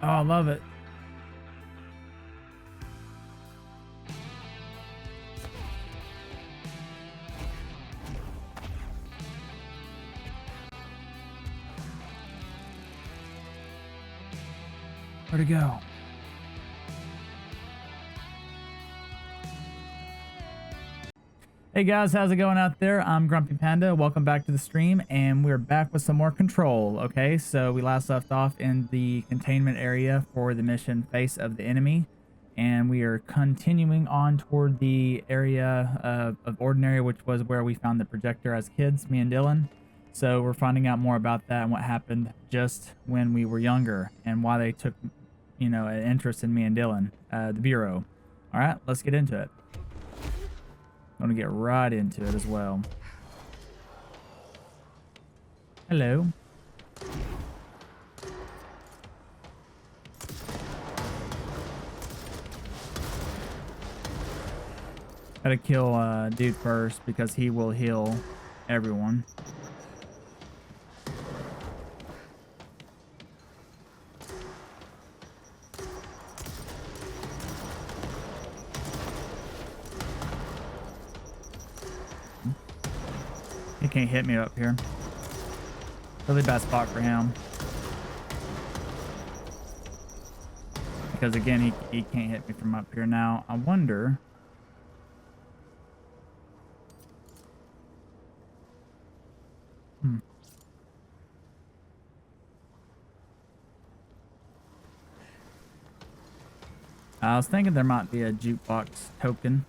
Oh, I love it. Where'd it go? Hey guys, how's it going out there? I'm Grumpy Panda. Welcome back to the stream, and we're back with some more Control. Okay, so we last left off in the containment area for the mission Face of the Enemy, and we are continuing on toward the area of Ordinary, which was where we found the projector as kids, me and Dylan. So we're finding out more about that and what happened just when we were younger, and why they took, you know, an interest in me and Dylan, the Bureau. All right, let's get into it. I'm gonna get right into it as well. Hello. Gotta kill dude first because he will heal everyone. He can't hit me up here. Really bad spot for him. Because again, he can't hit me from up here. Now, I wonder... I was thinking there might be a jukebox token.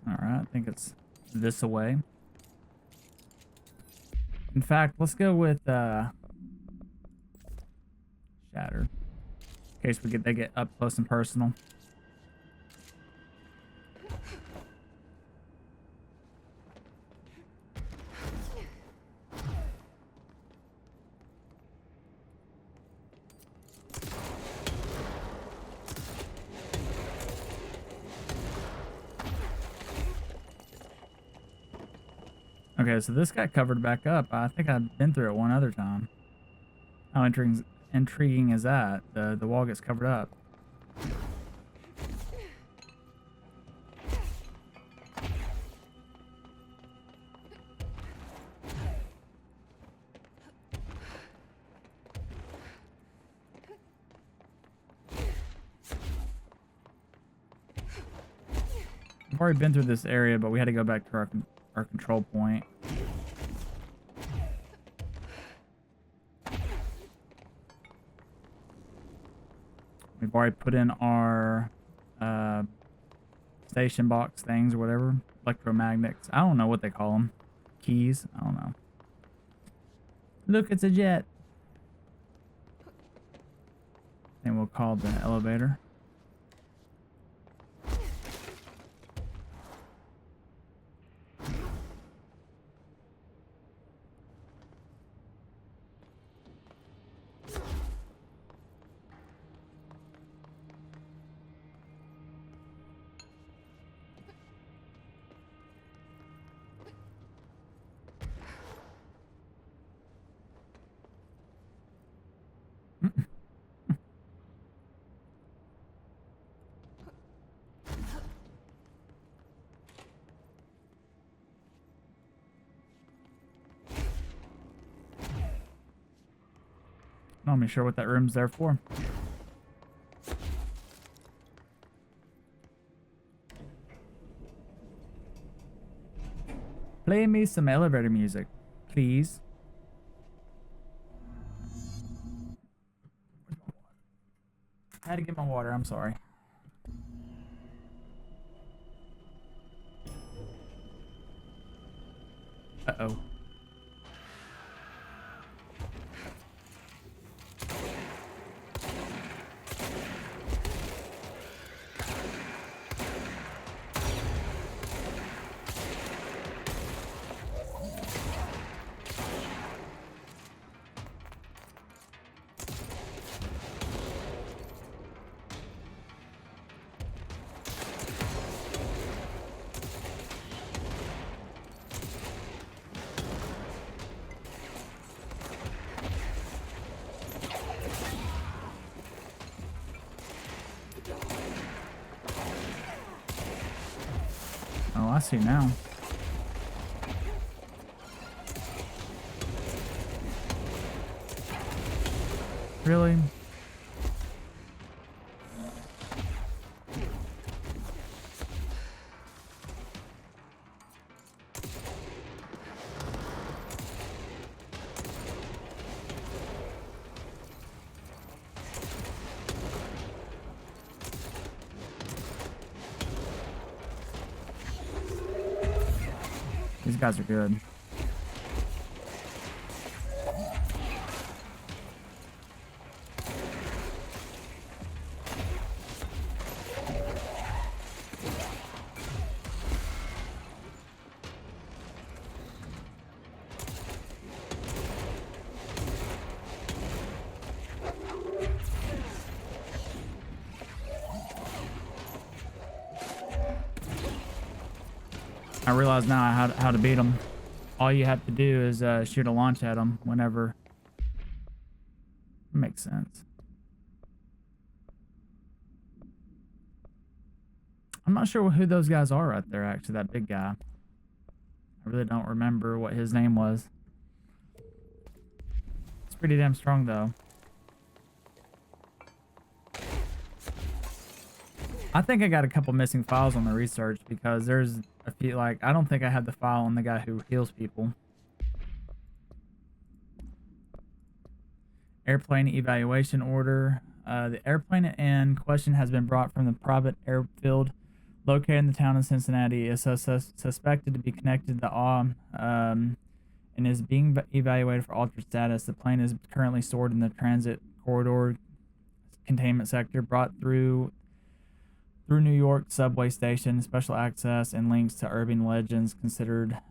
Alright, I think it's this away. In fact, let's go with Shatter. In case they get up close and personal. Okay, so this got covered back up. I think I've been through it one other time. How intriguing is that? The wall gets covered up. I've already been through this area, but we had to go back to our control point. We've already put in our station box things or whatever. Electromagnets. I don't know what they call them. Keys. I don't know. Look, it's a jet. And we'll call the elevator. Not even sure what that room's there for. Play me some elevator music, please. I had to get my water, I'm sorry. Uh-oh. I see now. Really? These guys are good. I realize now how to beat them. All you have to do is shoot a launch at them whenever. Makes sense. I'm not sure who those guys are right there, actually, that big guy. I really don't remember what his name was. It's pretty damn strong, though. I think I got a couple missing files on the research because there's a few, like, I don't think I have the file on the guy who heals people. Airplane evaluation order. The airplane in question has been brought from the private airfield located in the town of Cincinnati. It is suspected to be connected to and is being evaluated for altered status. The plane is currently stored in the transit corridor containment sector, brought through New York subway station. Special access and links to urban legends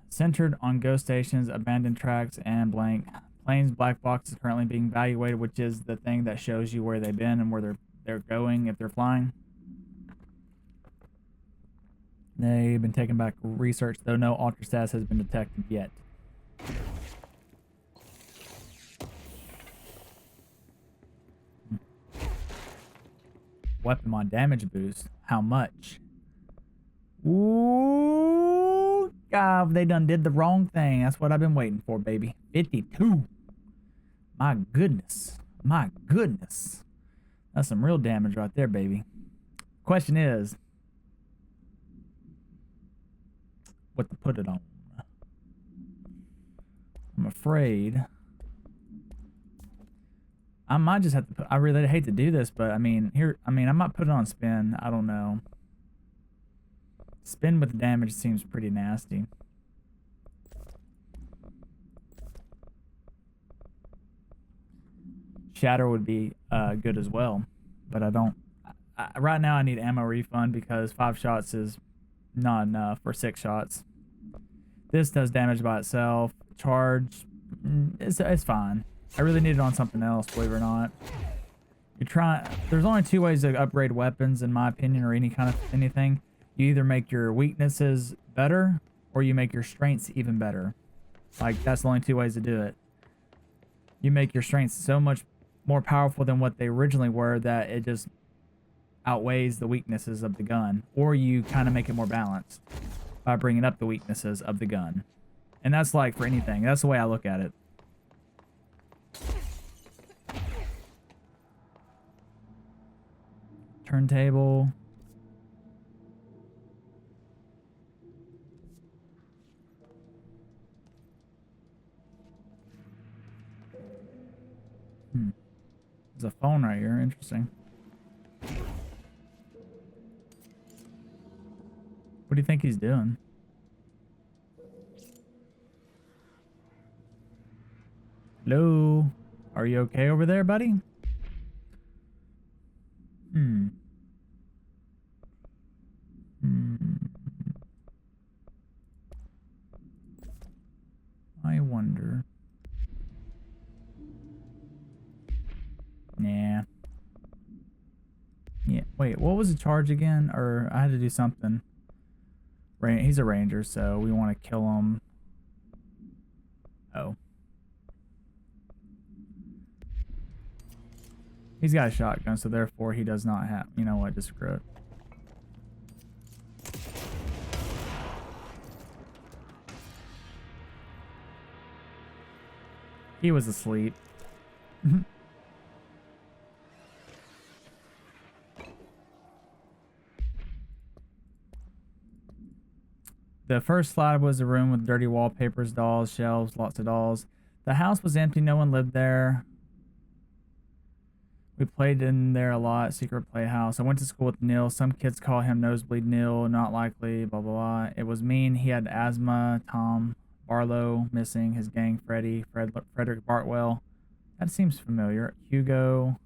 centered on ghost stations, abandoned tracks, and blank planes. Black box is currently being evaluated, which is the thing that shows you where they've been and where they're going if they're flying. They've been taken back for research, though no altered status has been detected yet. Weapon mod damage boost. How much? Ooh, God, they done did the wrong thing. That's what I've been waiting for, baby. 52. My goodness. My goodness. That's some real damage right there, baby. Question is, what to put it on? I'm afraid I might just have to put, I really hate to do this, but I mean, I might put it on spin. I don't know. Spin with damage seems pretty nasty. Shatter would be good as well, but I don't. Right now I need ammo refund because 5 shots is not enough for 6 shots. This does damage by itself. Charge, it's fine. I really need it on something else, believe it or not. There's only 2 ways to upgrade weapons, in my opinion, or any kind of anything. You either make your weaknesses better, or you make your strengths even better. Like, that's the only 2 ways to do it. You make your strengths so much more powerful than what they originally were that it just outweighs the weaknesses of the gun. Or you kind of make it more balanced by bringing up the weaknesses of the gun. And that's like for anything. That's the way I look at it. Turntable. There's a phone right here. Interesting. What do you think he's doing? Hello? Are you okay over there, buddy? I wonder. Nah. Yeah, wait, what was the charge again? Or I had to do something. He's a ranger, so we want to kill him. Oh. He's got a shotgun, so therefore he does not have... You know what? Just screw it. He was asleep. The first slide was a room with dirty wallpapers, dolls, shelves, lots of dolls. The house was empty. No one lived there. We played in there a lot. Secret playhouse. I went to school with Neil. Some kids call him Nosebleed Neil. Not likely. Blah, blah, blah. It was mean. He had asthma. Tom Barlow missing. His gang. Frederick Bartwell. That seems familiar. Hugo.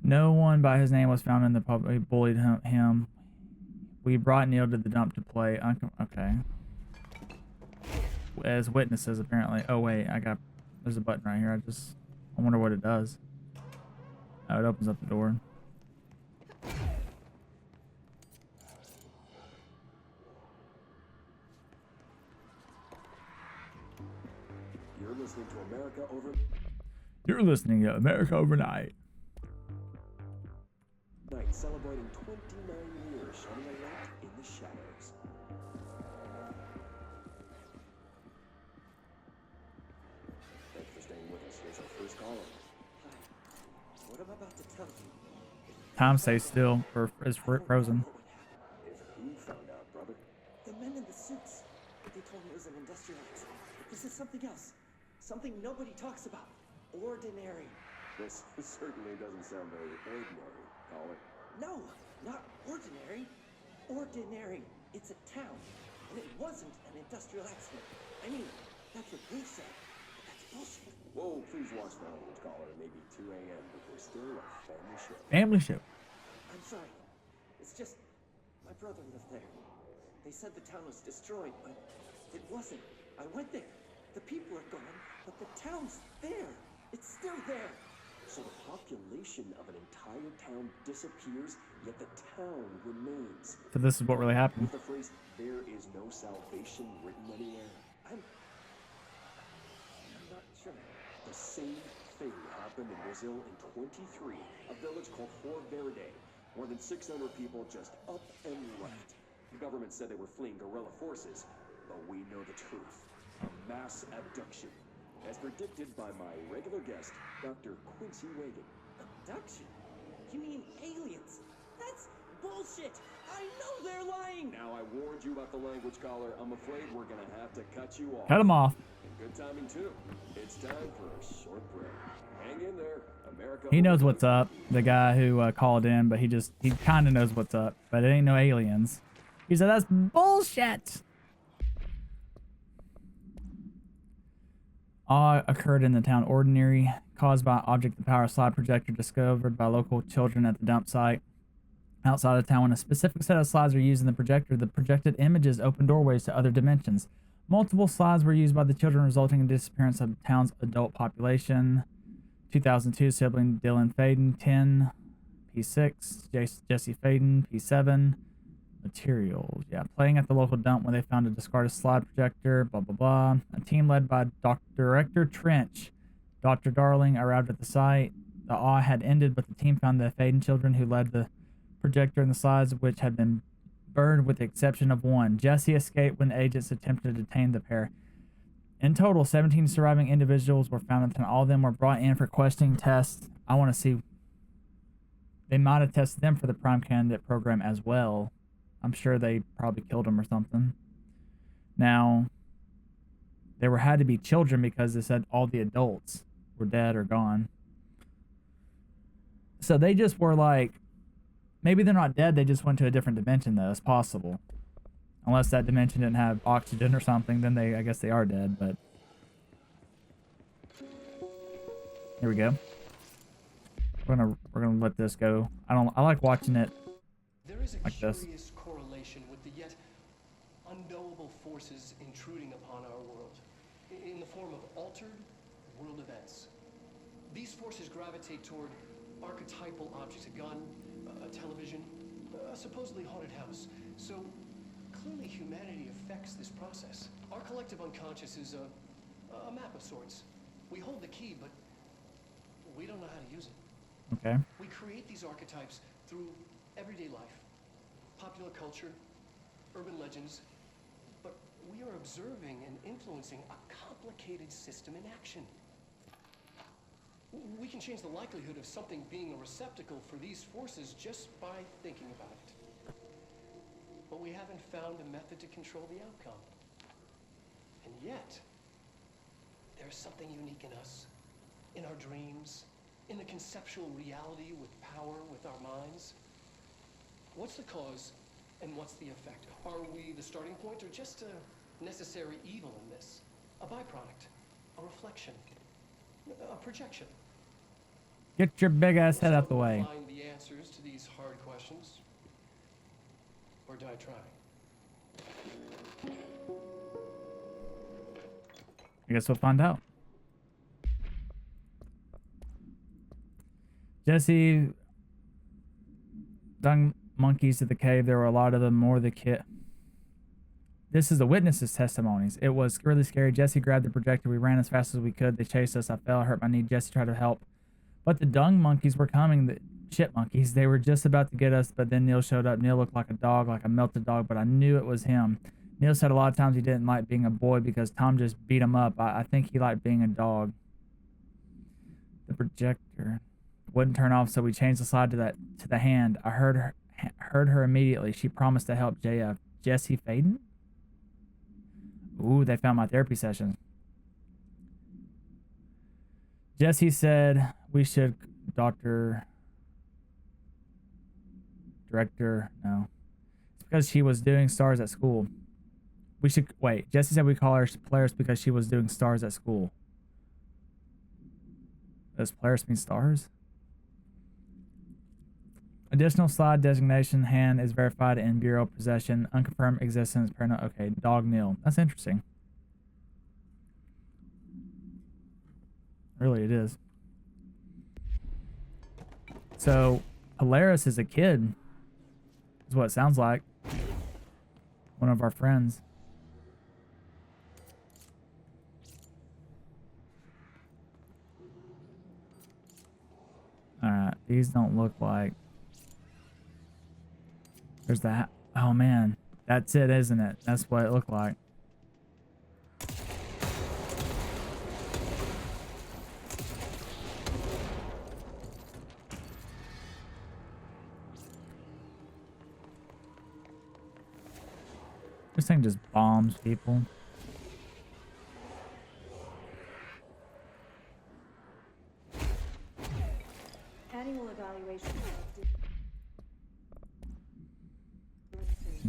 No one by his name was found in the pub. We bullied him. We brought Neil to the dump to play. Okay. As witnesses, apparently. Oh, wait. There's a button right here. I wonder what it does. Oh, it opens up the door. You're listening to America Overnight. Night, celebrating 29 years, shining a light in the shadows. Thanks for staying with us. Here's our first caller. Hi. What I'm about to tell you. Time stays still, or is frozen. If you found out, brother. The men in the suits. They told me it was an industrial accident. This is something else. Something nobody talks about. Ordinary. This certainly doesn't sound very ordinary, caller. No, not ordinary. Ordinary. It's a town. And it wasn't an industrial accident. I mean, that's what they said. But that's bullshit. Whoa, please watch the language, caller. It may be 2 a.m., but we're still a family show. Family show. I'm sorry. It's just, my brother lived there. They said the town was destroyed, but it wasn't. I went there. The people are gone, but the town's there. It's still there. So the population of an entire town disappears, yet the town remains. So this is what really happened. With the phrase, "there is no salvation" written anywhere. I'm not sure. The same thing happened in Brazil in 23, a village called Rio Verde. More than 600 people just up and left. The government said they were fleeing guerrilla forces, but we know the truth. A mass abduction. As predicted by my regular guest, Dr. Quincy Wagon. Abduction? You mean aliens? That's bullshit! I know they're lying! Now I warned you about the language, caller. I'm afraid we're gonna have to cut you off. Cut him off. And good timing too. It's time for a short break. Hang in there, America. He knows what's up. The guy who called in, but he kind of knows what's up. But it ain't no aliens. He said that's bullshit. Awe occurred in the town. Ordinary, caused by object the power slide projector discovered by local children at the dump site outside of town. When a specific set of slides are used in the projector, the projected images open doorways to other dimensions. Multiple slides were used by the children, resulting in the disappearance of the town's adult population. 2002, sibling Dylan Faden, 10, P6, Jesse Faden, P7. Materials, yeah. Playing at the local dump when they found a discarded slide projector, blah, blah, blah. A team led by Director Trench, Dr. Darling, arrived at the site. The awe had ended, but the team found the Faden children who led the projector and the slides, which had been burned with the exception of one. Jesse escaped when agents attempted to detain the pair. In total, 17 surviving individuals were found, and all of them were brought in for questioning tests. I want to see. They might have tested them for the Prime Candidate program as well. I'm sure they probably killed him or something. Now, there had to be children because they said all the adults were dead or gone. So they just were like, maybe they're not dead, they just went to a different dimension though. It's possible. Unless that dimension didn't have oxygen or something, then I guess they are dead, but. Here we go. We're gonna let this go. I like watching it There is a like this. curious correlation with the yet unknowable forces intruding upon our world in the form of altered world events. These forces gravitate toward archetypal objects, a gun, a television, a supposedly haunted house. So clearly humanity affects this process. Our collective unconscious is a map of sorts. We hold the key, but we don't know how to use it. Okay. We create these archetypes through everyday life, popular culture, urban legends, but we are observing and influencing a complicated system in action. We can change the likelihood of something being a receptacle for these forces just by thinking about it. But we haven't found a method to control the outcome. And yet, there's something unique in us, in our dreams, in the conceptual reality with power with our minds. What's the cause and what's the effect? Are we the starting point or just a necessary evil in this? A byproduct, a reflection, a projection? Get your big ass head out the way. Find the answers to these hard questions, or die trying. I guess we'll find out. Jesse, dung monkeys to the cave. There were a lot of them, more the kit. This is the witnesses' testimonies. It was really scary. Jesse grabbed the projector. We ran as fast as we could. They chased us. I fell, hurt my knee. Jesse tried to help. But the dung monkeys were coming. The shit monkeys. They were just about to get us, but then Neil showed up. Neil looked like a dog, like a melted dog, but I knew it was him. Neil said a lot of times he didn't like being a boy because Tom just beat him up. I think he liked being a dog. The projector wouldn't turn off, so we changed the slide to the hand. I heard her immediately. She promised to help JF. Jesse Faden? Ooh, they found my therapy session. Jesse said we should, director, no. It's because she was doing stars at school. We should, wait, Jesse said we call her Polaris because she was doing stars at school. Does Polaris mean stars? Additional slide designation hand is verified in bureau possession. Unconfirmed existence. Okay, dog Neil. That's interesting. Really, it is. So, Polaris is a kid. Is what it sounds like. One of our friends. Alright, these don't look like... There's that. Oh man, that's it, isn't it? That's what it looked like. This thing just bombs people. Annual evaluation.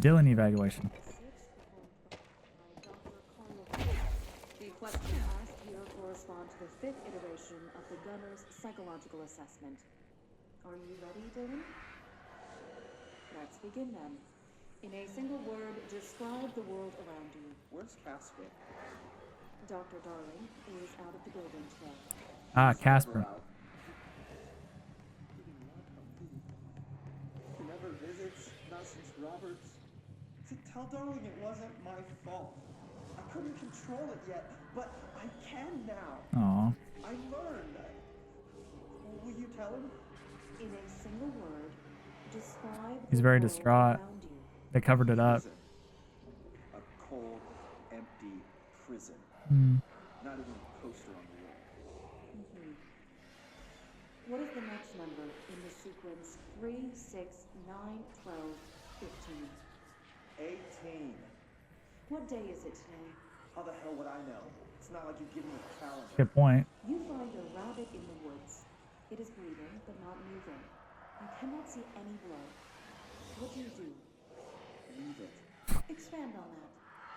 Dylan evaluation. The question asked here correspond to the 5th iteration of the gunner's psychological assessment. Are you ready, Dylan? Let's begin then. In a single word, describe the world around you. Where's Casper? Dr. Darling is out of the building today. Ah, Casper. He never visits, not since Roberts. Tell Darling it wasn't my fault. I couldn't control it yet, but I can now. Aw. I learned. Will you tell him? In a single word, describe He's the very world distraught. around you. They covered it up. Prison. A cold, empty prison. Hmm. Not even a poster on the wall. What is the next number in the sequence 3, 6, 9, 12, 15? 18. What day is it today? How the hell would I know? It's not like you give me a calendar. Good point. You find a rabbit in the woods. It is breathing, but not moving. You cannot see any blood. What do you do? Leave it. Expand on that.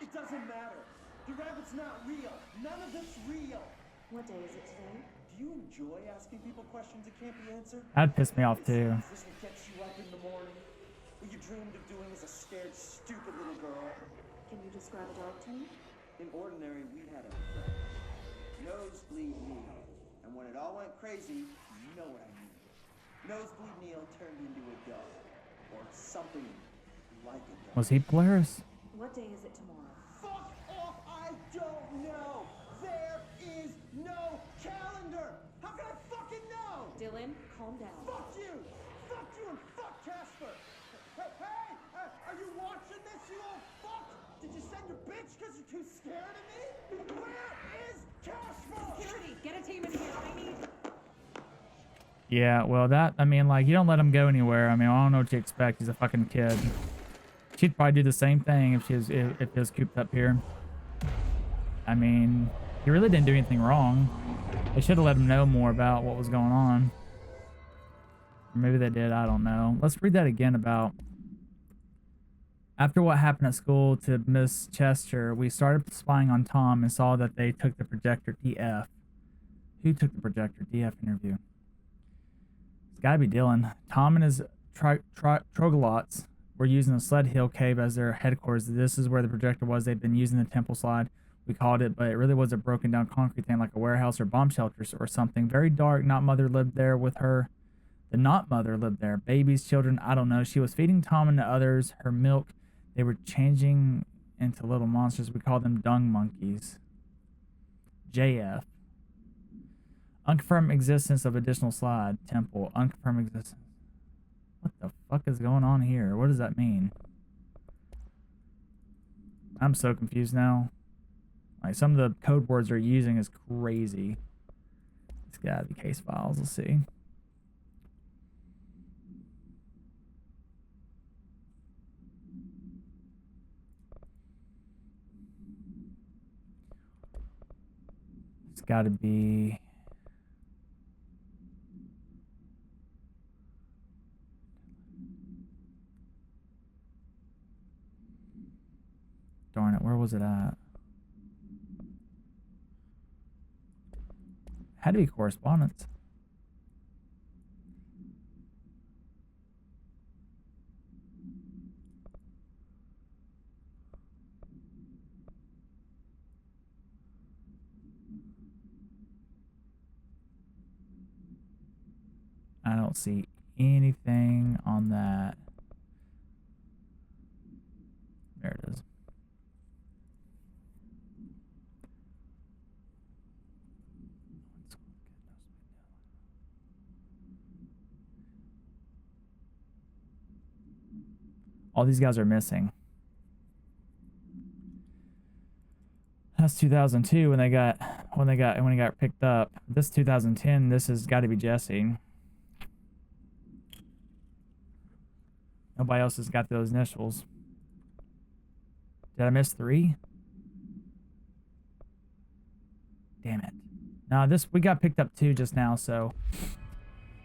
It doesn't matter. The rabbit's not real. None of it's real. What day is it today? Do you enjoy asking people questions that can't be answered? That'd piss me off too. Is this what gets you up in the morning? What you dreamed of doing as a scared, stupid little girl? Can you describe a dog to me? In ordinary, we had a friend. Nosebleed Neil. And when it all went crazy, you know what I mean. Nosebleed Neil turned into a dog. Or something like a dog. Was he Polaris? What day is it tomorrow? Fuck off! I don't know! There is no calendar! How can I fucking know? Dylan, calm down. Fuck you! Fuck you and fuck Casper! Hey! Are you watching this, you old fuck? Did you send your bitch because you're too scared of me? Where is Yeah, well, I mean, like, you don't let him go anywhere. I mean, I don't know what you expect. He's a fucking kid. She'd probably do the same thing if if he was cooped up here. I mean, he really didn't do anything wrong. They should have let him know more about what was going on. Or maybe they did, I don't know. Let's read that again about... After what happened at school to Miss Chester, we started spying on Tom and saw that they took the projector DF. Who took the projector DF interview? It's gotta be Dylan. Tom and his troglodytes were using the Sled Hill Cave as their headquarters. This is where the projector was. They'd been using the temple slide, we called it, but it really was a broken down concrete thing like a warehouse or bomb shelter or something. Very dark. Not mother lived there with her. The not mother lived there. Babies, children, I don't know. She was feeding Tom and the others her milk. They were changing into little monsters. We called them dung monkeys. JF. Unconfirmed existence of additional slide. Temple. Unconfirmed existence. What the fuck is going on here? What does that mean? I'm so confused now. Like, some of the code words they're using is crazy. Let's get out of the case files. Let's see. It's got to be... Darn it, where was it at? Had to be correspondence. I don't see anything on that. There it is. All these guys are missing. That's 2002 when he got picked up. This 2010. This has got to be Jesse. Nobody else has got those initials. Did I miss 3? Damn it. No, we got picked up 2 just now, so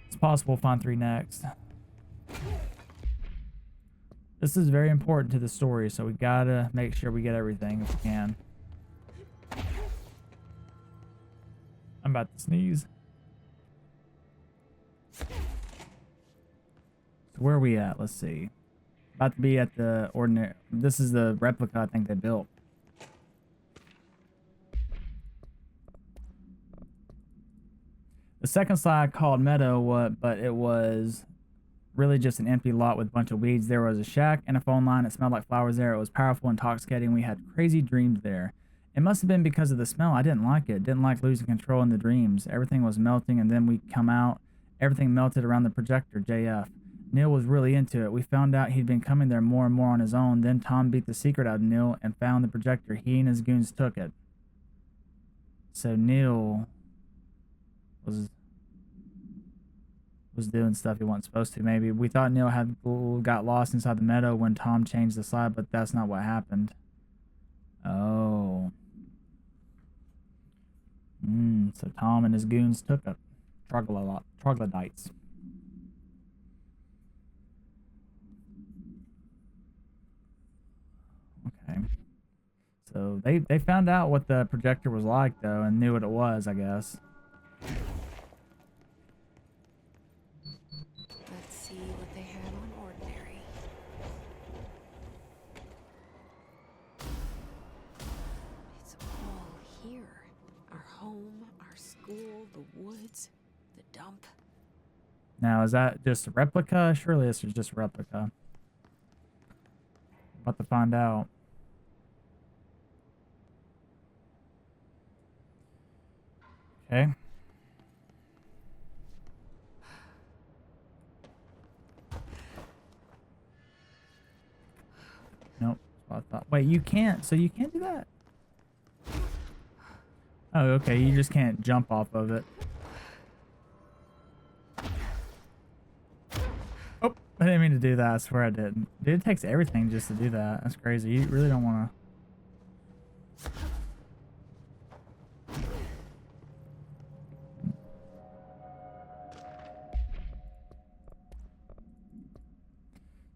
it's possible we'll find 3 next. This is very important to the story, so we gotta make sure we get everything if we can. I'm about to sneeze. So where are we at? Let's see. About to be at the ordinary... This is the replica I think they built. The second slide called Meadow, but it was really just an empty lot with a bunch of weeds. There was a shack and a phone line. It smelled like flowers there. It was powerful, intoxicating. We had crazy dreams there. It must have been because of the smell. I didn't like it. Didn't like losing control in the dreams. Everything was melting, and then we come out. Everything melted around the projector, JF. Neil was really into it. We found out he'd been coming there more and more on his own. Then Tom beat the secret out of Neil and found the projector. He and his goons took it. So Neil was doing stuff he wasn't supposed to, maybe. We thought Neil had got lost inside the meadow when Tom changed the slide, but that's not what happened. Oh. So Tom and his goons took it. Troglodytes. Okay. So they found out what the projector was like, though, and knew what it was, I guess. Let's see what they have on ordinary. It's all here. Our home, our school, the woods, the dump. Now, is that just a replica? Surely this is just a replica. About to find out. Okay. Nope. That's what I thought. Wait, you can't. So you can't do that? Oh, okay. You just can't jump off of it. Oh, I didn't mean to do that. I swear I didn't. Dude, it takes everything just to do that. That's crazy. You really don't want to.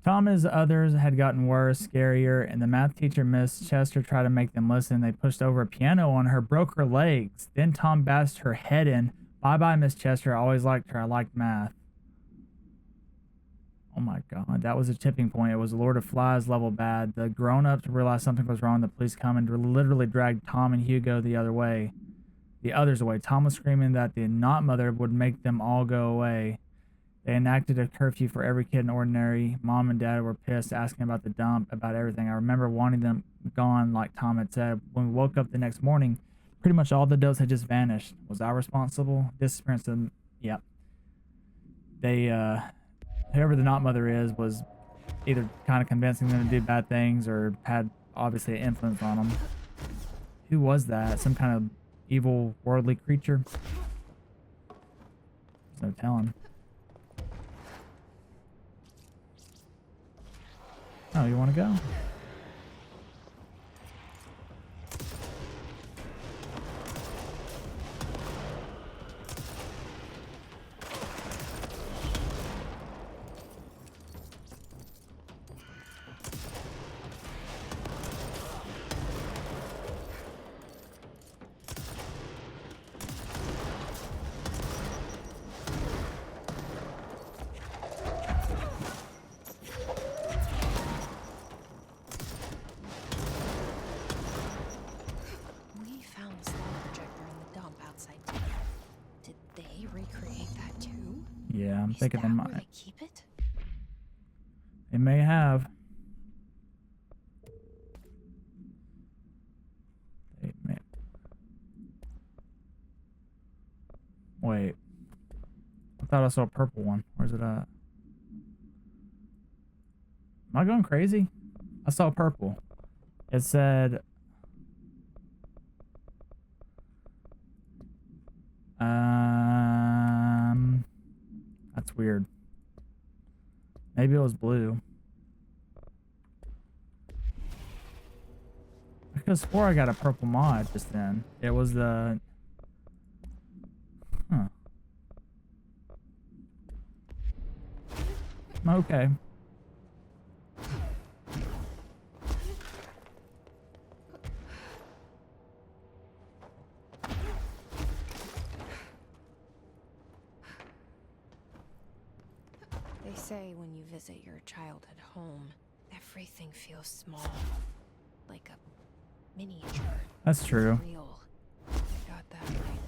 Tom and his others had gotten worse, scarier, and the math teacher, Miss Chester, tried to make them listen. They pushed over a piano on her, broke her legs. Then Tom bashed her head in. Bye-bye, Miss Chester. I always liked her. I liked math. Oh my god, that was a tipping point. It was Lord of Flies level bad. The grown-ups realized something was wrong. The police come and literally dragged Tom and Hugo the others away. Tom was screaming that the not mother would make them all go away. They enacted a curfew for every kid in Ordinary. Mom and Dad were pissed, asking about the dump, about everything. I remember wanting them gone, like Tom had said. When we woke up the next morning, pretty much all the adults had just vanished. Was I responsible? Disappearance of, yep. They, whoever the not mother is, was either kind of convincing them to do bad things or had obviously an influence on them. Who was that? Some kind of evil, worldly creature? There's no telling. Oh, you want to go? Yeah, I'm thinking they might. Where they keep it? They may have. They may. Wait. I thought I saw a purple one. Where's it at? Am I going crazy? I saw purple. It said... That's weird. Maybe it was blue. I could have swore I got a purple mod just then. It was the... Huh. Okay. They say when you visit your childhood home, everything feels small. Like a miniature. That's true. Real. I got that right.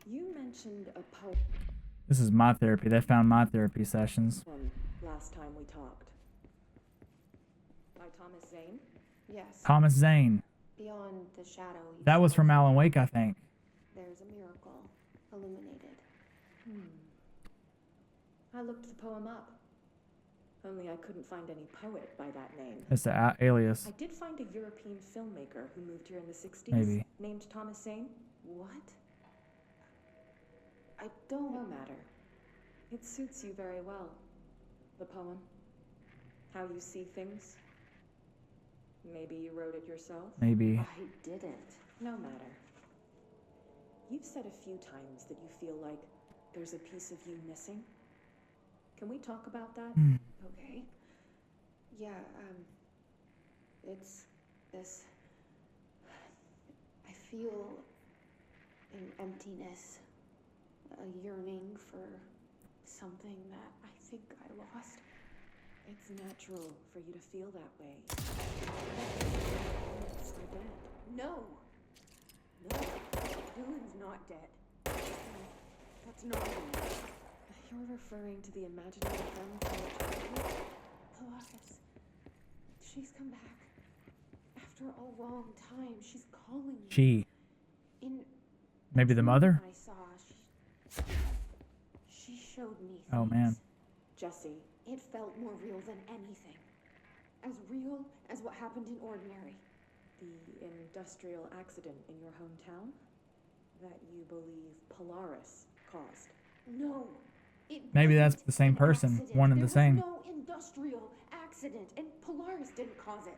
You mentioned a poem This is my therapy. They found my therapy sessions. last time we talked. By Thomas Zane? Yes. Thomas Zane. Beyond the shadow. That was from Alan Wake, I think. There's a miracle illuminated. I looked the poem up. Only I couldn't find any poet by that name. It's the alias. I did find a European filmmaker who moved here in the 60s. Maybe. Named Thomas Zane. What? I don't know matter. It suits you very well. The poem. How you see things. Maybe you wrote it yourself? Maybe. I didn't. No matter. You've said a few times that you feel like there's a piece of you missing. Can we talk about that? Okay. Yeah, it's this. I feel an emptiness, a yearning for something that I think I lost. It's natural for you to feel that way. It's dead. No! No, Dylan's not dead. That's not him. You're referring to the imaginary friend from the childhood? Colossus. She's come back. After a long time, she's calling you. She. In Maybe the mother? I saw. Oh, man. Jesse, it felt more real than anything. As real as what happened in Ordinary. The industrial accident in your hometown that you believe Polaris caused. No, it Maybe that's wasn't the same an person, accident. one and the same. There was no industrial accident, and Polaris didn't cause it.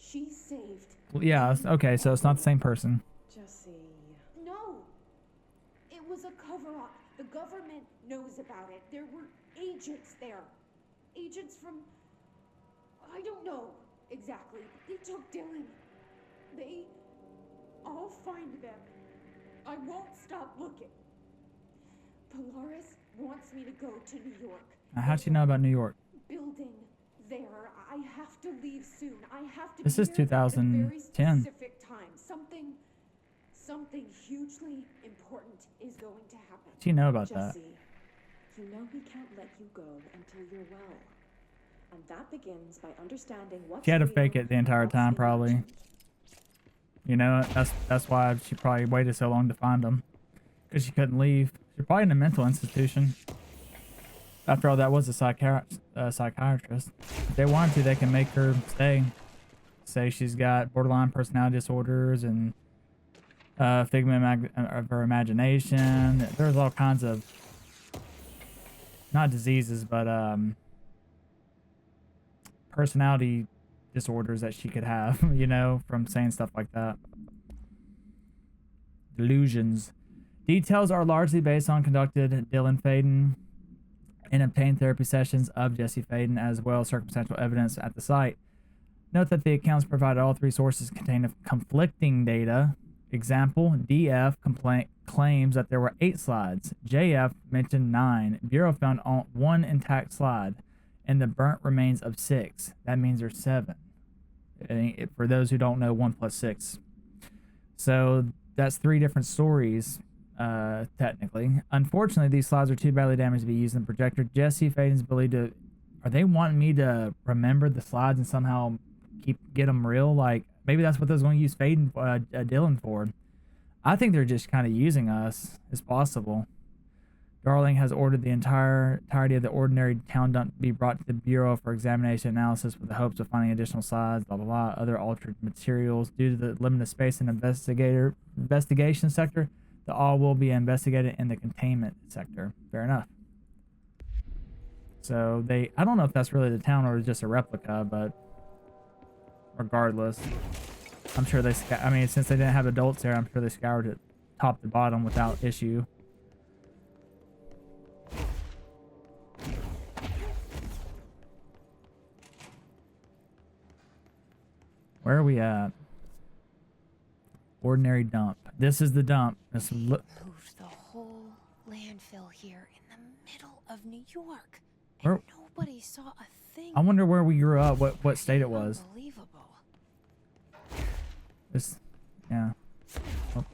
She saved. Yeah, okay, so it's not the same person. Jesse. No, it was a cover-up. The government knows about it. There were agents there. Agents from... I don't know exactly. They took Dylan. I'll find them. I won't stop looking. Polaris wants me to go to New York. Now, how'd you know about New York? Building there. I have to leave soon. I have to This be is here at a very 2010. specific time. Something hugely important is going to happen. How'd you know about that? Jesse, you know he can't let you go until you're well. And that begins by understanding what's She had to real fake it the and entire what's time, probably. imagined. You know, that's why she probably waited so long to find him. Because she couldn't leave. She's probably in a mental institution. After all, that was a psychiatrist. If they wanted to, they can make her stay. Say she's got borderline personality disorders and figment of her imagination. There's all kinds of, not diseases, but personality disorders that she could have, you know, from saying stuff like that. Delusions. Details are largely based on conducted Dylan Faden and obtained therapy sessions of Jesse Faden, as well as circumstantial evidence at the site. Note that the accounts provided all three sources contain conflicting data. Example, DF claims that there were 8 slides. JF mentioned 9. Bureau found 1 intact slide, and the burnt remains of 6. That means there's 7. For those who don't know, 1 plus 6. So that's 3 different stories, technically. Unfortunately, these slides are too badly damaged to be used in the projector. Jesse Faden's believed to... Are they wanting me to remember the slides and somehow get them real? Like, maybe that's what they're going to use Dylan for. I think they're just kind of using us. It's possible. Darling has ordered the entirety of the Ordinary town dump to be brought to the Bureau for examination and analysis with the hopes of finding additional slides, blah, blah, blah, other altered materials. Due to the limited space in the investigation sector, the all will be investigated in the containment sector. Fair enough. So I don't know if that's really the town or just a replica, but regardless, I'm sure I mean, since they didn't have adults there, I'm sure they scoured it top to bottom without issue. Where are we at? Ordinary dump. This is the dump. Moved the whole landfill here in the middle of New York, and nobody saw a thing. I wonder where we grew up. What state it was. Unbelievable. This, yeah. Oh.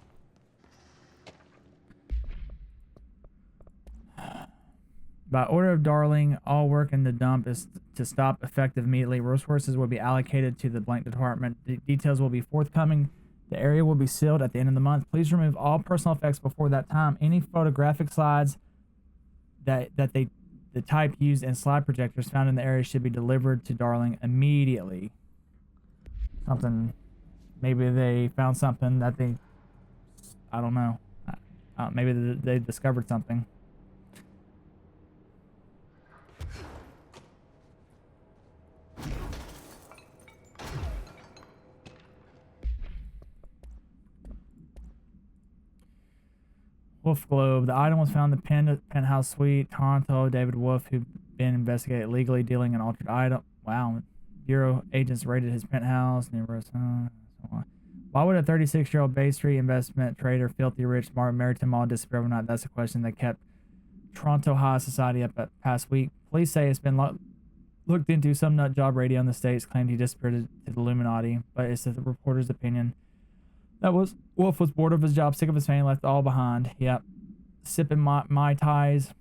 By order of Darling, all work in the dump is to stop effective immediately. Resources will be allocated to the blank department. Details will be forthcoming. The area will be sealed at the end of the month. Please remove all personal effects before that time. Any photographic slides the type used in slide projectors found in the area should be delivered to Darling immediately. Maybe they found something that I don't know. Maybe they discovered something. Wolf Globe. The item was found in the penthouse suite. Toronto. David Wolf, who'd been investigated illegally dealing an altered item. Wow. Bureau agents raided his penthouse. Why would a 36-year-old Bay Street investment trader, filthy rich, married to mall disappear overnight? That's a question that kept Toronto High Society up at past week. Police say it's been looked into. Some nut job radio in the States claimed he disappeared to the Illuminati, but it's the reporter's opinion. Wolf was bored of his job, sick of his family, left all behind. Yep. Sipping Mai Tais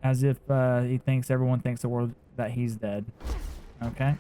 as if he thinks everyone thinks the world that he's dead. Okay.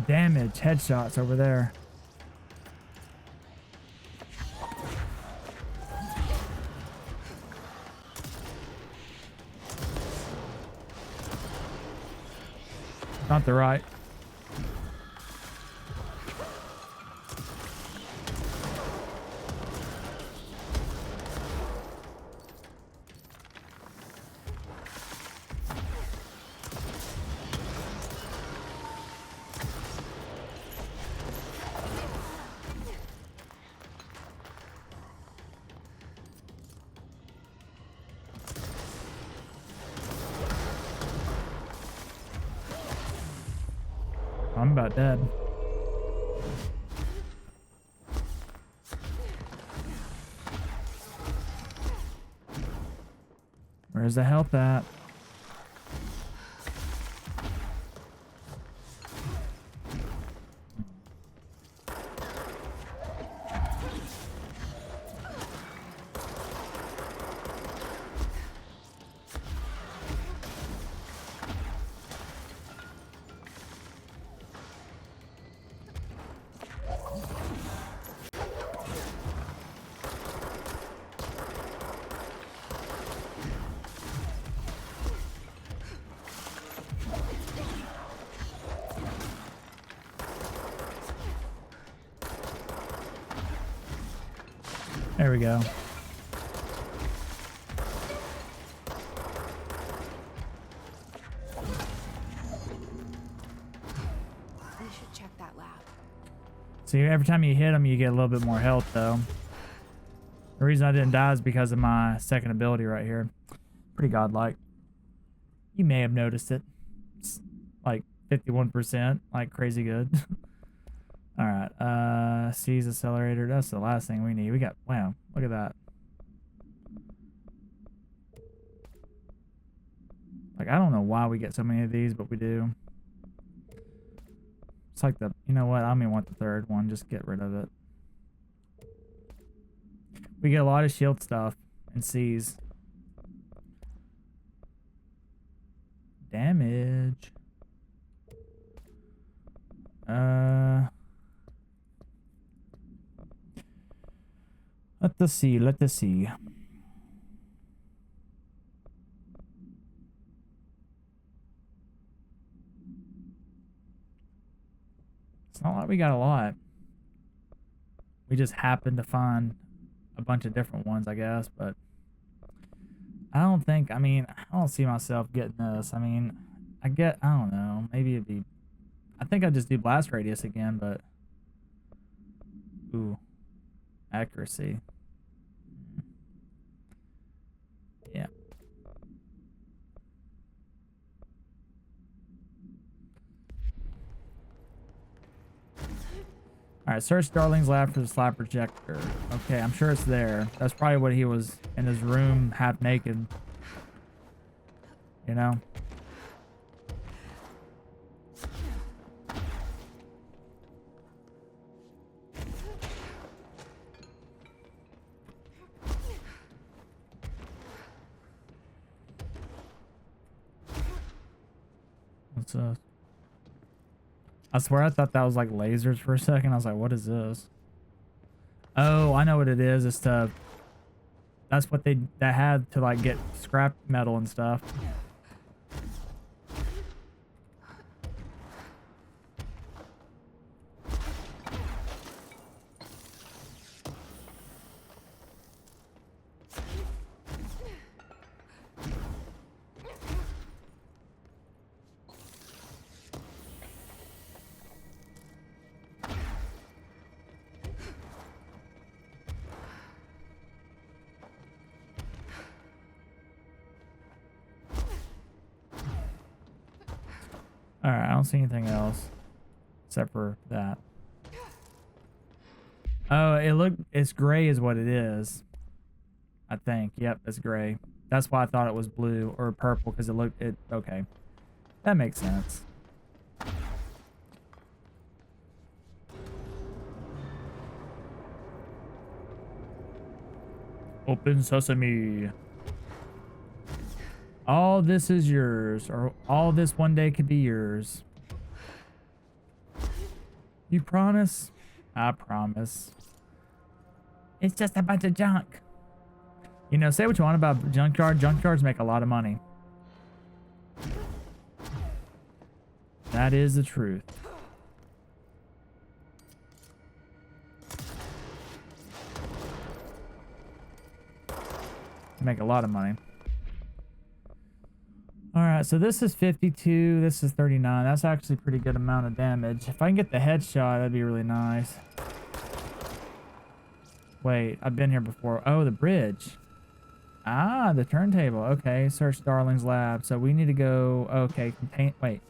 damage headshots over there. Not the right. I'm about dead. Where's the health at? There we go. We should check that lab. See, every time you hit them, you get a little bit more health, though. The reason I didn't die is because of my second ability right here. Pretty godlike. You may have noticed it. It's like 51%, like crazy good. All right, seize accelerator. That's the last thing we need. We got, wow, look at that. Like, I don't know why we get so many of these, but we do. It's like the, you know what? I don't even want the third one. Just get rid of it. We get a lot of shield stuff and seize. Damage. Let us see, let us see. It's not like we got a lot. We just happened to find a bunch of different ones, I guess, but I don't think, I mean, I don't see myself getting this. I mean, I don't know, maybe it'd be, I think I'd just do blast radius again, but ooh, accuracy. Yeah. Alright, search Darling's lab for the slap projector. Okay, I'm sure it's there. That's probably what he was in his room, half naked. You know? What's this? I swear I thought that was like lasers for a second. I was like, what is this? Oh, I know what it is. It's to, that's what they had to like get scrap metal and stuff. Alright, I don't see anything else except for that. Oh, it's gray is what it is. I think. Yep, it's gray. That's why I thought it was blue or purple, because okay. That makes sense. Open sesame. All this is yours, or all this one day could be yours. You promise? I promise. It's just a bunch of junk. You know, say what you want about junkyard. Junkyards make a lot of money. That is the truth. Make a lot of money. Alright, so this is 52, this is 39. That's actually a pretty good amount of damage. If I can get the headshot, that'd be really nice. Wait, I've been here before. Oh, the bridge. Ah, the turntable. Okay, search Darling's lab. So we need to go... Okay, contain... Wait.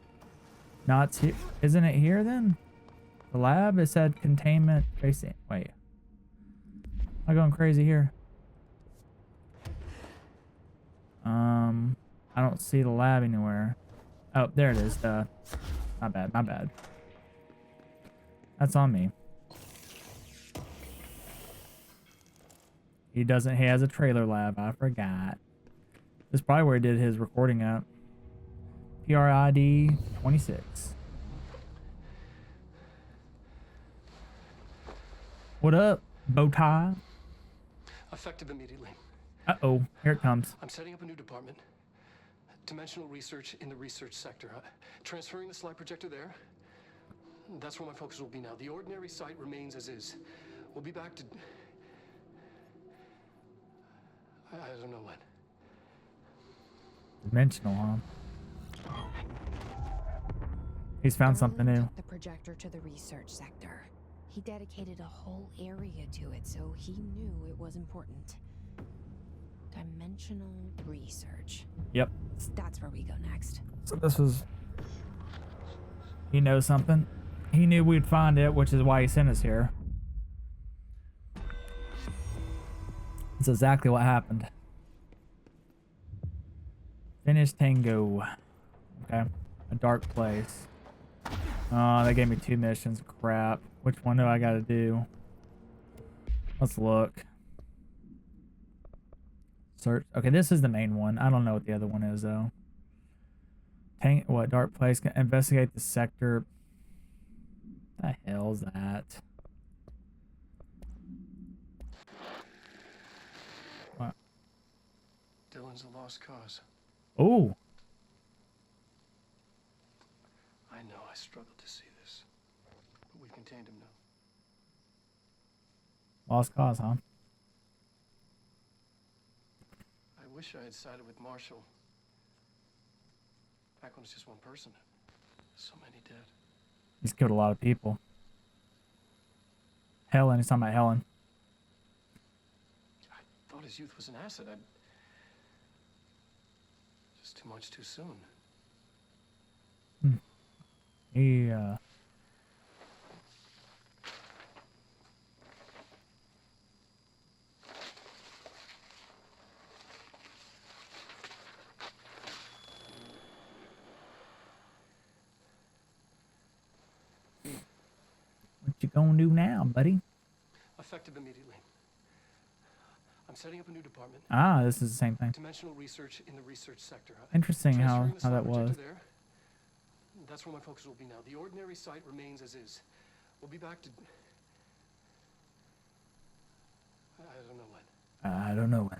Not here. Isn't it here then? The lab? It said containment... Facing... Wait. I'm going crazy here. I don't see the lab anywhere. Oh, there it is. My bad, my bad. That's on me. He has a trailer lab. I forgot. This is probably where he did his recording at. PRID 26. What up, bow tie? Effective immediately. Uh-oh, here it comes. I'm setting up a new department. Dimensional research in the research sector. Transferring the slide projector there. That's where my focus will be now. The ordinary site remains as is. We'll be back to... I don't know when. Dimensional, huh? He's found something new. Took the projector to the research sector. He dedicated a whole area to it, so he knew it was important. Dimensional research. Yep. That's where we go next. So this was... He knows something. He knew we'd find it, which is why he sent us here. That's exactly what happened. Finish Tango. Okay. A dark place. Oh, they gave me 2 missions. Crap. Which one do I gotta do? Let's look. Search. Okay, this is the main one. I don't know what the other one is, though. What? Dark place. Investigate the sector. What the hell's that? What? Dylan's a lost cause. Oh. I know I struggled to see this, but we've contained him now. Lost cause, huh? I wish I had sided with Marshall. Back when it's just one person. So many dead. He's killed a lot of people. Helen. He's talking about Helen. I thought his youth was an asset. Just too much too soon. He, What you gonna do now, buddy? Effective immediately. I'm setting up a new department. Ah, this is the same thing. Dimensional research in the research sector. Interesting how Transferring the that slide projector was. there. That's where my focus will be now. The ordinary site remains as is. We'll be back to... I don't know when. I don't know when.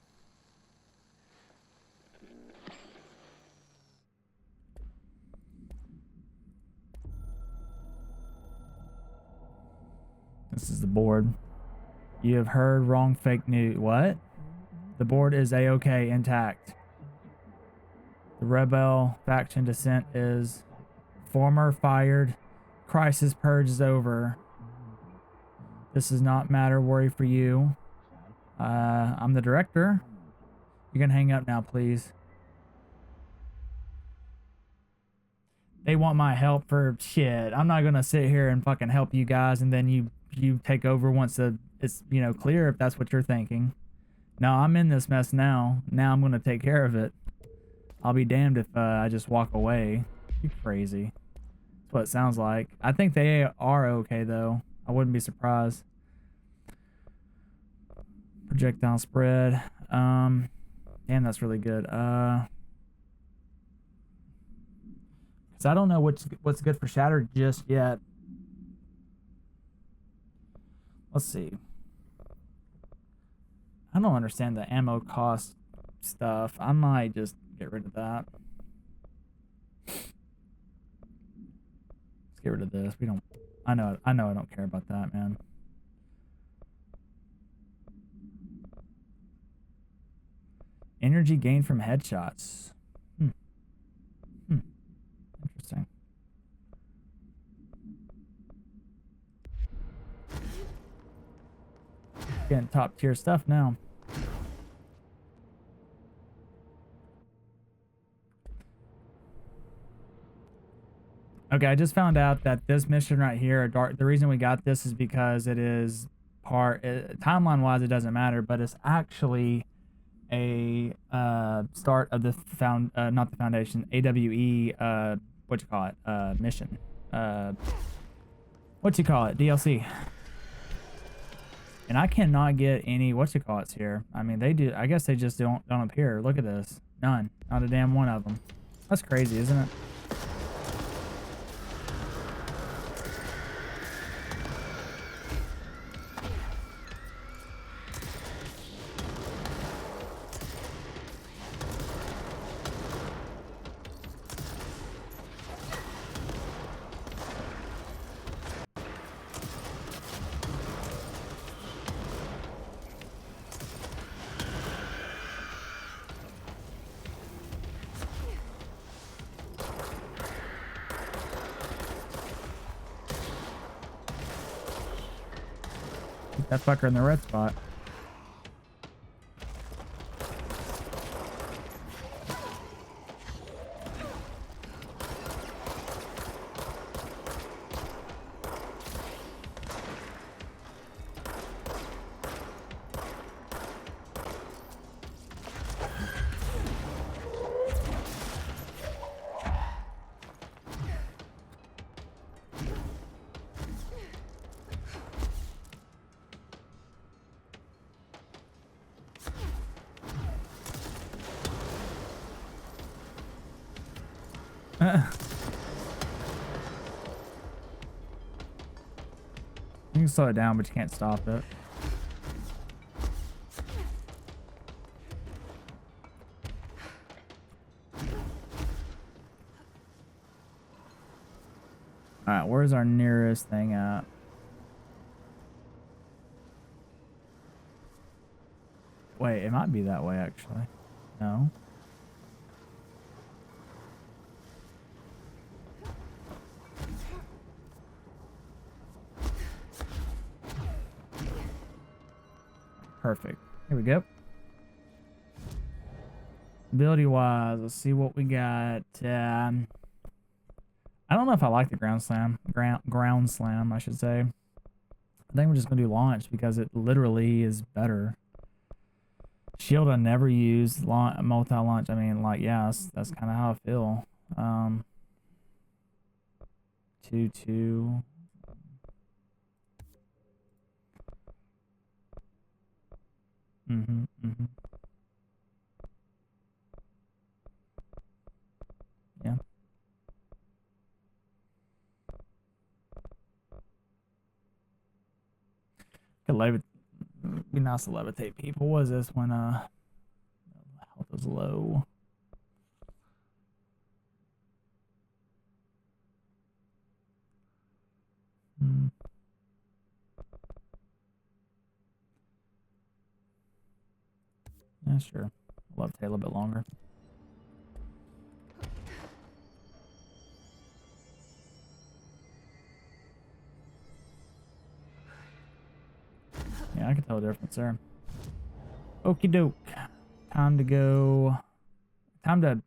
This is the board. You have heard wrong fake news. What? The board is A-OK intact. The rebel faction descent is former fired. Crisis purge is over. This does not matter. Worry for you. I'm the director. You can hang up now, please. They want my help for shit. I'm not gonna sit here and fucking help you guys and then you take over once it's, you know, clear, if that's what you're thinking. No, I'm in this mess now. Now I'm gonna take care of it. I'll be damned if I just walk away. You're crazy. That's what it sounds like. I think they are okay though. I wouldn't be surprised. Projectile spread. Damn, that's really good. Cause I don't know what's good for Shattered just yet. let's see. I don't understand the ammo cost stuff. I might just get rid of that. Let's get rid of this. We don't. I know I don't care about that, man. Energy gained from headshots. Interesting. Getting top tier stuff now. Okay, I just found out that this mission right here, the reason we got this is because it is timeline wise, it doesn't matter, but it's actually a start of the not the foundation, AWE, what you call it, mission, what you call it, DLC. And I cannot get any whatchamacallits here. I mean, they do. I guess they just don't appear. Look at this. None. Not a damn one of them. That's crazy, isn't it? That fucker in the red spot. You can slow it down, but you can't stop it. Alright, where's our nearest thing at? Wait, it might be that way, actually. No. Perfect. Here we go. Ability wise, let's see what we got. I don't know if I like the ground slam. Ground slam, I should say. I think we're just gonna do launch because it literally is better. Shield I never used. Multi launch. I mean, like, yeah, that's kind of how I feel. 2-2. Yeah. Could be nice to levitate people. What is this when health is low? Yeah, sure. Levitate a little bit longer. Yeah, I can tell the difference there. Okie doke. Time to go. We're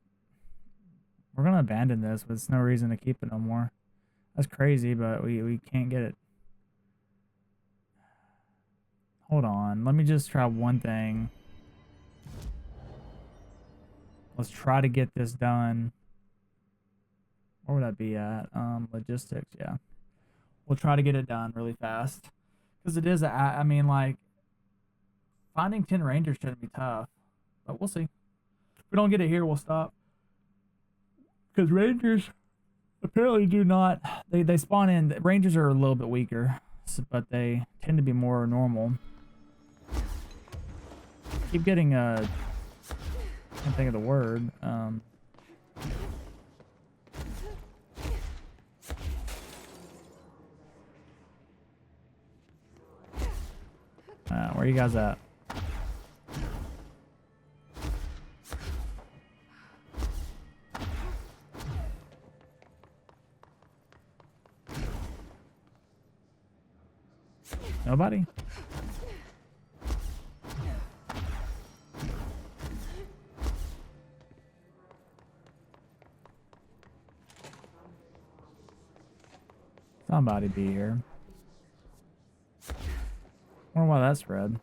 gonna abandon this, but there's no reason to keep it no more. That's crazy, but we can't get it. Hold on. Let me just try one thing. Let's try to get this done. Where would that be at? Logistics, yeah. We'll try to get it done really fast. Because it is, I mean, like, finding 10 rangers shouldn't be tough. But we'll see. If we don't get it here, we'll stop. Because rangers apparently do not, they spawn in, rangers are a little bit weaker. ghosts, but they tend to be more normal. Keep getting I can't think of the word. Where you guys at? Nobody? Somebody be here. Wonder why that's red.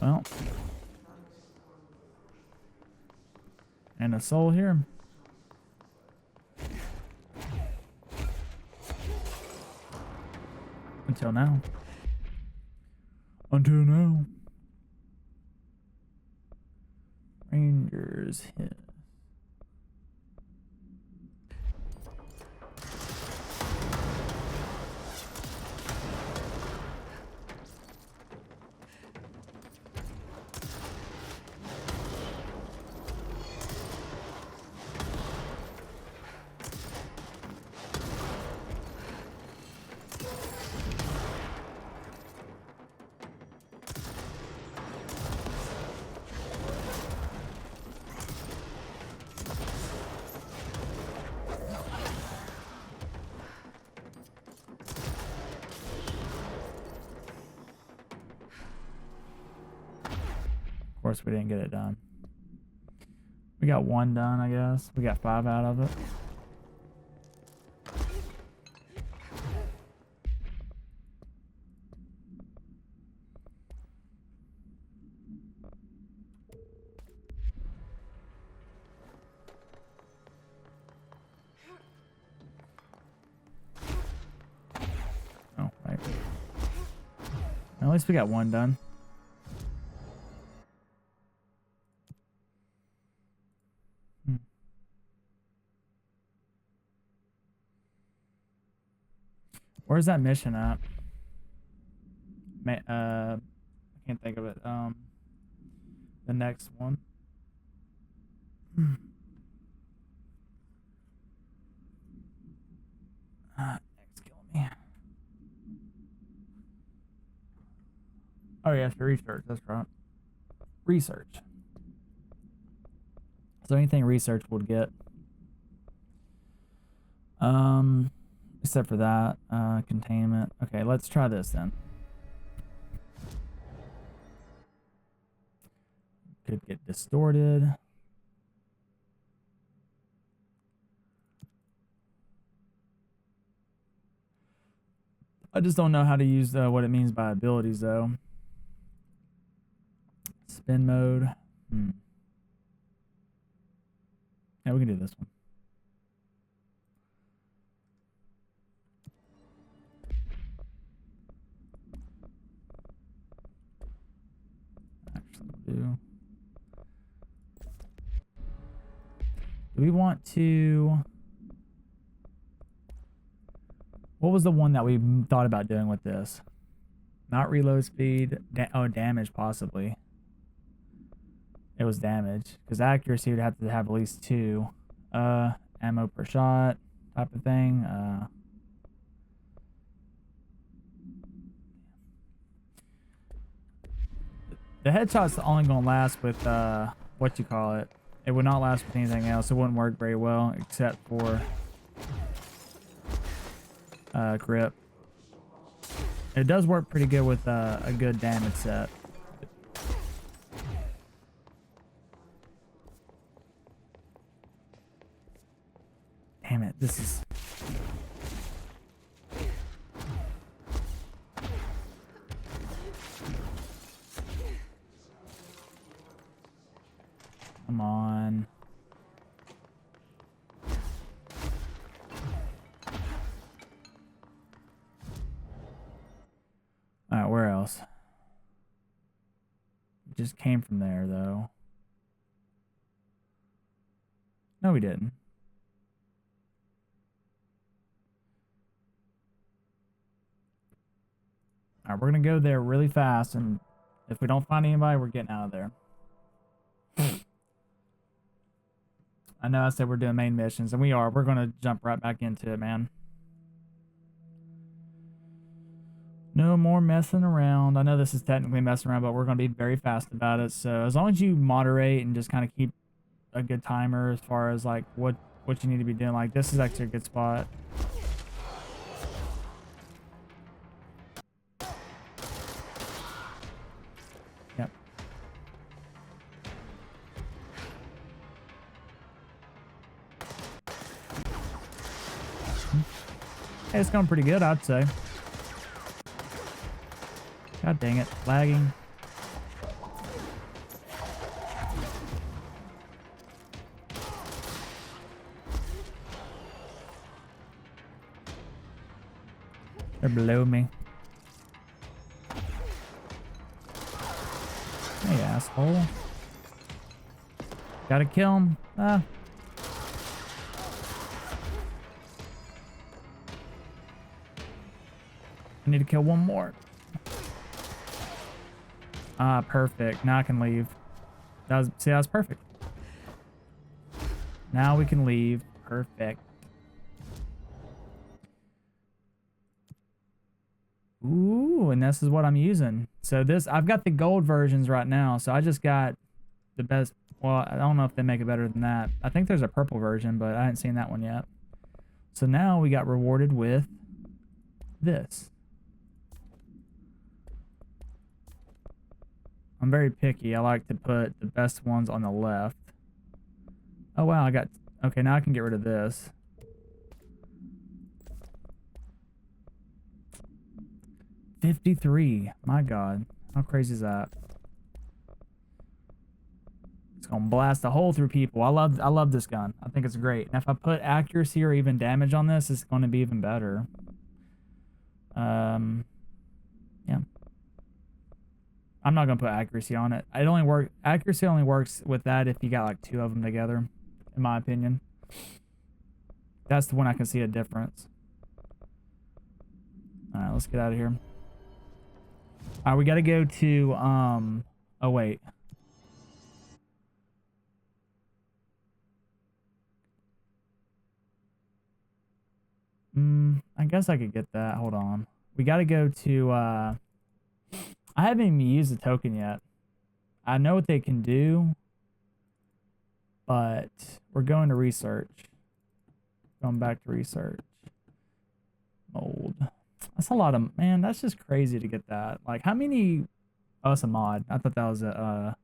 Well. And a soul here. Until now. Until now. Rangers hit. Of course, we didn't get it done. We got one done, I guess. We got 5 out of it. Oh, right. At least we got one done. Where's that mission at? I can't think of it. The next one. Next kill me. Oh yeah, for research. That's right. Research. So anything research would get. Except for that, containment. Okay, let's try this then. Could get distorted. I just don't know how to use what it means by abilities though. Spin mode. Yeah, we can do this one. Do we want to... What was the one that we thought about doing with this? Not reload speed. Damage possibly. It was damage. Because accuracy would have to have at least 2. Ammo per shot type of thing. The headshot's only going to last with, what you call it. It would not last with anything else. It wouldn't work very well, except for grip. It does work pretty good with a good damage set. Damn it, this is... Come on. Alright, where else? It just came from there, though. No, we didn't. All right, we're gonna go there really fast, and if we don't find anybody, we're getting out of there. I know I said we're doing main missions, and we are. We're gonna jump right back into it, man. No more messing around. I know this is technically messing around, but we're gonna be very fast about it. So as long as you moderate and just kind of keep a good timer as far as like what you need to be doing, like this is actually a good spot. Yep. Hey, it's going pretty good, I'd say. God dang it, lagging. They're below me. Hey, asshole. Gotta kill him. Ah. I need to kill one more. Ah, perfect. Now I can leave. That was perfect. Now we can leave. Perfect. Ooh, and this is what I'm using. So I've got the gold versions right now. So I just got the best. Well, I don't know if they make it better than that. I think there's a purple version, but I haven't seen that one yet. So now we got rewarded with this. I'm very picky. I like to put the best ones on the left. Oh, wow. Okay, now I can get rid of this. $53. My God. How crazy is that? It's going to blast a hole through people. I love this gun. I think it's great. And if I put accuracy or even damage on this, it's going to be even better. Yeah. I'm not going to put accuracy on it. Accuracy only works with that if you got like 2 of them together, in my opinion. That's the one I can see a difference. All right, let's get out of here. All right, we got to go to, oh, wait. I guess I could get that. Hold on. We got to go to, I haven't even used the token yet. I know what they can do, but we're going to research. Going back to research. Mold. That's a lot of, man, that's just crazy to get that. Like, how many, oh, it's a mod. I thought that was a,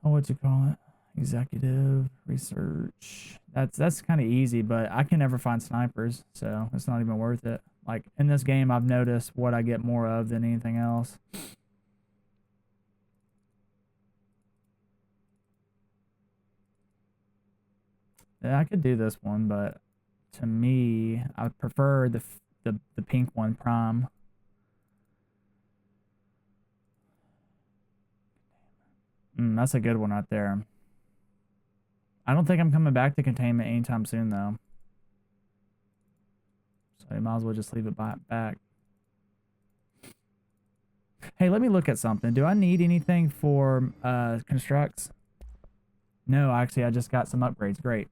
oh, what you call it? Executive research. That's kind of easy, but I can never find snipers, so it's not even worth it. Like, in this game, I've noticed what I get more of than anything else. Yeah, I could do this one, but to me, I would prefer the pink one, Prime. That's a good one right there. I don't think I'm coming back to containment anytime soon, though. So you might as well just leave it back. Hey, let me look at something. Do I need anything for constructs? No, actually, I just got some upgrades. Great.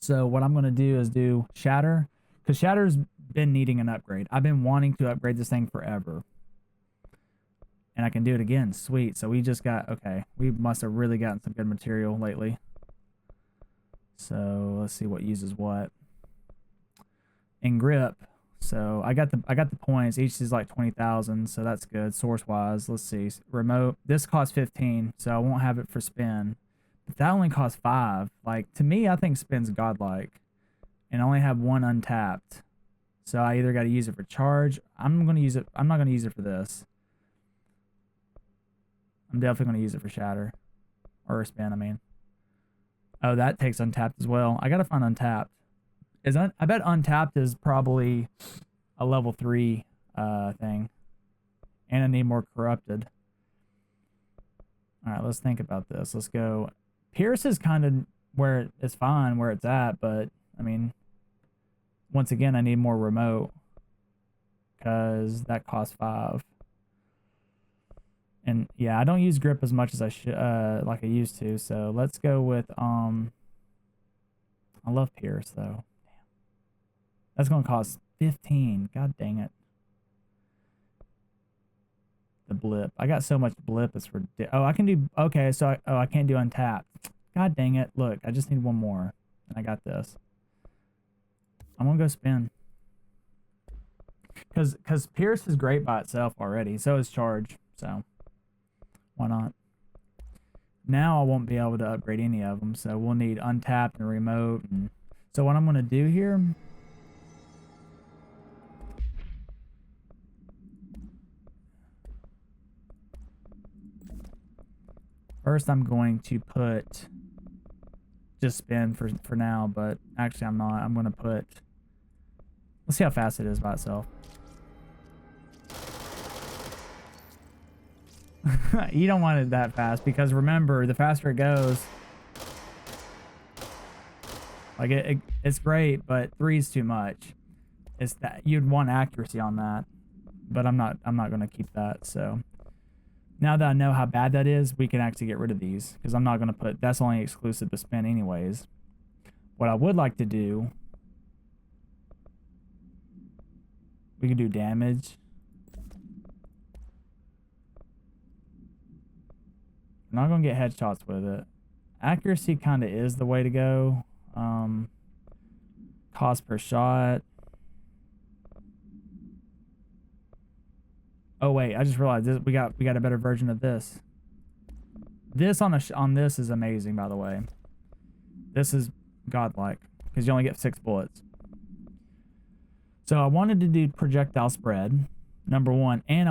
So what I'm going to do is do Shatter, because Shatter's been needing an upgrade. I've been wanting to upgrade this thing forever. And I can do it again. Sweet. So we just got, okay, we must have really gotten some good material lately. So let's see what uses what. In grip, so I got the points. Each is like 20,000, so that's good source wise. Let's see, remote. This costs 15, so I won't have it for spin. But that only costs 5. Like, to me, I think spin's godlike, and I only have 1 untapped. So I either got to use it for charge. I'm gonna use it. I'm not gonna use it for this. I'm definitely gonna use it for shatter, or spin. I mean. Oh, that takes untapped as well. I gotta find untapped. I bet untapped is probably a level 3 thing. And I need more corrupted. Alright, let's think about this. Let's go. Pierce is kind of where it's fine where it's at, but I mean, once again, I need more remote because that costs 5. And yeah, I don't use grip as much as I should, like I used to. So let's go with I love Pierce though. Damn. That's gonna cost 15. God dang it. The blip. I got so much blip. It's ridiculous. Oh, I can do. Okay, so I can't do untap. God dang it. Look, I just need one more, and I got this. I'm gonna go spin. Cause Pierce is great by itself already. So is Charge. So why not? Now I won't be able to upgrade any of them. So we'll need untapped and remote. And so what I'm gonna do here. First, I'm going to put just spin for now, but actually I'm not. I'm going to put, let's see how fast it is by itself. You don't want it that fast because remember, the faster it goes, like it's great, but 3 is too much. It's that you'd want accuracy on that, but I'm not going to keep that. So now that I know how bad that is, we can actually get rid of these because I'm not going to put, that's only exclusive to spin anyways. What I would like to do, we can do damage. I'm not going to get headshots with it. Accuracy kind of is the way to go. Cost per shot. Oh wait, I just realized this, we got a better version of this. This on this is amazing, by the way. This is godlike because you only get 6 bullets. So I wanted to do projectile spread, number 1, and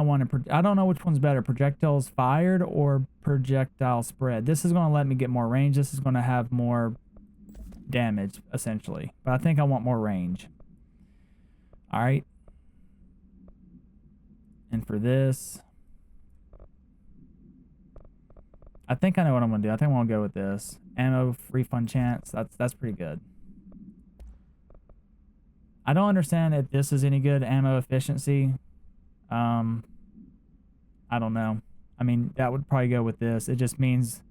I don't know which one's better, projectiles fired or projectile spread. This is going to let me get more range. This is going to have more damage essentially, but I think I want more range. All right. And for this, I think I know what I'm gonna do. I think I'm gonna go with this. Ammo refund chance. That's pretty good. I don't understand if this is any good ammo efficiency. I don't know. I mean, that would probably go with this. It just means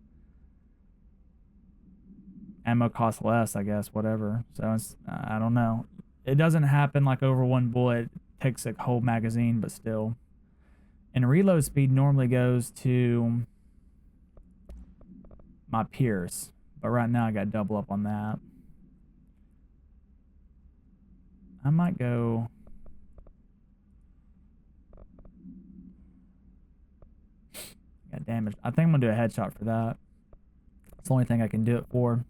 ammo costs less, I guess, whatever. So it's, I don't know. It doesn't happen like over 1 bullet. It takes a whole magazine, but still. And reload speed normally goes to my Pierce, but right now I got double up on that. I might go. Got damage. I think I'm gonna do a headshot for that. It's the only thing I can do it for.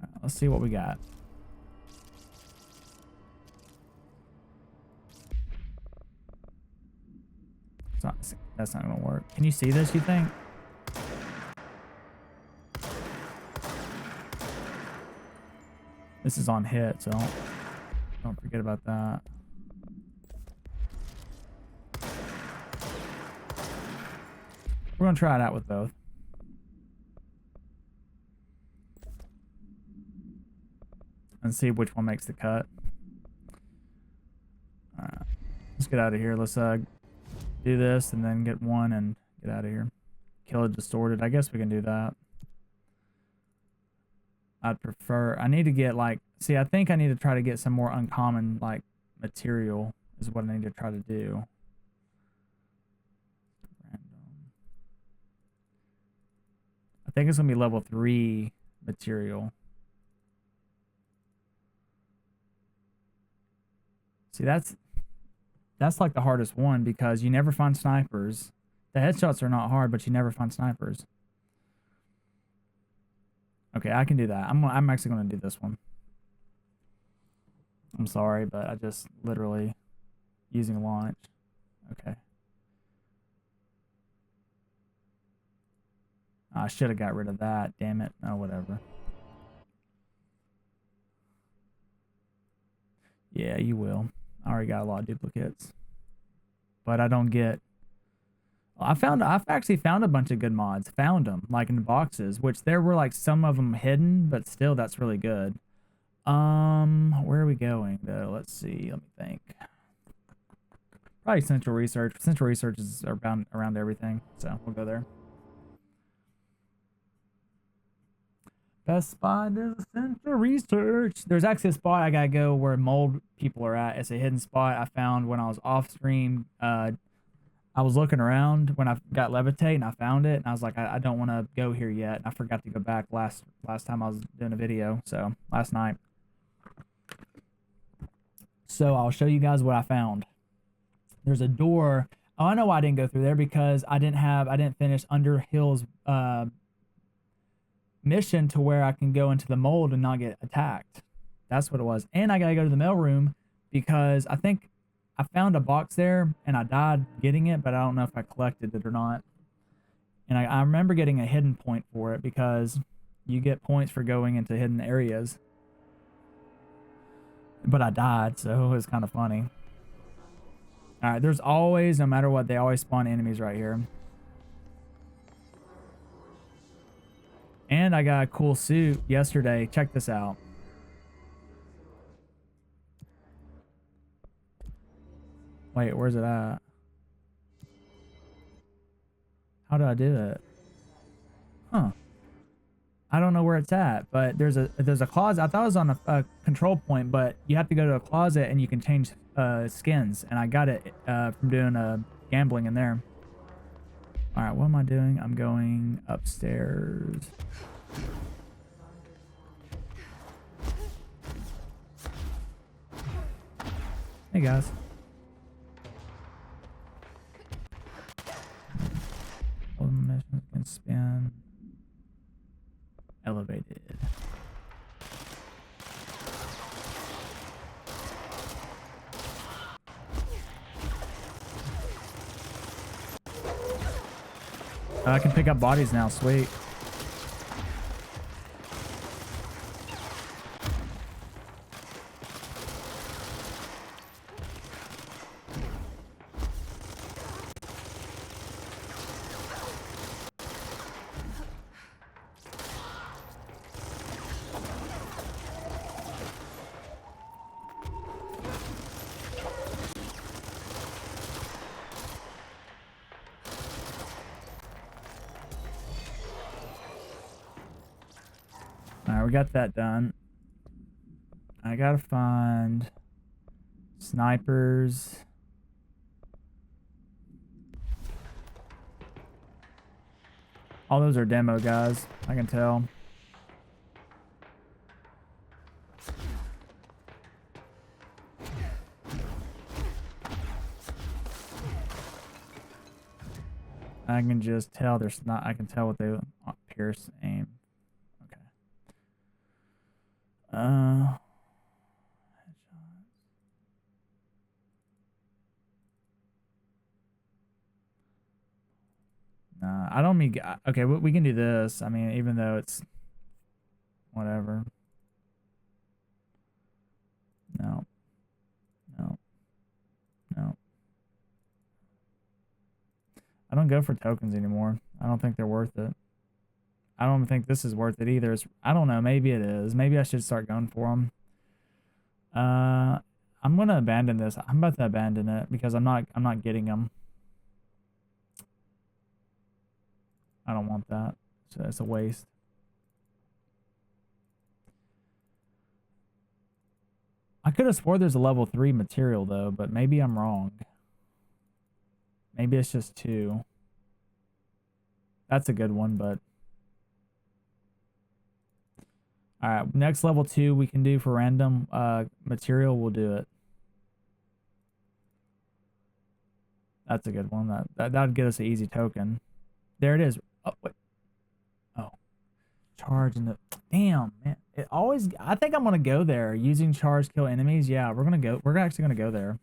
Right, let's see what we got. That's not gonna work. Can you see this, you think? This is on hit, so don't forget about that. We're gonna try it out with both. And see which one makes the cut. Alright. Let's get out of here. Let's do this and then get one and get out of here. Kill it distorted. I guess we can do that. I'd prefer, I need to get like, see, I think I need to try to get some more uncommon like material is what I need to try to do. Random. I think it's gonna be level 3 material. See, that's like the hardest one because you never find snipers. The headshots are not hard, but you never find snipers. Okay, I can do that. I'm actually going to do this one. I'm sorry, but I just literally using launch. Okay. I should have got rid of that. Damn it. Oh, whatever. Yeah, you will. I already got a lot of duplicates. But I don't get... I've actually found a bunch of good mods. Found them like in boxes, which there were like some of them hidden, but still that's really good. Where are we going though? Let's see. Let me think. Probably Central Research. Central Research is around everything, so we'll go there. Best spot is Central Research. There's actually a spot I gotta go where mold people are at. It's a hidden spot I found when I was off stream. I was looking around when I got levitate and I found it, and I was like, I don't want to go here yet. And I forgot to go back last time I was doing a video, so last night. So I'll show you guys what I found. There's a door. Oh, I know why I didn't go through there, because I didn't finish Underhill's mission to where I can go into the mold and not get attacked. That's what it was. And I gotta go to the mail room because I think I found a box there and I died getting it, but I don't know if I collected it or not. And I remember getting a hidden point for it because you get points for going into hidden areas. But I died, so it was kind of funny. Alright, there's always, no matter what, they always spawn enemies right here. And I got a cool suit yesterday. Check this out. Wait, where's it at? How do I do it? Huh. I don't know where it's at, but there's a closet. I thought it was on a control point, but you have to go to a closet and you can change skins. And I got it from doing gambling in there. All right, what am I doing? I'm going upstairs. Hey guys. All the missions can spin. Elevated. I can pick up bodies now, sweet. Alright, we got that done. I gotta find snipers. All those are demo guys, I can tell. I can just tell there's not, I can tell what they pierce aim. Headshots. Nah, I don't mean. Okay, we can do this. I mean, even though it's whatever. No. No. No. I don't go for tokens anymore. I don't think they're worth it. I don't think this is worth it either. I don't know. Maybe it is. Maybe I should start going for them. I'm gonna abandon this. I'm about to abandon it because I'm not getting them. I don't want that. So it's a waste. I could have swore there's a level 3 material though, but maybe I'm wrong. Maybe it's just 2. That's a good one, but. Alright, next level 2 we can do for random material, we'll do it. That's a good one. That'd get us an easy token. There it is. Oh, wait. Oh. Charge in the... Damn, man. It always... I think I'm going to go there. Using charge kill enemies. Yeah, we're going to go... We're actually going to go there.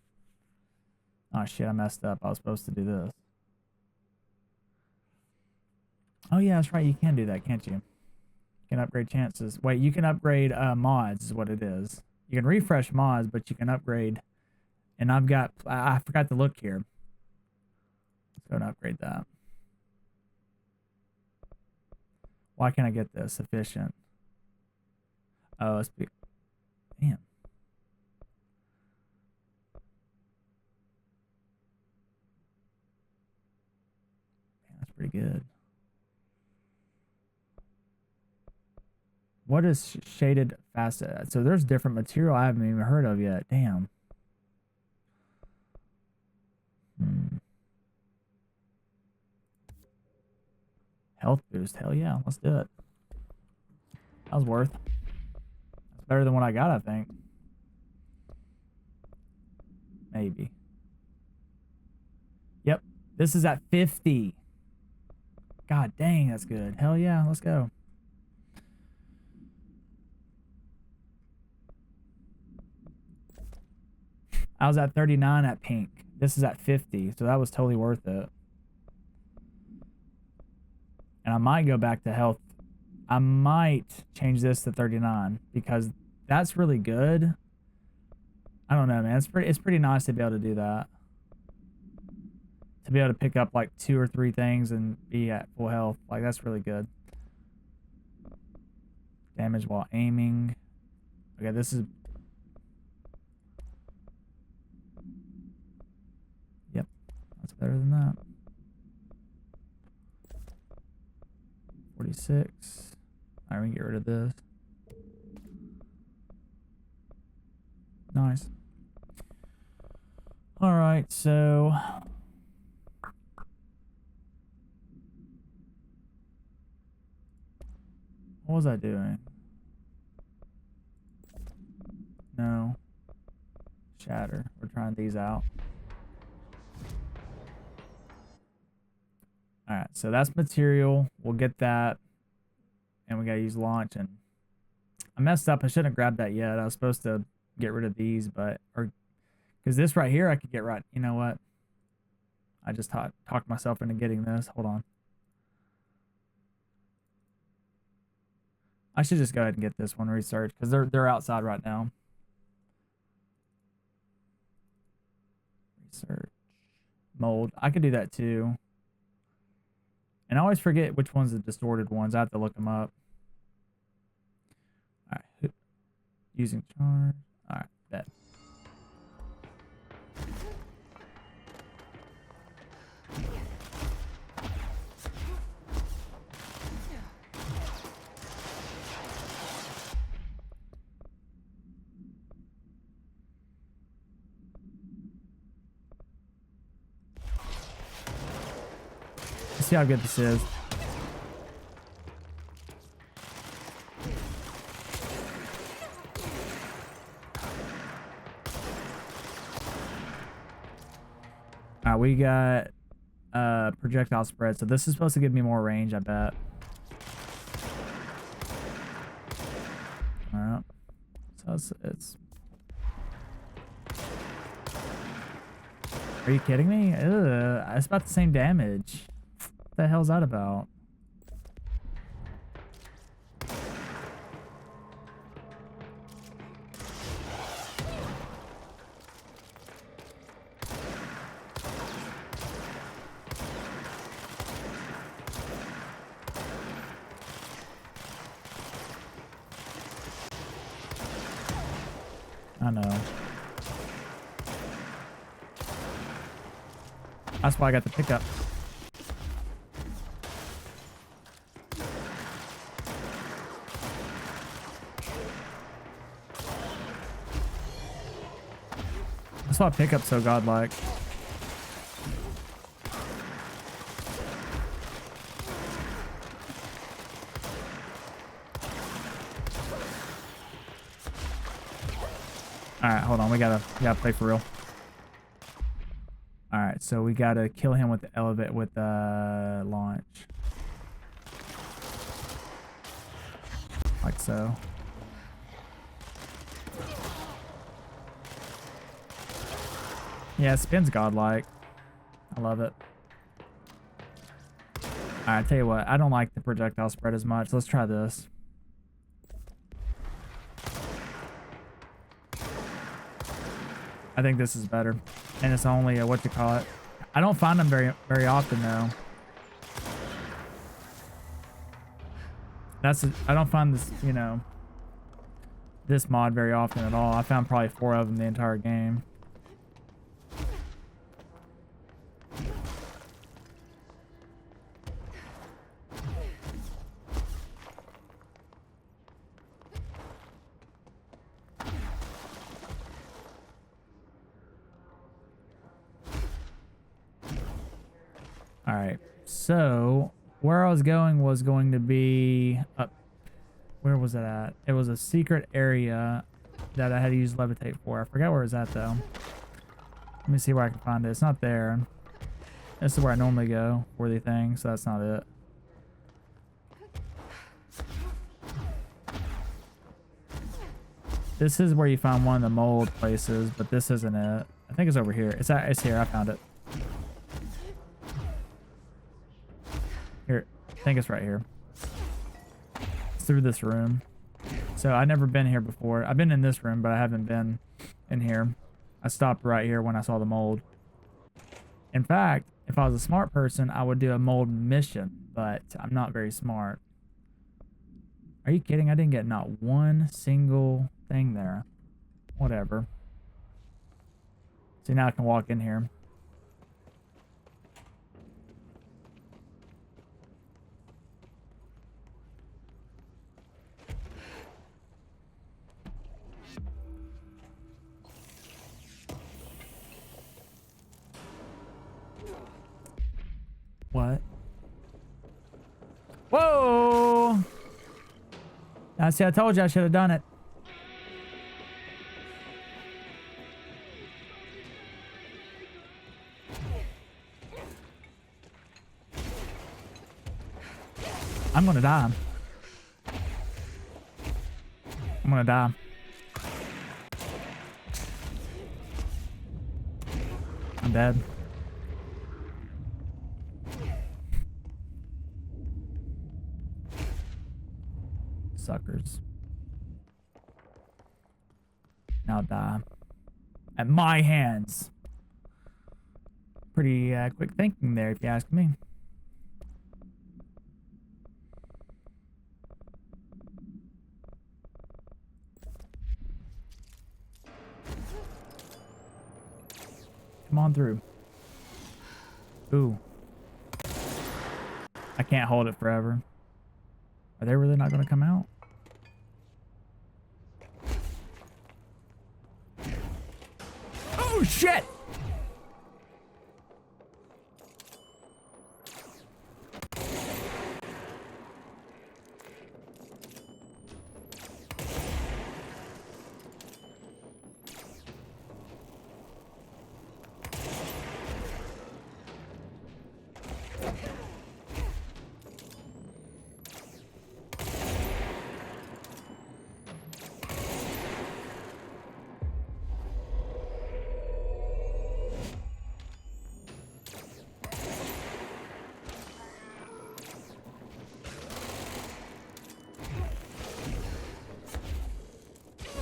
Oh, shit. I messed up. I was supposed to do this. Oh, yeah, that's right. You can do that, can't you? You can upgrade chances. Wait, you can upgrade mods is what it is. You can refresh mods, but you can upgrade. And I've got... I forgot to look here. Let's go and upgrade that. Why can't I get this? Efficient. Oh, it's be... Damn. Man, that's pretty good. What is shaded facet? So there's different material I haven't even heard of yet. Damn. Health boost. Hell yeah. Let's do it. That was worth. That's better than what I got, I think. Maybe. Yep. This is at 50. God dang, that's good. Hell yeah. Let's go. I was at 39 at pink. This is at 50, so that was totally worth it. And I might go back to health. I might change this to 39 because that's really good. I don't know, man. It's pretty nice to be able to do that. To be able to pick up like 2 or 3 things and be at full health. Like, that's really good. Damage while aiming. Okay, this is... Yep. That's better than that. 46. Alright, we can get rid of this. Nice. Alright, so... What was I doing? No. Shatter. We're trying these out. Alright, so that's material. We'll get that. And we gotta use launch. And I messed up. I shouldn't have grabbed that yet. I was supposed to get rid of these, but... Because this right here, I could get right... You know what? I just talked myself into getting this. Hold on. I should just go ahead and get this one researched because they're outside right now. Research. Mold. I could do that too. And I always forget which one's the distorted ones. I have to look them up. Alright. Using charge. Alright, bet. See how good this is. Alright, we got projectile spread, so this is supposed to give me more range, I bet. Alright. So it's Are you kidding me? Ugh, it's about the same damage. What the hell's that about? I know. That's why I got the pickup. That's why pickup's so godlike. Alright, hold on. We gotta play for real. Alright, so we gotta kill him with the elevate with the launch. Like so. Yeah, spin's godlike. I love it. Alright, I tell you what, I don't like the projectile spread as much. Let's try this. I think this is better. And it's only a, what you call it? I don't find them very often though. I don't find this, you know, this mod very often at all. I found probably 4 of them the entire game. All right, so where I was going to be up. Where was it at? It was a secret area that I had to use levitate for. I forgot where it was at though. Let me see where I can find it. It's not there. This is where I normally go for the thing, so that's not it. This is where you find one of the mold places, but this isn't it. I think it's over here. It's here. I found it. Here, I think it's right here. It's through this room. So I've never been here before. I've been in this room, but I haven't been in here. I stopped right here when I saw the mold. In fact, if I was a smart person, I would do a mold mission, but I'm not very smart. Are you kidding? I didn't get not one single thing there. Whatever. See, now I can walk in here. What? Whoa! Now, see, I told you I should have done it. I'm gonna die. I'm gonna die. I'm dead. Suckers. Now die. At my hands. Pretty quick thinking there, if you ask me. Come on through. Ooh. I can't hold it forever. Are they really not going to come out? Oh, shit!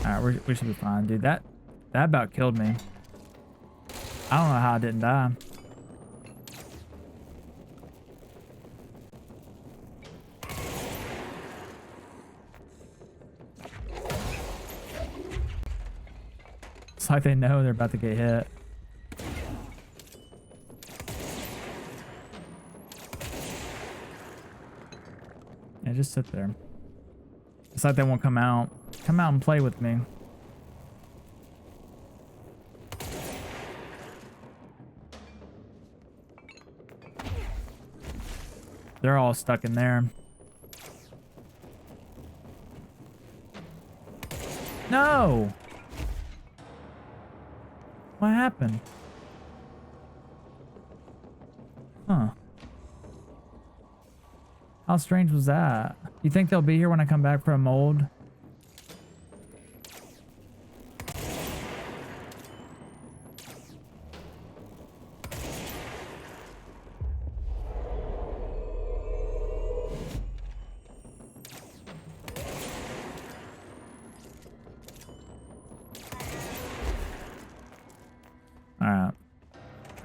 Alright, we should be fine, dude. That about killed me. I don't know how I didn't die. It's like they know they're about to get hit. Yeah, just sit there. It's like they won't come out. Come out and play with me. They're all stuck in there. No! What happened? Huh. How strange was that? You think they'll be here when I come back for a mold?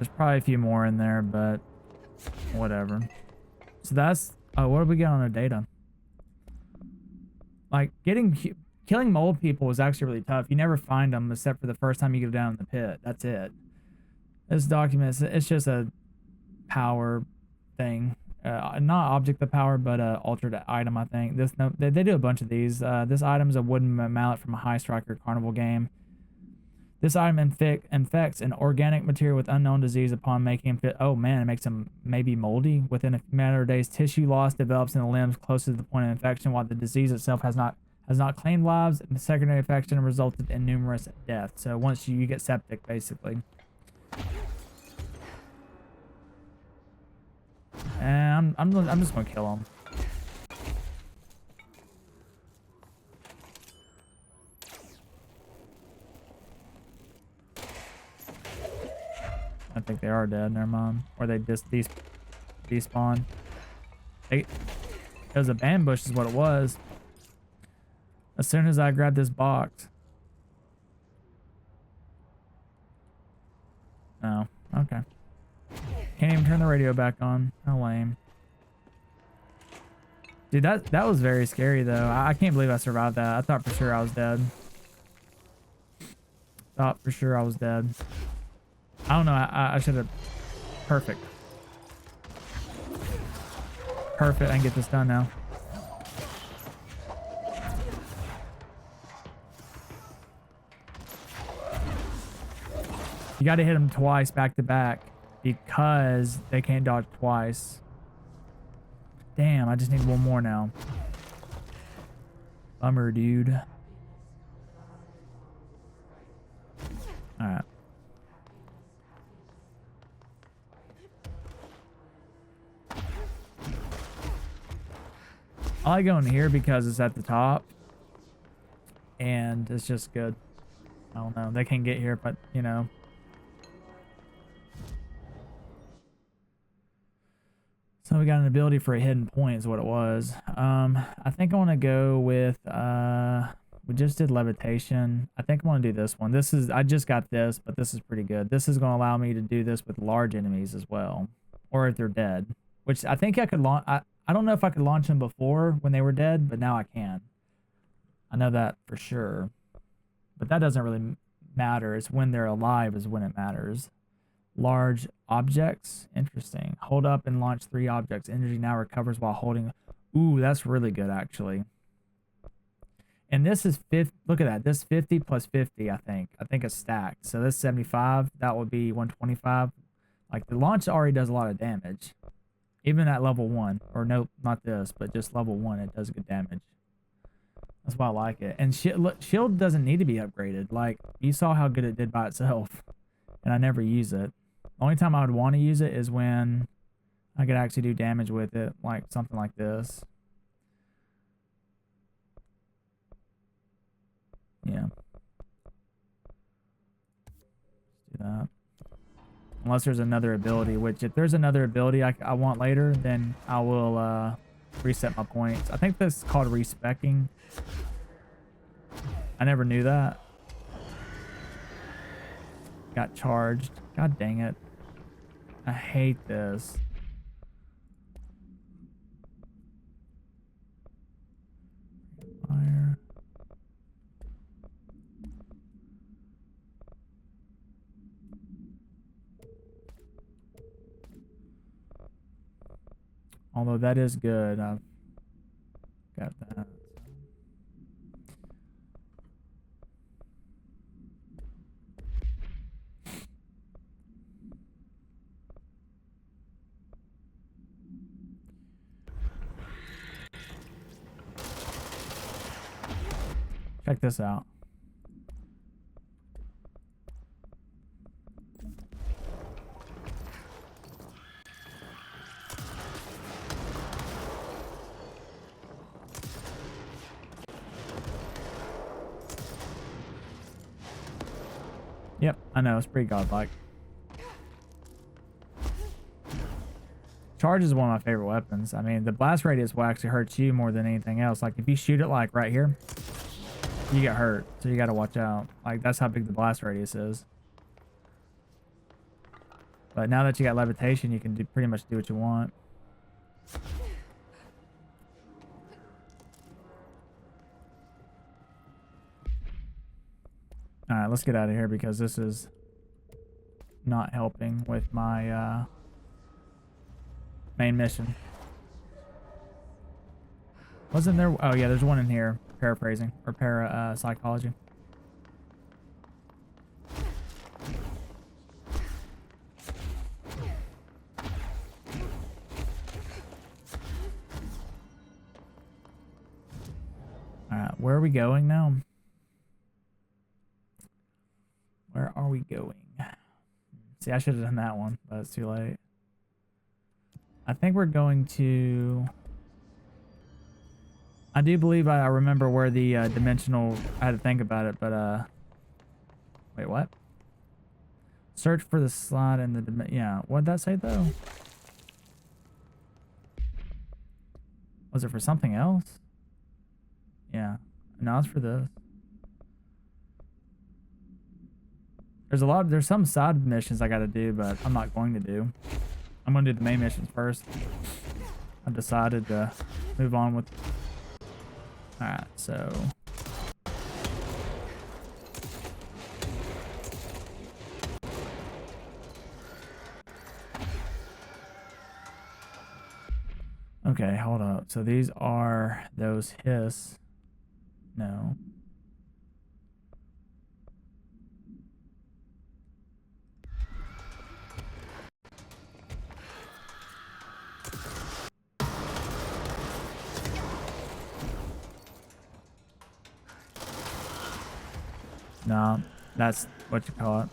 There's probably a few more in there, but whatever. So that's what did we get on our data? Like killing mold people is actually really tough. You never find them except for the first time you go down in the pit. That's it. This document, it's just a power thing. Not object of power, but altered item, I think. They do a bunch of these. This item is a wooden mallet from a High Striker Carnival game. This item infects an organic material with unknown disease upon making him fit. Oh man, it makes him maybe moldy. Within a matter of days, tissue loss develops in the limbs close to the point of infection, while the disease itself has not claimed lives. The secondary infection resulted in numerous deaths. So once you get septic, basically. And I'm just gonna kill him. I think they are dead. Never mind. Or they just despawn. It was a ambush, is what it was. As soon as I grabbed this box. Oh, okay. Can't even turn the radio back on. How lame. Dude, that was very scary though. I can't believe I survived that. I thought for sure I was dead. Thought for sure I was dead. I don't know. I should have. Perfect. Perfect. I can get this done now. You got to hit them twice back to back because they can't dodge twice. Damn, I just need one more now. Bummer, dude. Alright. I like going here because it's at the top. And it's just good. I don't know. They can't get here, but, you know. So we got an ability for a hidden point is what it was. I think I want to go with, we just did levitation. I think I want to do this one. I just got this, but this is pretty good. This is going to allow me to do this with large enemies as well. Or if they're dead. Which I think I could launch, I don't know if I could launch them before when they were dead, but now I can. I know that for sure. But that doesn't really matter. It's when they're alive is when it matters. Large objects. Interesting. Hold up and launch 3 objects. Energy now recovers while holding. Ooh, that's really good, actually. And this is 50. Look at that. This 50 plus 50, I think. I think it's stacked. So this 75. That would be 125. Like, the launch already does a lot of damage. Even at level 1. Or no, not this, but just level 1, it does good damage. That's why I like it. And shield doesn't need to be upgraded. Like, you saw how good it did by itself. And I never use it. The only time I would want to use it is when I could actually do damage with it. Like something like this. Yeah. Let's do that. Unless there's another ability, which if there's another ability I want later, then I will reset my points. I think this is called respecking. I never knew that. Got charged. God dang it. I hate this. Fire. Although that is good. I've got that. Check this out. Yep, I know, it's pretty godlike. Charge is one of my favorite weapons. I mean, the blast radius will actually hurt you more than anything else. Like, if you shoot it, like, right here, you get hurt. So you gotta watch out. Like, that's how big the blast radius is. But now that you got levitation, you can pretty much do what you want. All right, let's get out of here because this is not helping with my main mission. Wasn't there? Oh yeah, there's one in here. Paraphrasing or psychology. All right, where are we going now? Where are we going? See, I should have done that one, but it's too late. I think we're going to... I do believe I remember where the dimensional... I had to think about it, but... Wait, what? Search for the slot in the... Yeah, what'd that say, though? Was it for something else? Yeah. No, it's for this. There's some side missions I gotta do, but I'm not going to do. I'm gonna do the main missions first. I've decided to move on with... Alright, so... Okay, hold up. So these are those hiss. No. No, that's what you call it.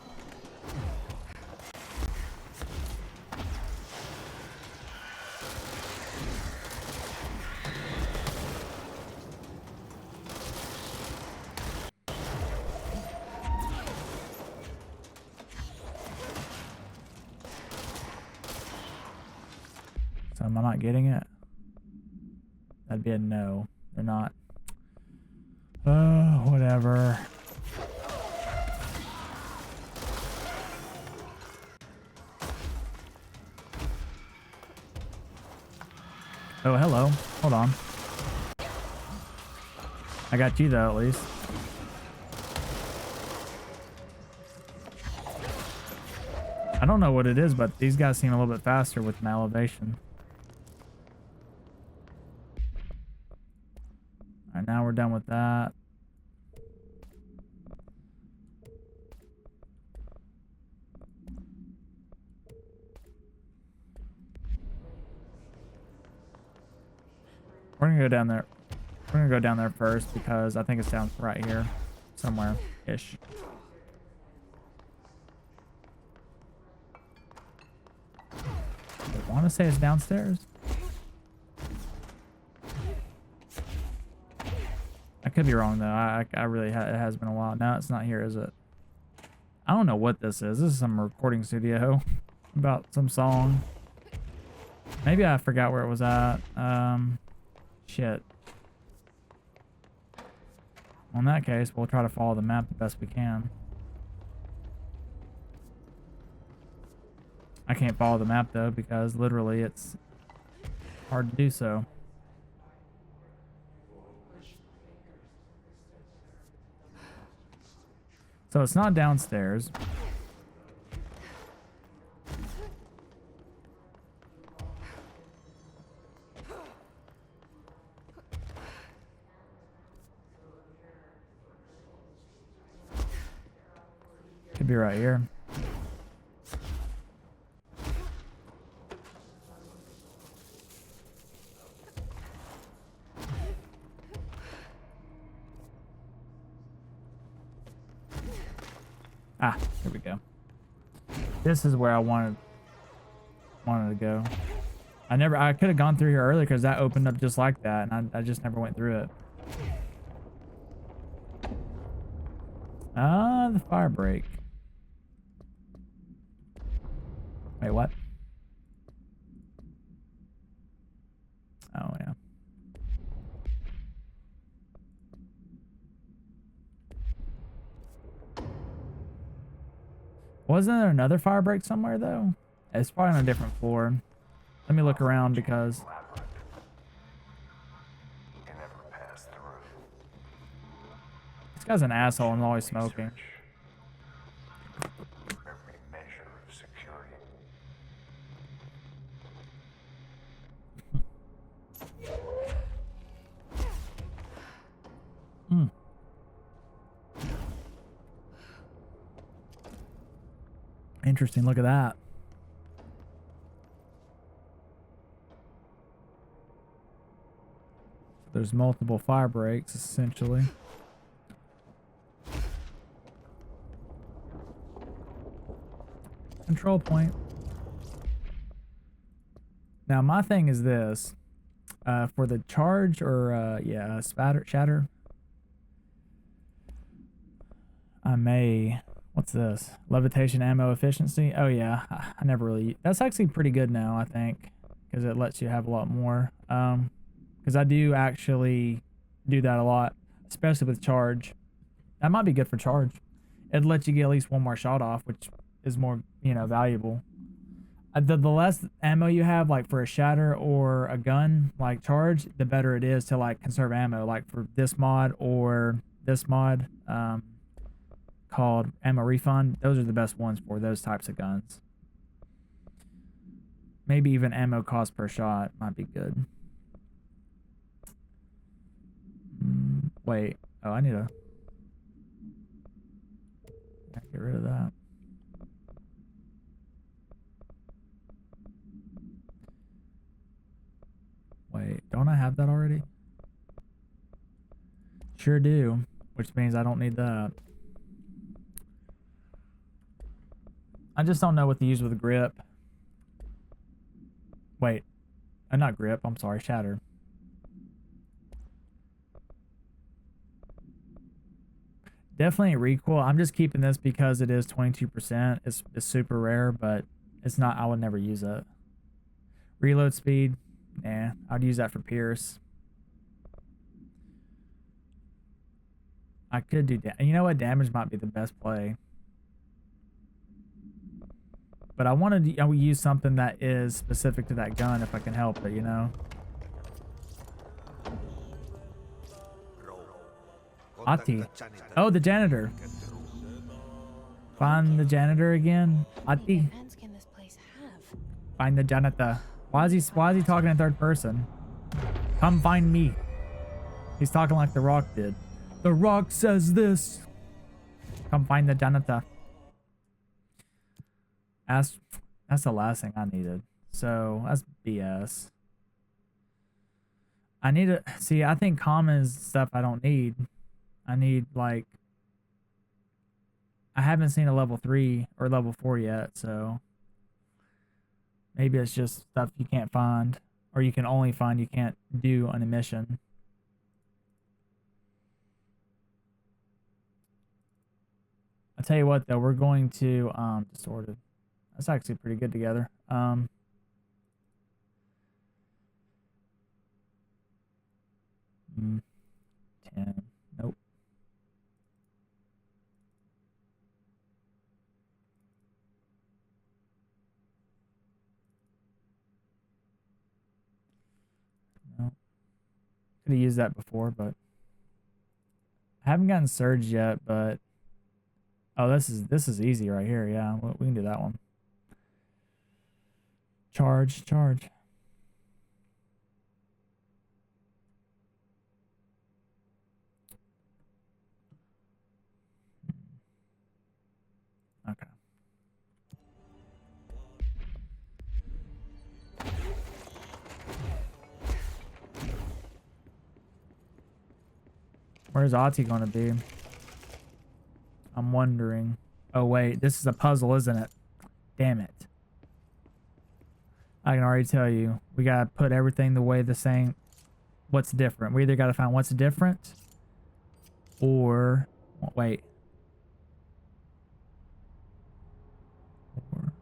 So am I not getting it? That'd be a no. They're not. Whatever. Oh, hello. Hold on. I got you though, at least. I don't know what it is, but these guys seem a little bit faster with my elevation. Alright, now we're done with that. We're gonna go down there. We're gonna go down there first because I think it's down right here, somewhere-ish. I want to say it's downstairs. I could be wrong though. I really it has been a while. No, it's not here, is it? I don't know what this is. This is some recording studio about some song. Maybe I forgot where it was at. Shit. Well, in that case, we'll try to follow the map the best we can. I can't follow the map though because literally it's hard to do so. So it's not downstairs. Could be right here. Ah, here we go. This is where I wanted to go. I could have gone through here earlier because that opened up just like that, and I just never went through it. Ah, the fire break. Wait, what? Oh, yeah. Wasn't there another fire break somewhere, though? It's probably on a different floor. Let me look around because Can never pass through. this guy's an asshole and always smoking. Every measure of security. Interesting. Look at that. There's multiple fire breaks, essentially. Control point. Now, my thing is this. For the charge or, yeah, shatter. I may... What's this? Levitation ammo efficiency? Oh, yeah. I never really... That's actually pretty good now, I think. Because it lets you have a lot more. Because I do actually do that a lot. Especially with charge. That might be good for charge. It lets you get at least one more shot off, which is more, you know, valuable. The less ammo you have, like for a shatter or a gun, like charge, the better it is to like conserve ammo. Like for this mod or this mod, called ammo refund, those are the best ones for those types of guns. Maybe even ammo cost per shot might be good. Wait, oh, I need to get rid of that. Wait, don't I have that already? Sure do, which means I don't need that. I just don't know what to use with a grip. Wait, not grip, I'm sorry, shatter. Definitely recoil. I'm just keeping this because it is 22%. It's super rare, but it's not, I would never use it. Reload speed, nah, I'd use that for Pierce. I could do you know what, damage might be the best play. But I would use something that is specific to that gun if I can help it, you know? Ahti. Oh, the janitor. Find the janitor again. Ahti. Events can this place have? Find the janitor. Why is he talking in third person? Come find me. He's talking like The Rock did. The Rock says this. Come find the janitor. That's the last thing I needed. So that's BS. I need to see. I think common is stuff I don't need. I need like. I haven't seen a level 3 or level 4 yet, so maybe it's just stuff you can't find, or you can only find, you can't do on a mission. I'll tell you what though, we're going to Distorted. That's actually pretty good together. 10. Nope. No. Could have used that before, but I haven't gotten Surge yet, but oh, this is easy right here. Yeah, we can do that one. Charge. Okay. Where's Ahti going to be? I'm wondering. Oh, wait. This is a puzzle, isn't it? Damn it. I can already tell you. We got to put everything the way the same. What's different? We either got to find what's different or... Wait. Or...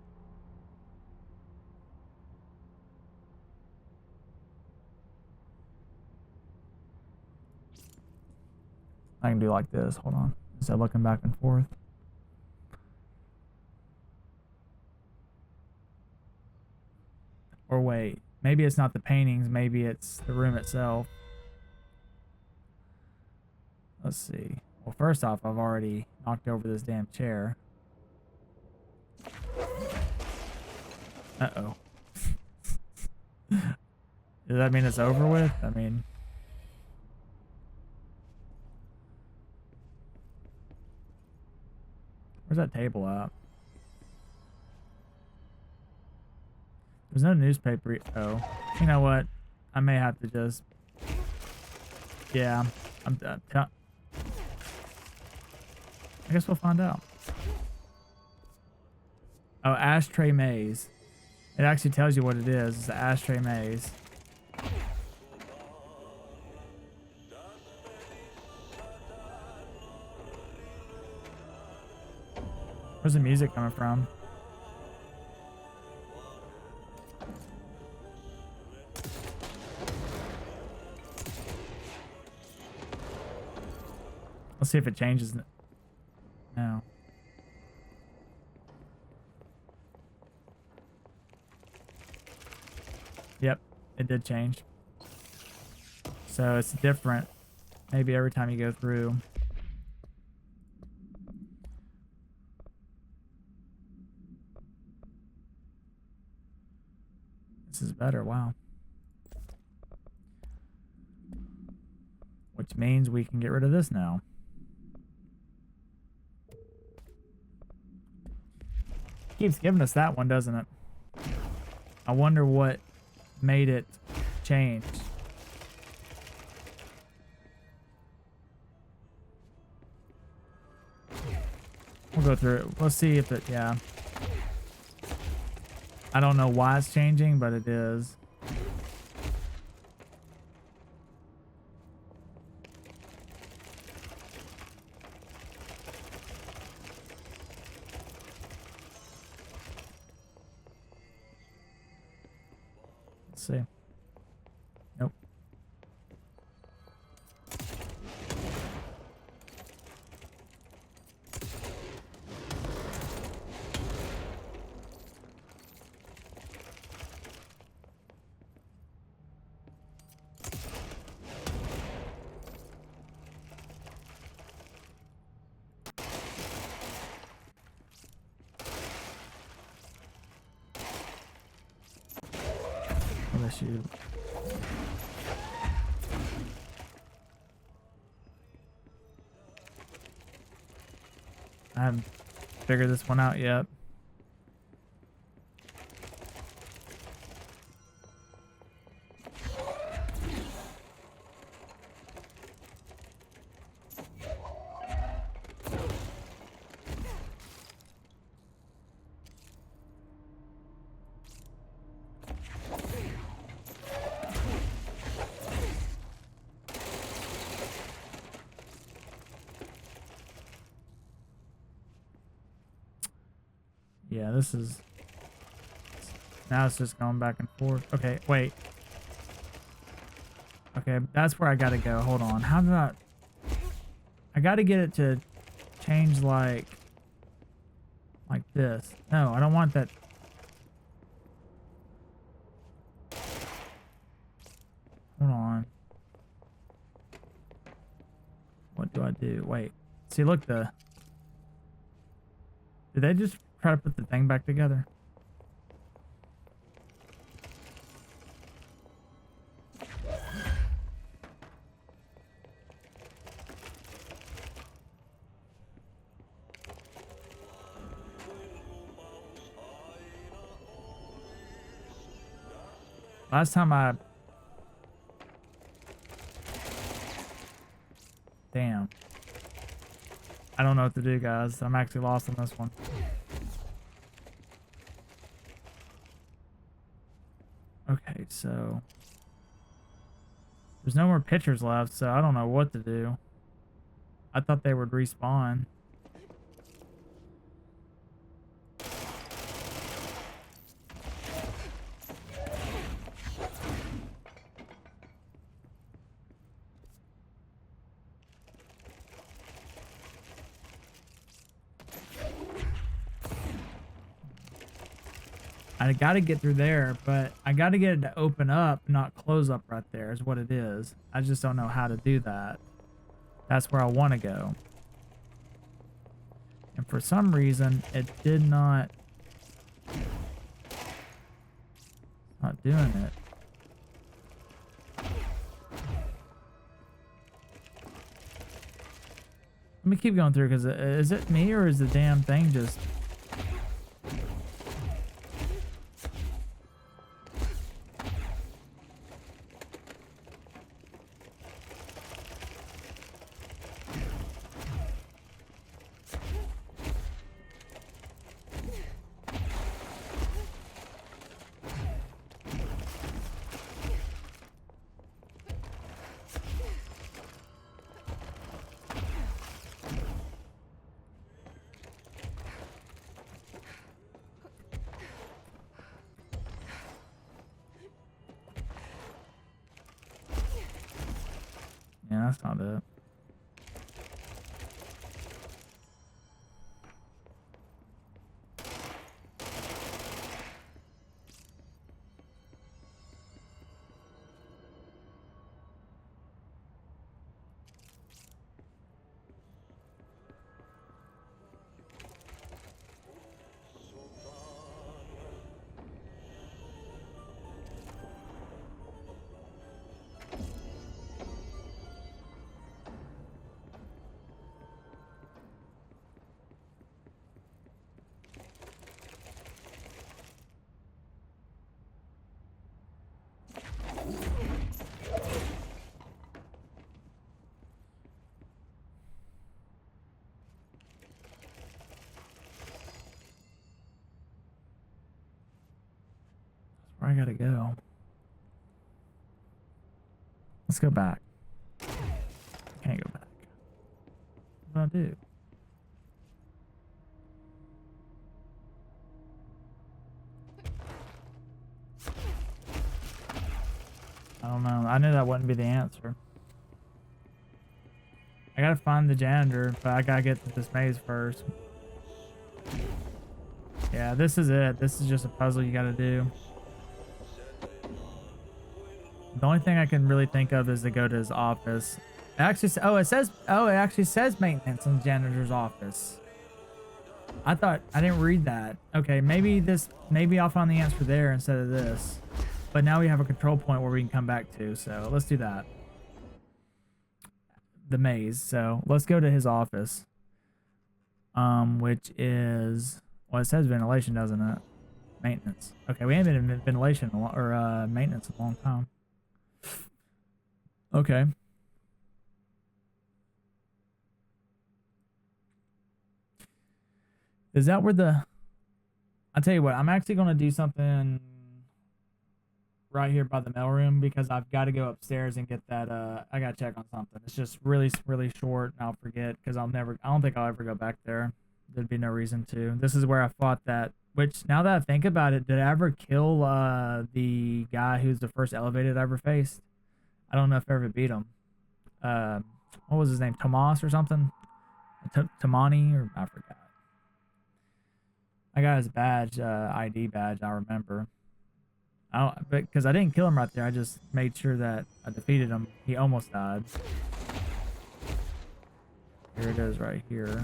I can do like this. Hold on. Instead of looking back and forth. Or wait, maybe it's not the paintings, maybe it's the room itself. Let's see. Well, first off, I've already knocked over this damn chair. Uh-oh. Does that mean it's over with? I mean... Where's that table at? There's no newspaper. Oh, you know what? I may have to just... Yeah, I'm done. I guess we'll find out. Oh, ashtray maze. It actually tells you what it is. It's the ashtray maze. Where's the music coming from? Let's see if it changes now. Yep, it did change. So it's different. Maybe every time you go through. This is better, wow. Which means we can get rid of this now. Keeps giving us that one, doesn't it? I wonder what made it change. We'll go through it. Let's see if it, yeah. I don't know why it's changing, but it is. Let's see. Nope. Unless you... I haven't figured this one out yet. Yeah, this is... Now it's just going back and forth. Okay, wait. Okay, that's where I gotta go. Hold on. How did I gotta get it to change like this. No, I don't want that. Hold on. What do I do? Wait. See, look, did they just try to put the thing back together? Last time Damn. I don't know what to do, guys. I'm actually lost on this one. Okay, so... There's no more pictures left, so I don't know what to do. I thought they would respawn. I gotta get through there, but I gotta get it to open up, not close up right there is what it is. I just don't know how to do that. That's where I want to go. And for some reason, it did not... Not doing it. Let me keep going through, because is it me or is the damn thing just... Yeah, that's not it. Where I gotta go. Let's go back. I can't go back. What do I do? I don't know. I knew that wouldn't be the answer. I gotta find the janitor, but I gotta get to this maze first. Yeah, this is it. This is just a puzzle you gotta do. The only thing I can really think of is to go to his office. It actually, it actually says maintenance in the janitor's office. I didn't read that. Okay, maybe I'll find the answer there instead of this. But now we have a control point where we can come back to, so let's do that. The maze. So let's go to his office. Which is, well, it says ventilation, doesn't it? Maintenance. Okay, we haven't been in ventilation or maintenance in a long time. Okay. Is that where I'll tell you what, I'm actually going to do something right here by the mailroom because I've got to go upstairs and get that, I got to check on something. It's just really, really short and I'll forget because I don't think I'll ever go back there. There'd be no reason to. This is where I fought that, which now that I think about it, did I ever kill, the guy who's the first elevated I ever faced? I don't know if I ever beat him. What was his name? Tomas or something? Tamani, or I forgot. I got his badge, ID badge, I remember. Because I didn't kill him right there. I just made sure that I defeated him. He almost died. Here it is right here.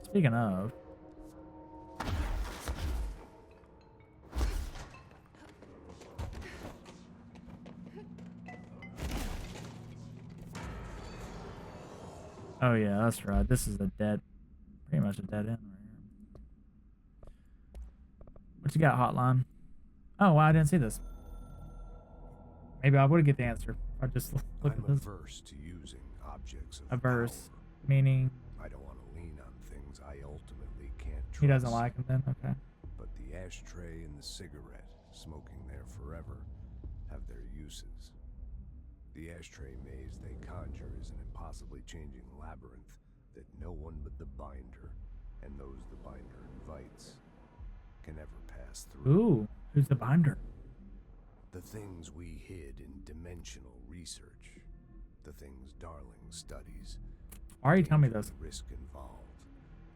Speaking of. Oh yeah, that's right. This is pretty much a dead end right here. What you got, hotline? Oh, wow, I didn't see this. Maybe I would get the answer. I just look at this. I'm averse to using objects of Averse, power. meaning I don't want to lean on things I ultimately can't trust. he doesn't like them then? Okay. But the ashtray and the cigarette, smoking there forever, have their uses. The ashtray maze they conjure is an impossibly changing labyrinth that no one but the binder, and those the binder invites, can ever pass through. Ooh, who's the binder? The things we hid in dimensional research, the things Darling studies. Why are you telling me this? Risk involved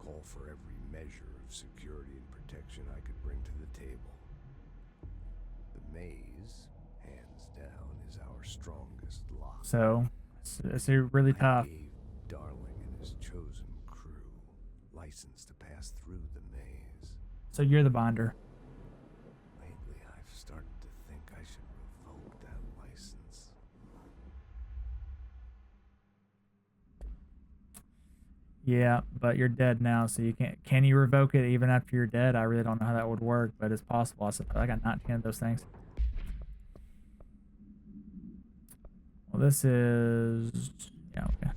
call for every measure of security and protection I could bring to the table. The maze, hands down, is our strongest lock. So it's really tough. I gave Darling and his chosen crew license to pass through the maze. So you're the bonder. Lately, I've started to think I should revoke that license. Yeah, but you're dead now, so you can't. Can you revoke it even after you're dead? I really don't know how that would work, but it's possible. I suppose I got 19 of those things. Well, this is yeah, okay.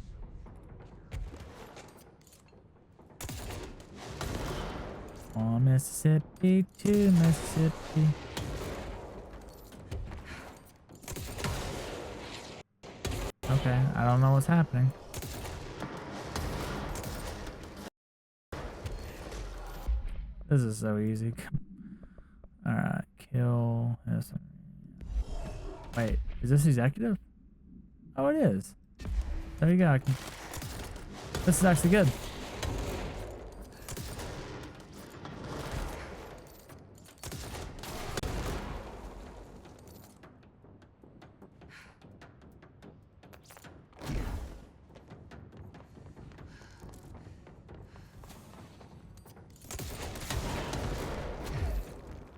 Oh, Mississippi to Mississippi. Okay, I don't know what's happening. This is so easy. Alright, kill this. Wait, is this executive? Oh, it is. There you go. This is actually good.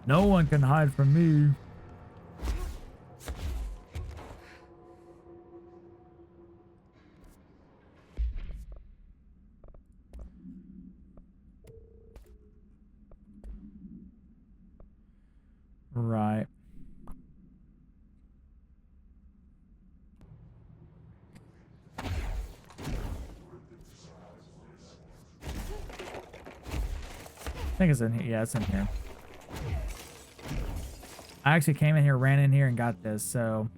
No one can hide from me. Right. I think it's in here. Yeah, it's in here. I actually came in here, ran in here, and got this, so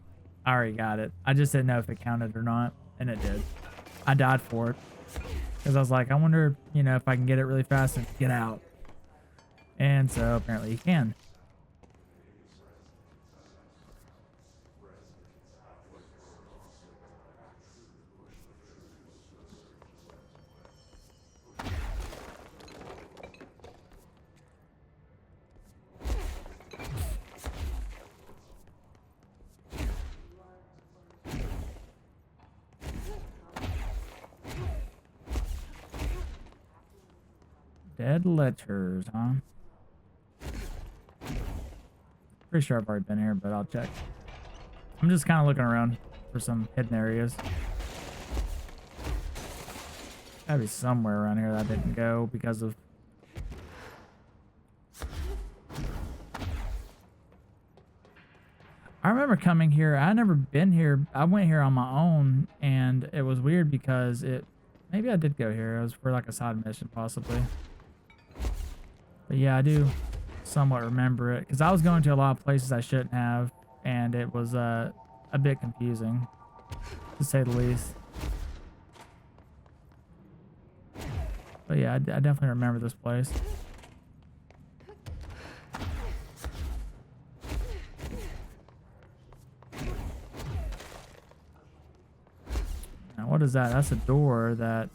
I already got it. I just didn't know if it counted or not, and it did. I died for it. Because I was like, I wonder, you know, if I can get it really fast and get out. And so apparently you can. Dead letters, huh? Pretty sure I've already been here, but I'll check. I'm just kind of looking around for some hidden areas. Gotta be somewhere around here that I didn't go because of... I remember coming here. I never been here. I went here on my own, and it was weird because it... Maybe I did go here. It was for like a side mission, possibly. But yeah, I do somewhat remember it because I was going to a lot of places I shouldn't have, and it was a bit confusing, to say the least. But yeah, I definitely remember this place. Now, what is that? That's a door that...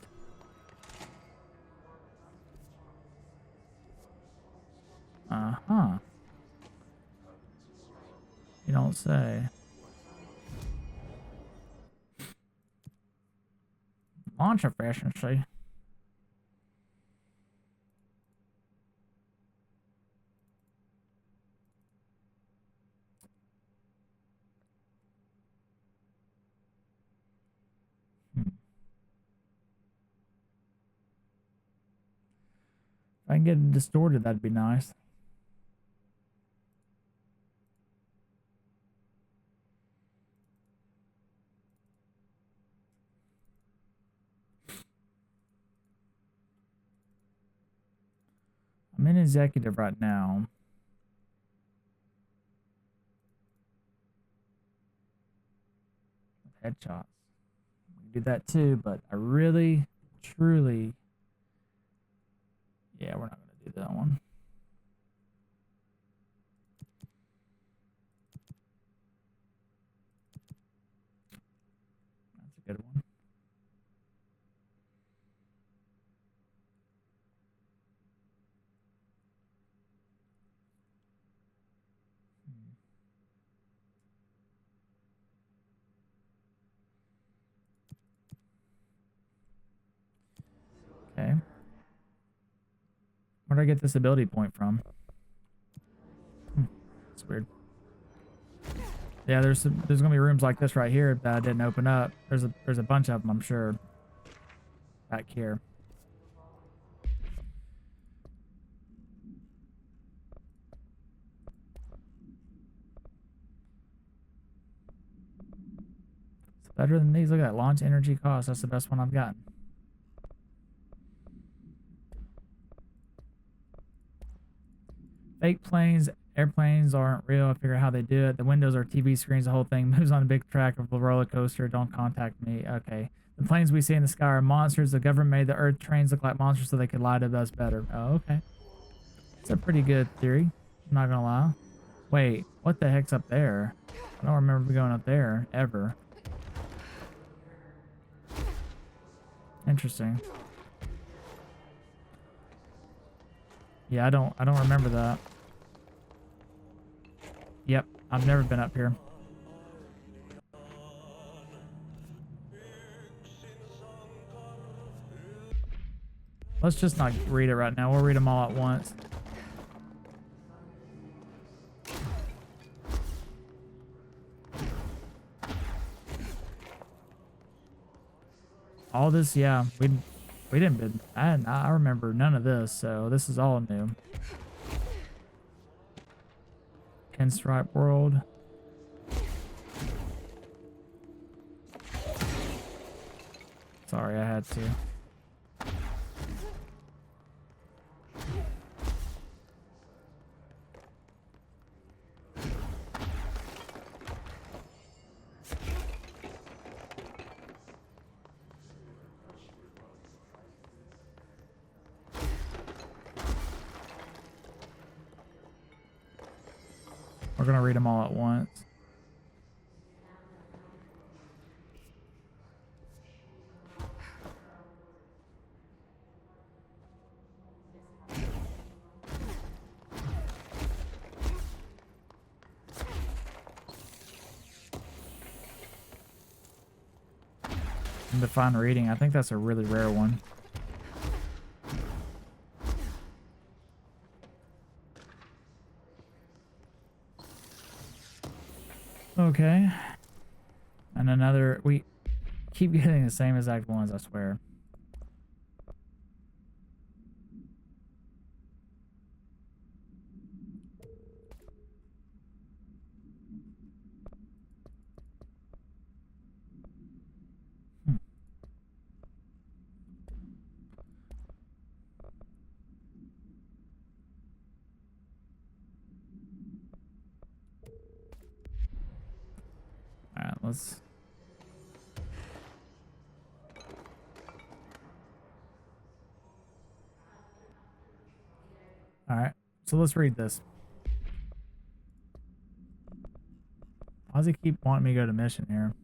Uh-huh. You don't say. Launch efficiency. If I can get it distorted, that'd be nice. I'm in executive right now. Headshots. We can do that too, but I really, truly... Yeah, we're not going to do that one. That's a good one. Where did I get this ability point from? That's weird. Yeah, there's gonna be rooms like this right here that I didn't open up. There's a bunch of them, I'm sure. Back here. It's better than these. Look at that launch energy cost. That's the best one I've gotten. Fake planes, airplanes aren't real. I figure out how they do it. The windows are TV screens. The whole thing moves on a big track of a roller coaster. Don't contact me. Okay. The planes we see in the sky are monsters. The government made the Earth trains look like monsters so they could lie to us better. Oh, okay. It's a pretty good theory. I'm not gonna lie. Wait, what the heck's up there? I don't remember going up there ever. Interesting. Yeah, I don't remember that. Yep, I've never been up here. Let's just not read it right now. We'll read them all at once. All this, yeah, we didn't bid. I remember none of this, so this is all new. Pinstripe World. Sorry, I had to. We're gonna read them all at once. And define reading, I think that's a really rare one. Okay. And another, we keep getting the same exact ones, I swear. Alright, let's... Alright, so let's read this. Why does he keep wanting me to go to mission here?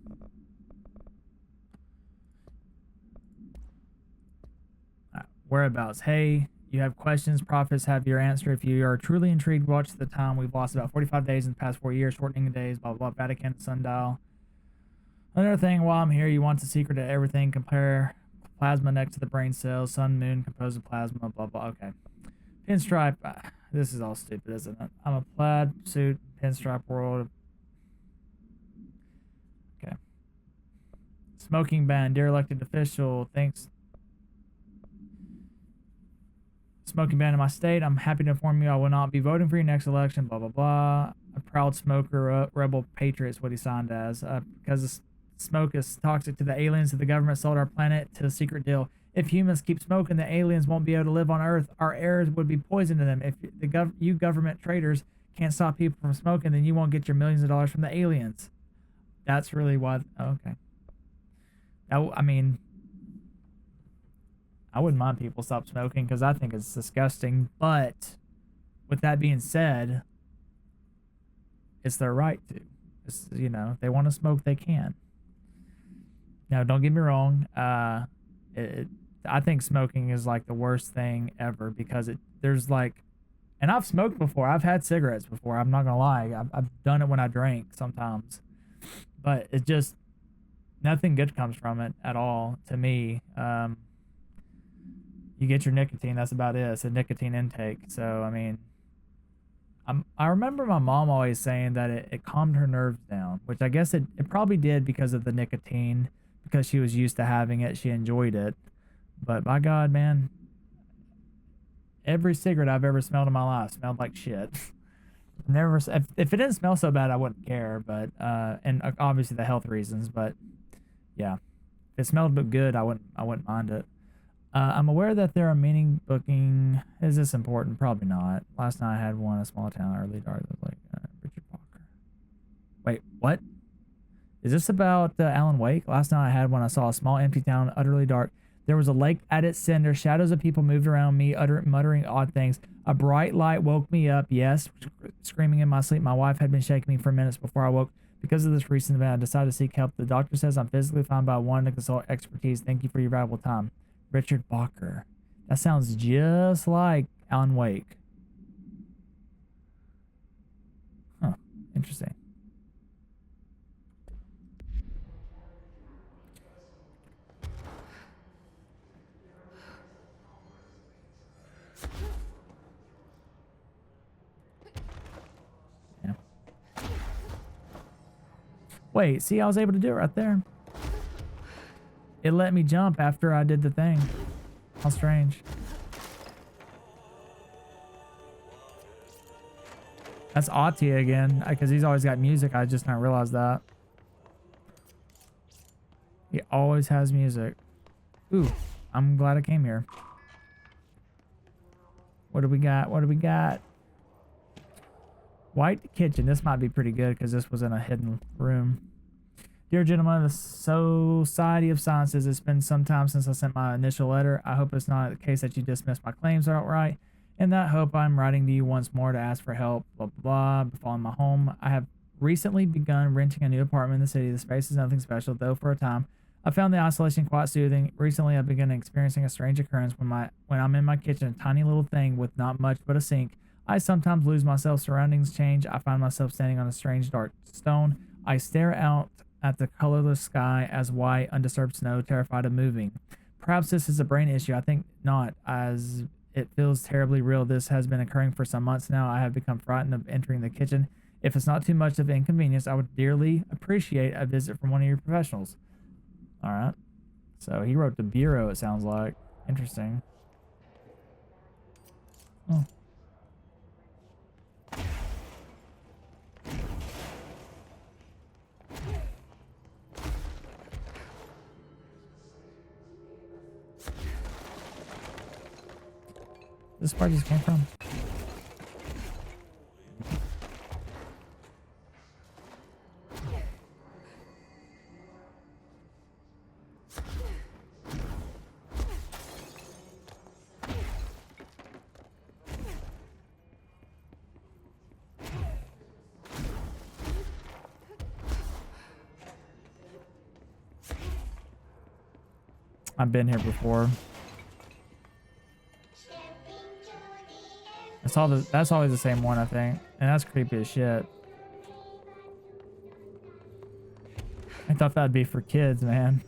Whereabouts? Hey, you have questions, prophets have your answer. If you are truly intrigued, watch the time. We've lost about 45 days in the past 4 years, shortening the days, blah, blah, blah, Vatican, sundial. Another thing, while I'm here, you want the secret to everything. Compare plasma next to the brain cells, sun, moon, composed of plasma, blah, blah, okay. Pinstripe, this is all stupid, isn't it? I'm a plaid suit, pinstripe world. Okay. Smoking ban, dear elected official, thanks. Smoking ban in my state. I'm happy to inform you I will not be voting for your next election, blah, blah, blah. A proud smoker, rebel patriot is what he signed as. Because the smoke is toxic to the aliens, the government sold our planet to a secret deal. If humans keep smoking, the aliens won't be able to live on Earth. Our air would be poison to them. If you government traitors can't stop people from smoking, then you won't get your millions of dollars from the aliens. That's really why... Okay. I mean... I wouldn't mind people stop smoking because I think it's disgusting. But with that being said, it's their right to. It's, you know, if they want to smoke, they can. Now, don't get me wrong. I think smoking is like the worst thing ever because there's like, and I've smoked before. I've had cigarettes before. I'm not gonna lie. I've done it when I drank sometimes, but it just nothing good comes from it at all to me. You get your nicotine. That's about it. It's a nicotine intake. So I mean, I remember my mom always saying that it calmed her nerves down, which I guess it probably did because of the nicotine, because she was used to having it. She enjoyed it. But by God, man, every cigarette I've ever smelled in my life smelled like shit. Never, if it didn't smell so bad, I wouldn't care. But and obviously the health reasons. But yeah, if it smelled good, I wouldn't mind it. I'm aware that there are meeting booking. Is this important? Probably not. Last night I had one, a small town, early dark, like Richard Walker. Wait, what? Is this about Alan Wake? Last night I had one. I saw a small empty town, utterly dark. There was a lake at its center. Shadows of people moved around me, muttering odd things. A bright light woke me up. Yes, screaming in my sleep. My wife had been shaking me for minutes before I woke. Because of this recent event, I decided to seek help. The doctor says I'm physically fine, but I wanted to consult expertise. Thank you for your valuable time. Richard Walker. That sounds just like Alan Wake. Huh. Interesting. Yeah. Wait, see, I was able to do it right there. It let me jump after I did the thing. How strange. That's Ahti again, because he's always got music. I just not realized that. He always has music. Ooh, I'm glad I came here. What do we got? What do we got? White kitchen. This might be pretty good because this was in a hidden room. Dear gentlemen of the Society of Sciences, it's been some time since I sent my initial letter. I hope it's not the case that you dismiss my claims outright. In that hope, I'm writing to you once more to ask for help, blah, blah, blah, following my home. I have recently begun renting a new apartment in the city. The space is nothing special, though for a time. I found the isolation quite soothing. Recently, I've begun experiencing a strange occurrence when I'm in my kitchen, a tiny little thing with not much but a sink. I sometimes lose myself. Surroundings change. I find myself standing on a strange dark stone. I stare out at the colorless sky as white, undisturbed snow, terrified of moving. Perhaps this is a brain issue. I think not, as it feels terribly real. This has been occurring for some months now. I have become frightened of entering the kitchen. If it's not too much of an inconvenience, I would dearly appreciate a visit from one of your professionals. All right. So he wrote the bureau, it sounds like. Interesting. Oh. This part just came from. I've been here before. That's always the same one, I think. And that's creepy as shit. I thought that'd be for kids, man.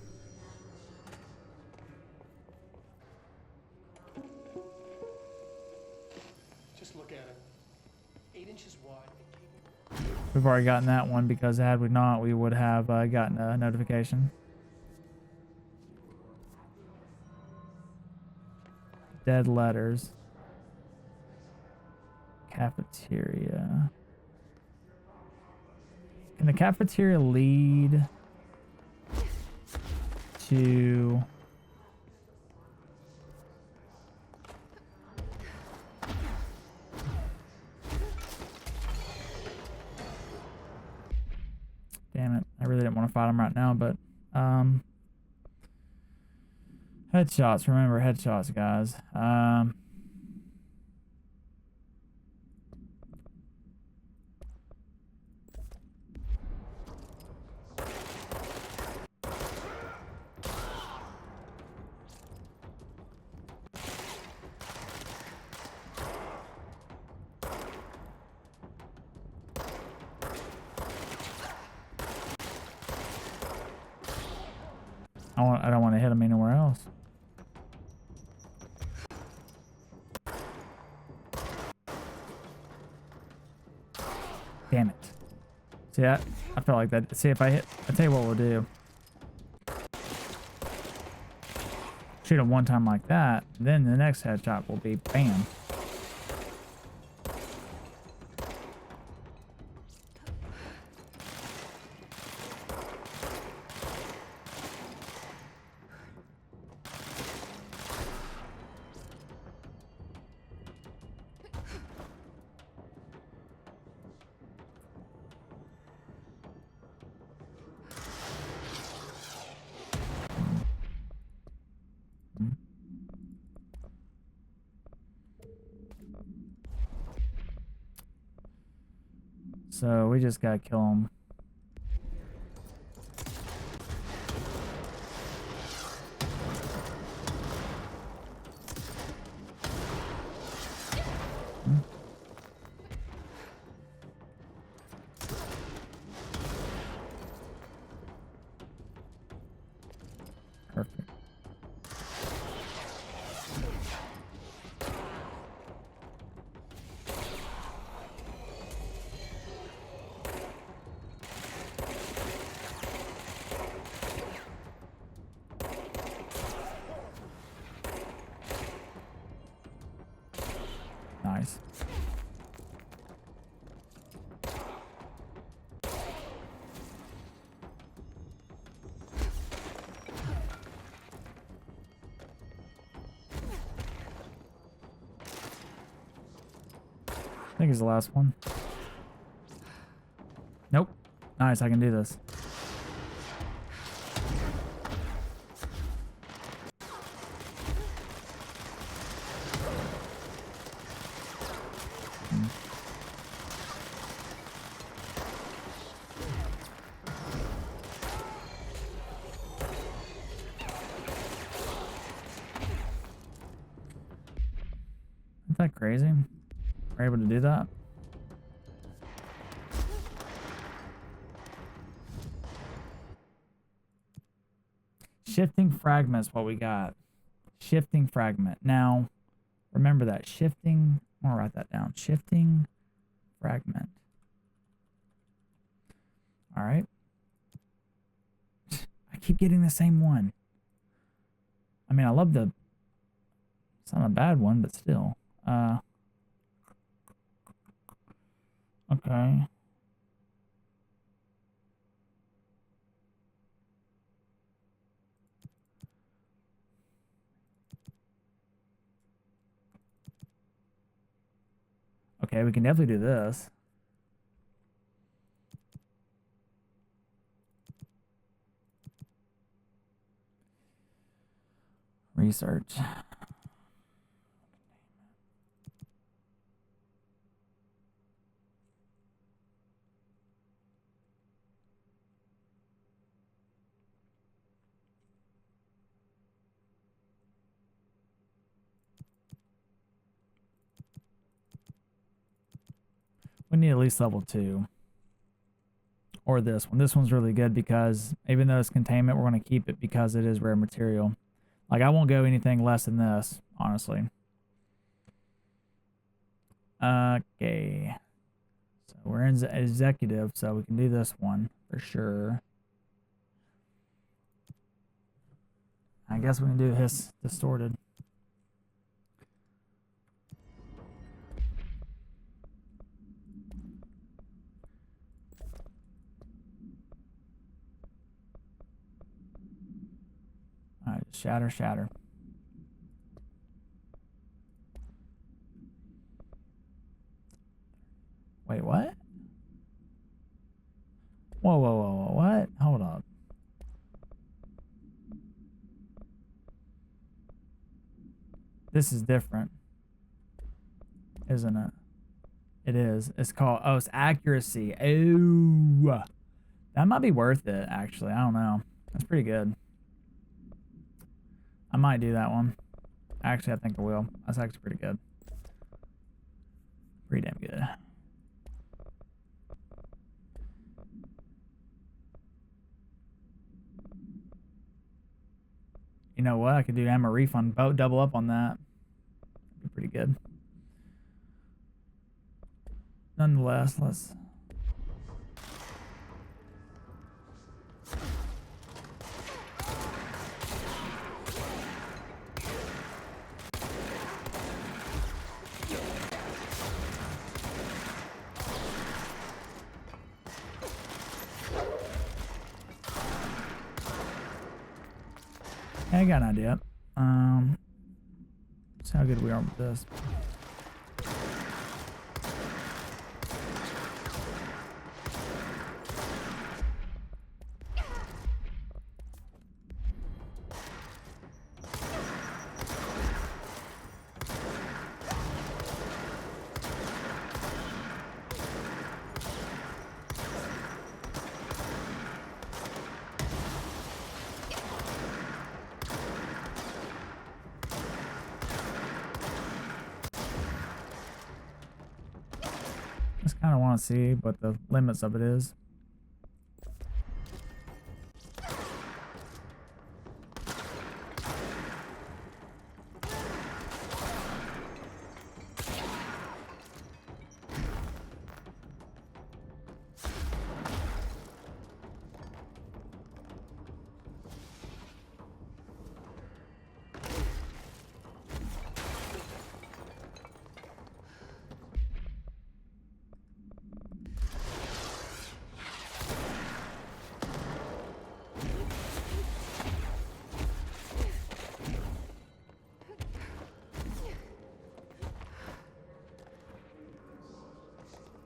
Just look at it. 8 inches wide. We've already gotten that one because had we not, we would have gotten a notification. Dead letters. Cafeteria. Can the cafeteria lead to... Damn it. I really didn't want to fight him right now, but headshots. Remember headshots, guys. I don't want to hit him anywhere else. Damn it. See, I felt like that. See, if I hit... I'll tell you what we'll do. Shoot him one time like that, then the next headshot will be bam. So we just gotta kill him. Perfect. Nice. I think it's the last one. Nope. Nice, I can do this. Isn't that crazy? We're able to do that. Shifting fragment is what we got. Shifting fragment. Now, remember that. Shifting, I'm gonna write that down. Shifting fragment. All right. I keep getting the same one. I mean, I love the... It's not a bad one, but still. Okay. Okay, we can definitely do this. Research. We need at least level 2. Or this one. This one's really good because even though it's containment, we're going to keep it because it is rare material. Like, I won't go anything less than this, honestly. Okay. So we're in executive, so we can do this one for sure. I guess we can do his distorted. Alright, shatter, shatter. Wait, what? Whoa, whoa, whoa, whoa, what? Hold up. This is different, isn't it? It is. It's called, oh, it's accuracy. Oh, that might be worth it, actually. I don't know. That's pretty good. I might do that one. Actually, I think I will. That's actually pretty good. Pretty damn good. You know what? I could do ammo refund. Double up on that. Be pretty good. Nonetheless, let's Yeah, I got an idea. See how good we are with this. Just kind of want to see what the limits of it is.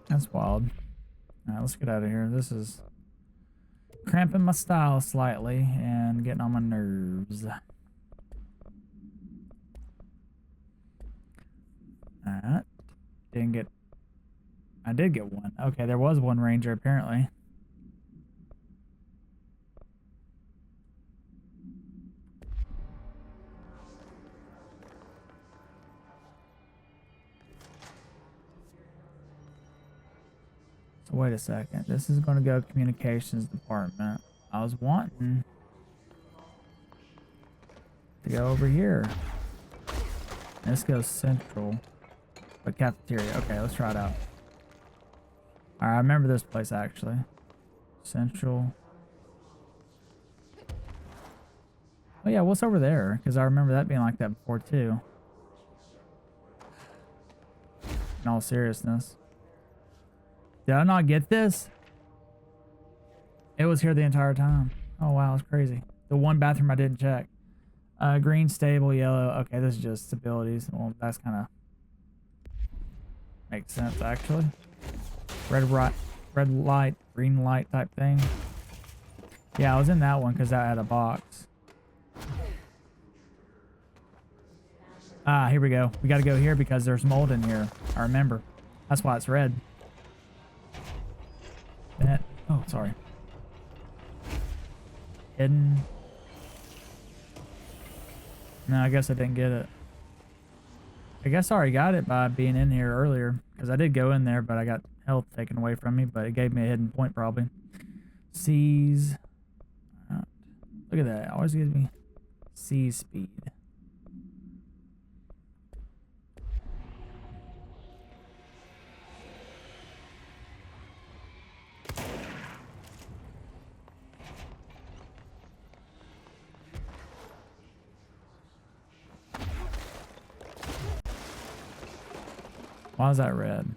That's wild. Alright, let's get out of here. This is cramping my style slightly and getting on my nerves. Alright. Didn't get... I did get one. Okay, there was one ranger apparently. So wait a second. This is going to go communications department. I was wanting to go over here. This goes central. But cafeteria. Okay, let's try it out. Alright, I remember this place actually. Central. Oh yeah, what's over there? Because I remember that being like that before too. In all seriousness. Did I not get this? It was here the entire time. Oh wow, it's crazy. The one bathroom I didn't check. Green, stable, yellow. Okay, this is just abilities. Well, that's kind of makes sense actually. Red light, green light type thing. Yeah, I was in that one because I had a box. Ah, here we go. We got to go here because there's mold in here. I remember. That's why it's red. That. Oh, sorry. Hidden. No, I guess I didn't get it. I guess I already got it by being in here earlier. Because I did go in there, but I got health taken away from me. But it gave me a hidden point probably. Seize. Look at that. It always gives me seize speed. Why is that red?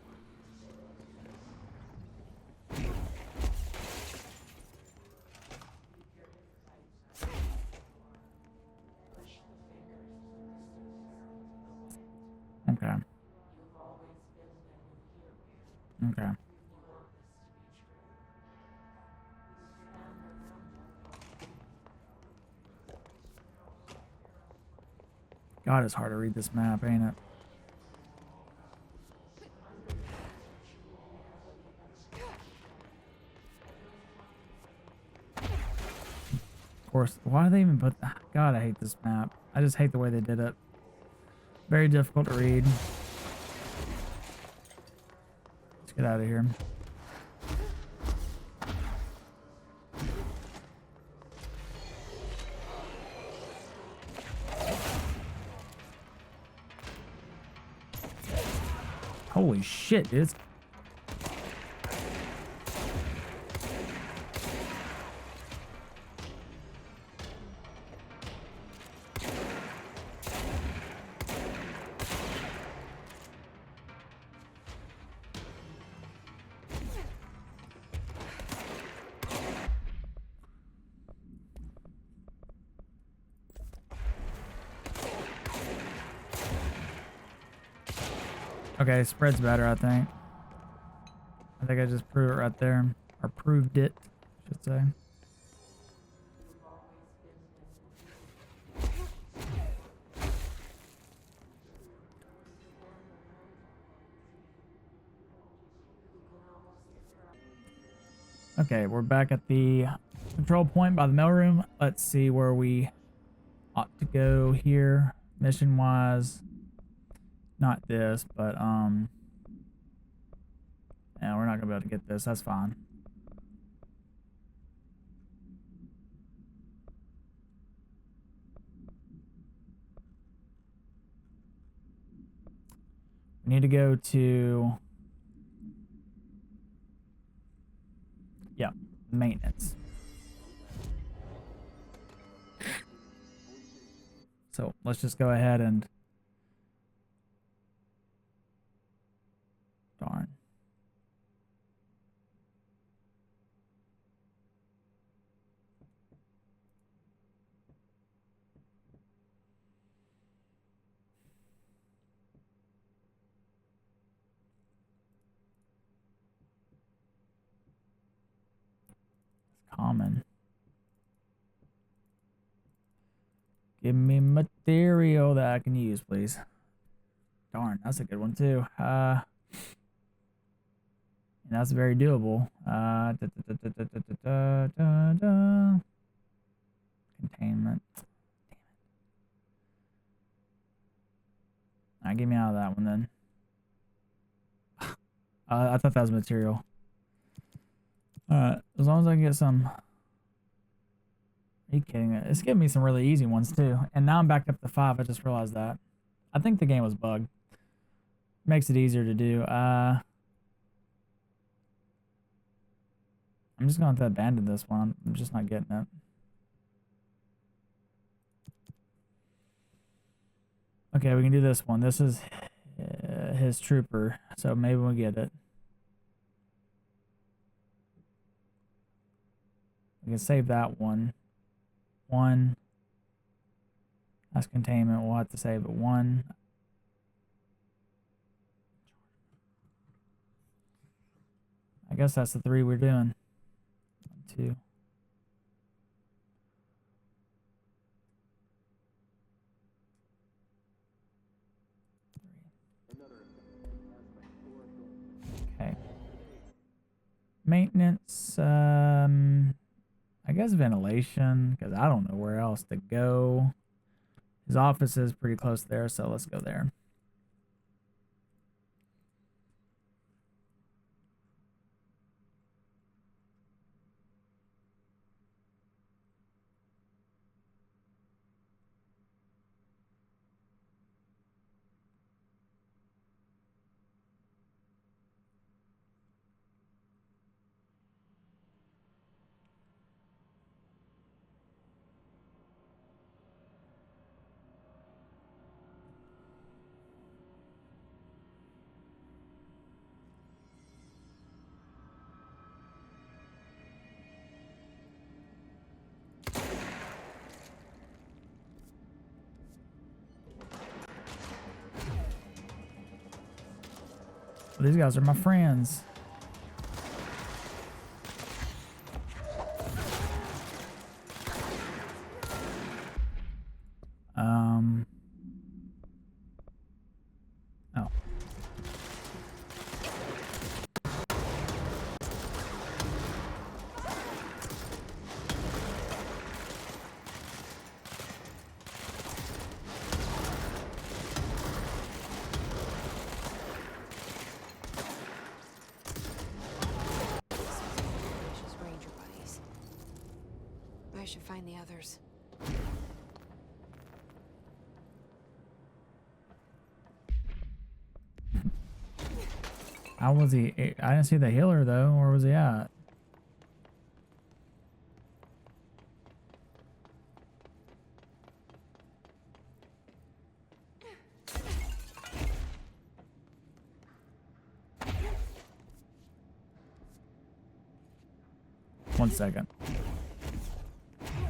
Okay. Okay. God, it's hard to read this map, ain't it? Of course, why do they even put... God, I hate this map. I just hate the way they did it. Very difficult to read. Let's get out of here. Holy shit, dude. Okay, spread's better, I think. I think I just proved it right there. Or proved it, I should say. Okay, we're back at the control point by the mailroom. Let's see where we ought to go here, mission-wise. Not this, but, yeah, we're not gonna be able to get this. That's fine. We need to go to, yeah, maintenance. So let's just go ahead and, darn. Common. Give me material that I can use, please. Darn, that's a good one too. And that's very doable. Containment. Damn it. Alright, get me out of that one then. I thought that was material. Alright, as long as I can get some. Are you kidding me? It's giving me some really easy ones too. And now I'm back up to 5. I just realized that. I think the game was bugged. Makes it easier to do. I'm just going to abandon this one. I'm just not getting it. Okay, we can do this one. This is his trooper, so maybe we'll get it. We can save that one. One. That's containment. We'll have to save it. One. I guess that's the 3 we're doing. 1, 2. Okay. Maintenance, I guess ventilation, because I don't know where else to go. His office is pretty close there, so let's go there. Well, these guys are my friends. Oh. Ranger buddies. I should find the others. How was he? I didn't see the healer though. Where was he at? One second.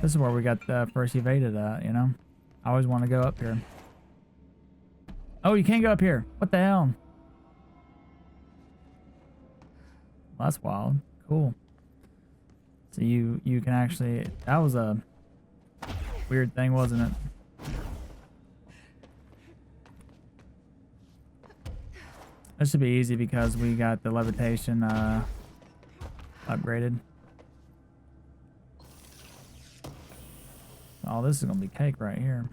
This is where we got first evaded at, you know? I always want to go up here. Oh, you can't go up here. What the hell? That's wild. Cool. So you can actually, that was a weird thing, wasn't it? This should be easy because we got the levitation upgraded. Oh, this is gonna be cake right here.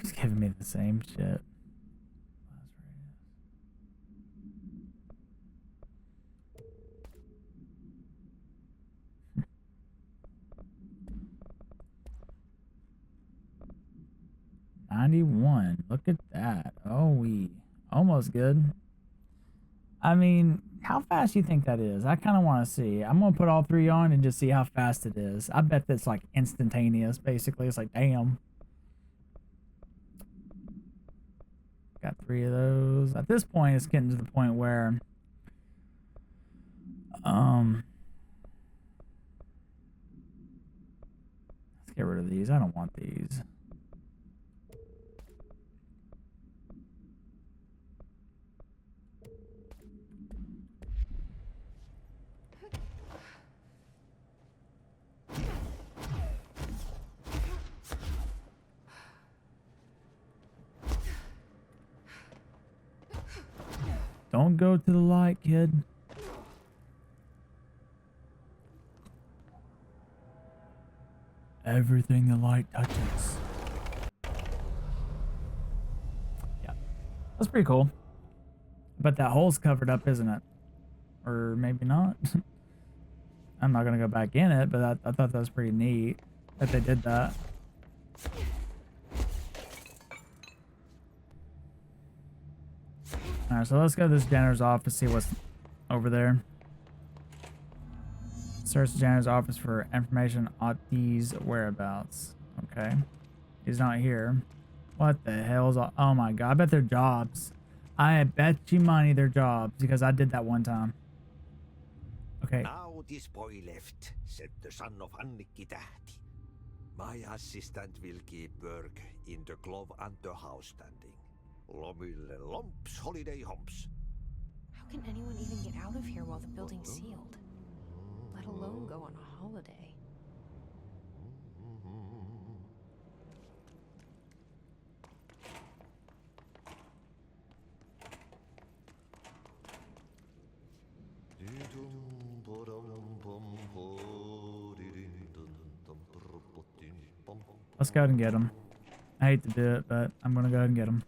He's giving me the same shit. 91. Look at that. Oh, we almost good. I mean, how fast do you think that is? I kind of want to see. I'm going to put all three on and just see how fast it is. I bet that's like instantaneous, basically. It's like, damn. Got 3 of those. At this point, it's getting to the point where, let's get rid of these. I don't want these. Don't go to the light, kid. Everything the light touches. Yeah. That's pretty cool. But that hole's covered up, isn't it? Or maybe not. I'm not going to go back in it, but I thought that was pretty neat that they did that. Alright, so let's go to this janitor's office, see what's over there. Search the janitor's office for information on Ahti's whereabouts. Okay. He's not here. What the hell's all, oh my god, I bet they're jobs. I bet you money they're jobs, because I did that one time. Okay. Now this boy left, said the son of Annikki Tähti. My assistant will keep work in the glove and the house standing. Lomille lomps, holiday humps. How can anyone even get out of here while the building's sealed? Let alone go on a holiday. Let's go ahead and get him. I hate to do it, but I'm gonna go ahead and get him.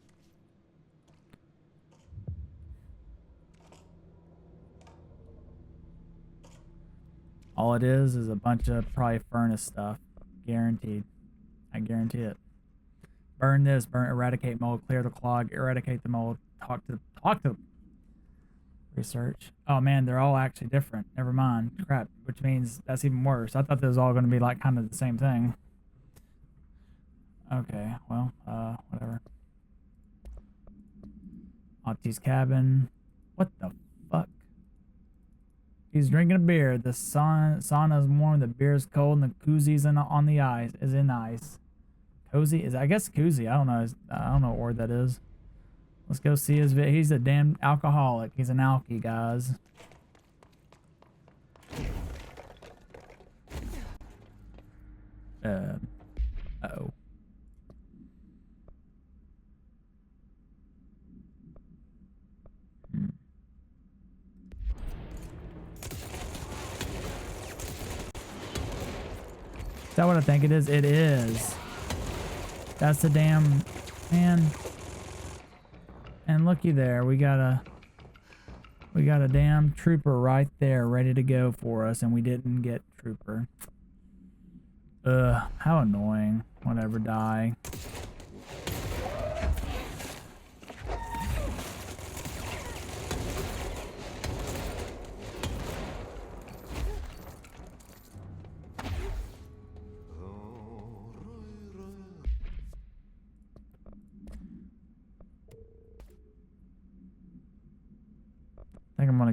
All it is a bunch of probably furnace stuff. Guaranteed. I guarantee it. Burn this, burn, eradicate mold, clear the clog, eradicate the mold, talk to research. Oh man, they're all actually different. Never mind. Crap, which means that's even worse. I thought this was all going to be like kind of the same thing. Okay, well, whatever. Ahti's cabin. What the fuck? He's drinking a beer. The sauna is warm. The beer is cold, and the koozies on the ice is in ice. Cozy is, I guess, koozie. I don't know. I don't know what word that is. Let's go see his video. He's a damn alcoholic. He's an alky, guys. Uh-oh. Is that what I think it is? It is. That's the damn man. And looky there, we got a damn trooper right there ready to go for us, and we didn't get trooper. Ugh, how annoying. Whatever, die.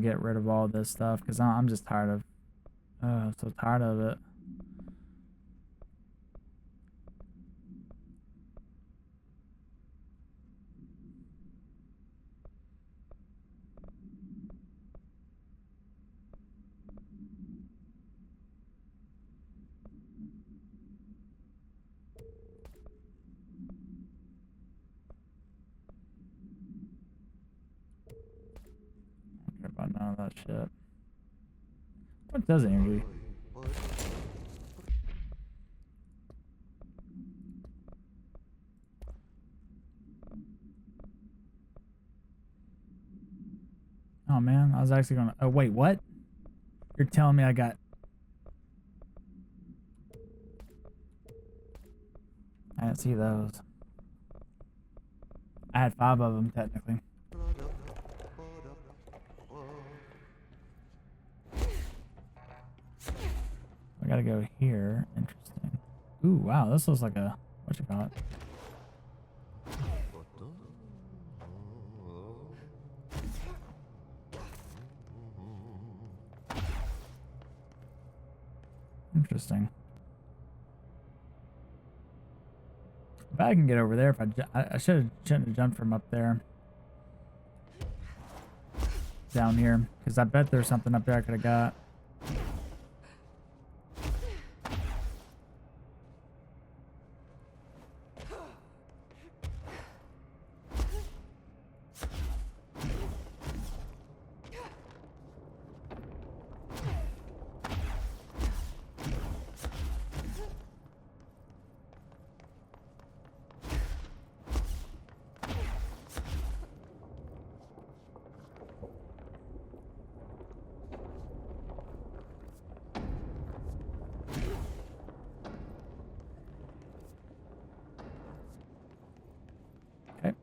to get rid of all this stuff because I'm just tired of. I'm so tired of it. About none of that shit. What does energy? Oh man, I was actually gonna. Oh wait, what? You're telling me I got. I didn't see those. I had 5 of them technically. I gotta go here. Interesting. Ooh, wow, this looks like a what you call it? Interesting. If I can get over there, if I shouldn't have jumped from up there down here, because I bet there's something up there I could have got. Okay.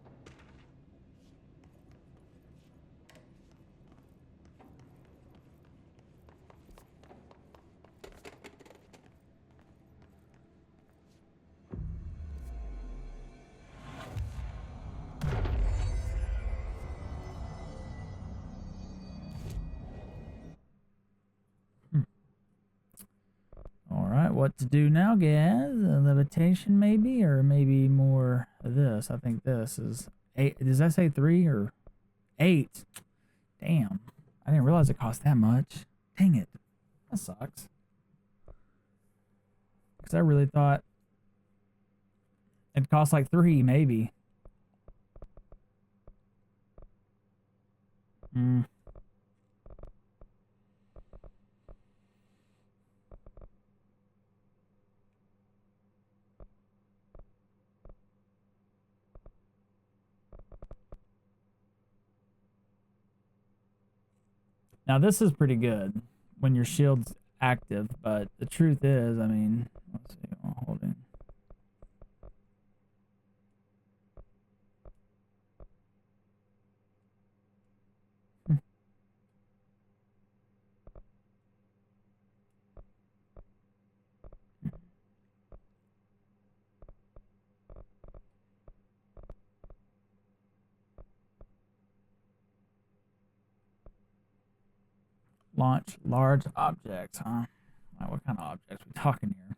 All right, what to do now, guys? Levitation, maybe, or maybe more of this. I think this is 8. Does that say 3 or 8? Damn, I didn't realize it cost that much. Dang it, that sucks. Because I really thought it cost like 3, maybe. Hmm. Now this is pretty good when your shield's active, but the truth is, I mean, let's see, I'm holding. Launch large objects, huh? Like, what kind of objects we talking here?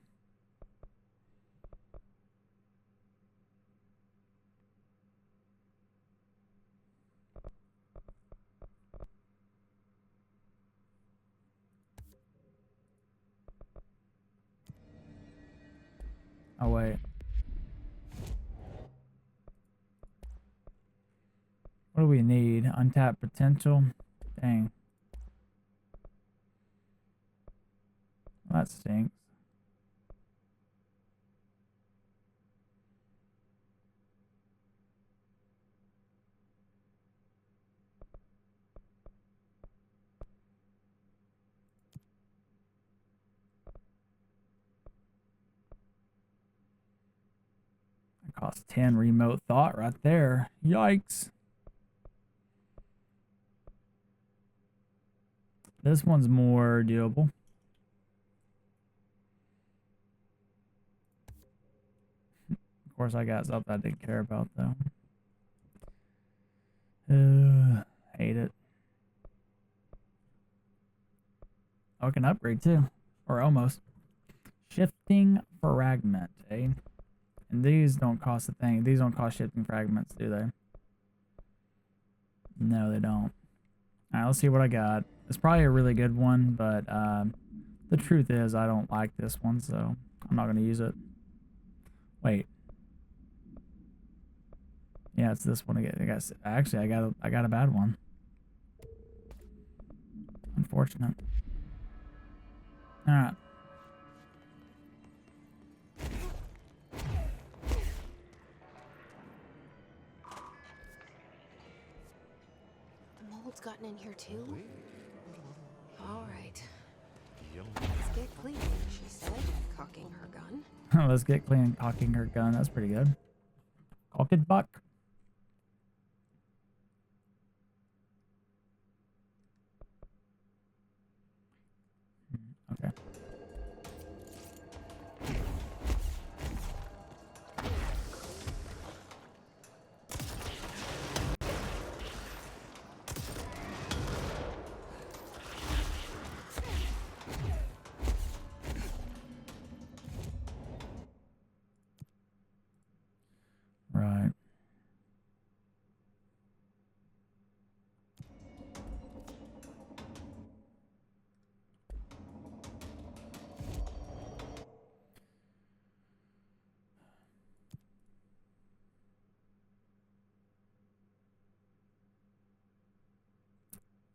Oh wait. What do we need? Untapped potential? Dang. Well, that stinks. It costs 10 remote thought right there. Yikes. This one's more doable. Of course, I got something I didn't care about, though. Hate it. Oh, I can upgrade too. Or almost. Shifting fragment, eh? And these don't cost a thing. These don't cost shifting fragments, do they? No, they don't. Alright, let's see what I got. It's probably a really good one, but the truth is I don't like this one, so I'm not going to use it. Wait. Yeah, it's this one again. Actually, I got a bad one. Unfortunate. Alright. The mold's gotten in here too? All right. Let's get clean, she said, cocking her gun. Let's get clean and cocking her gun. That's pretty good. Cock it buck. Okay. Right.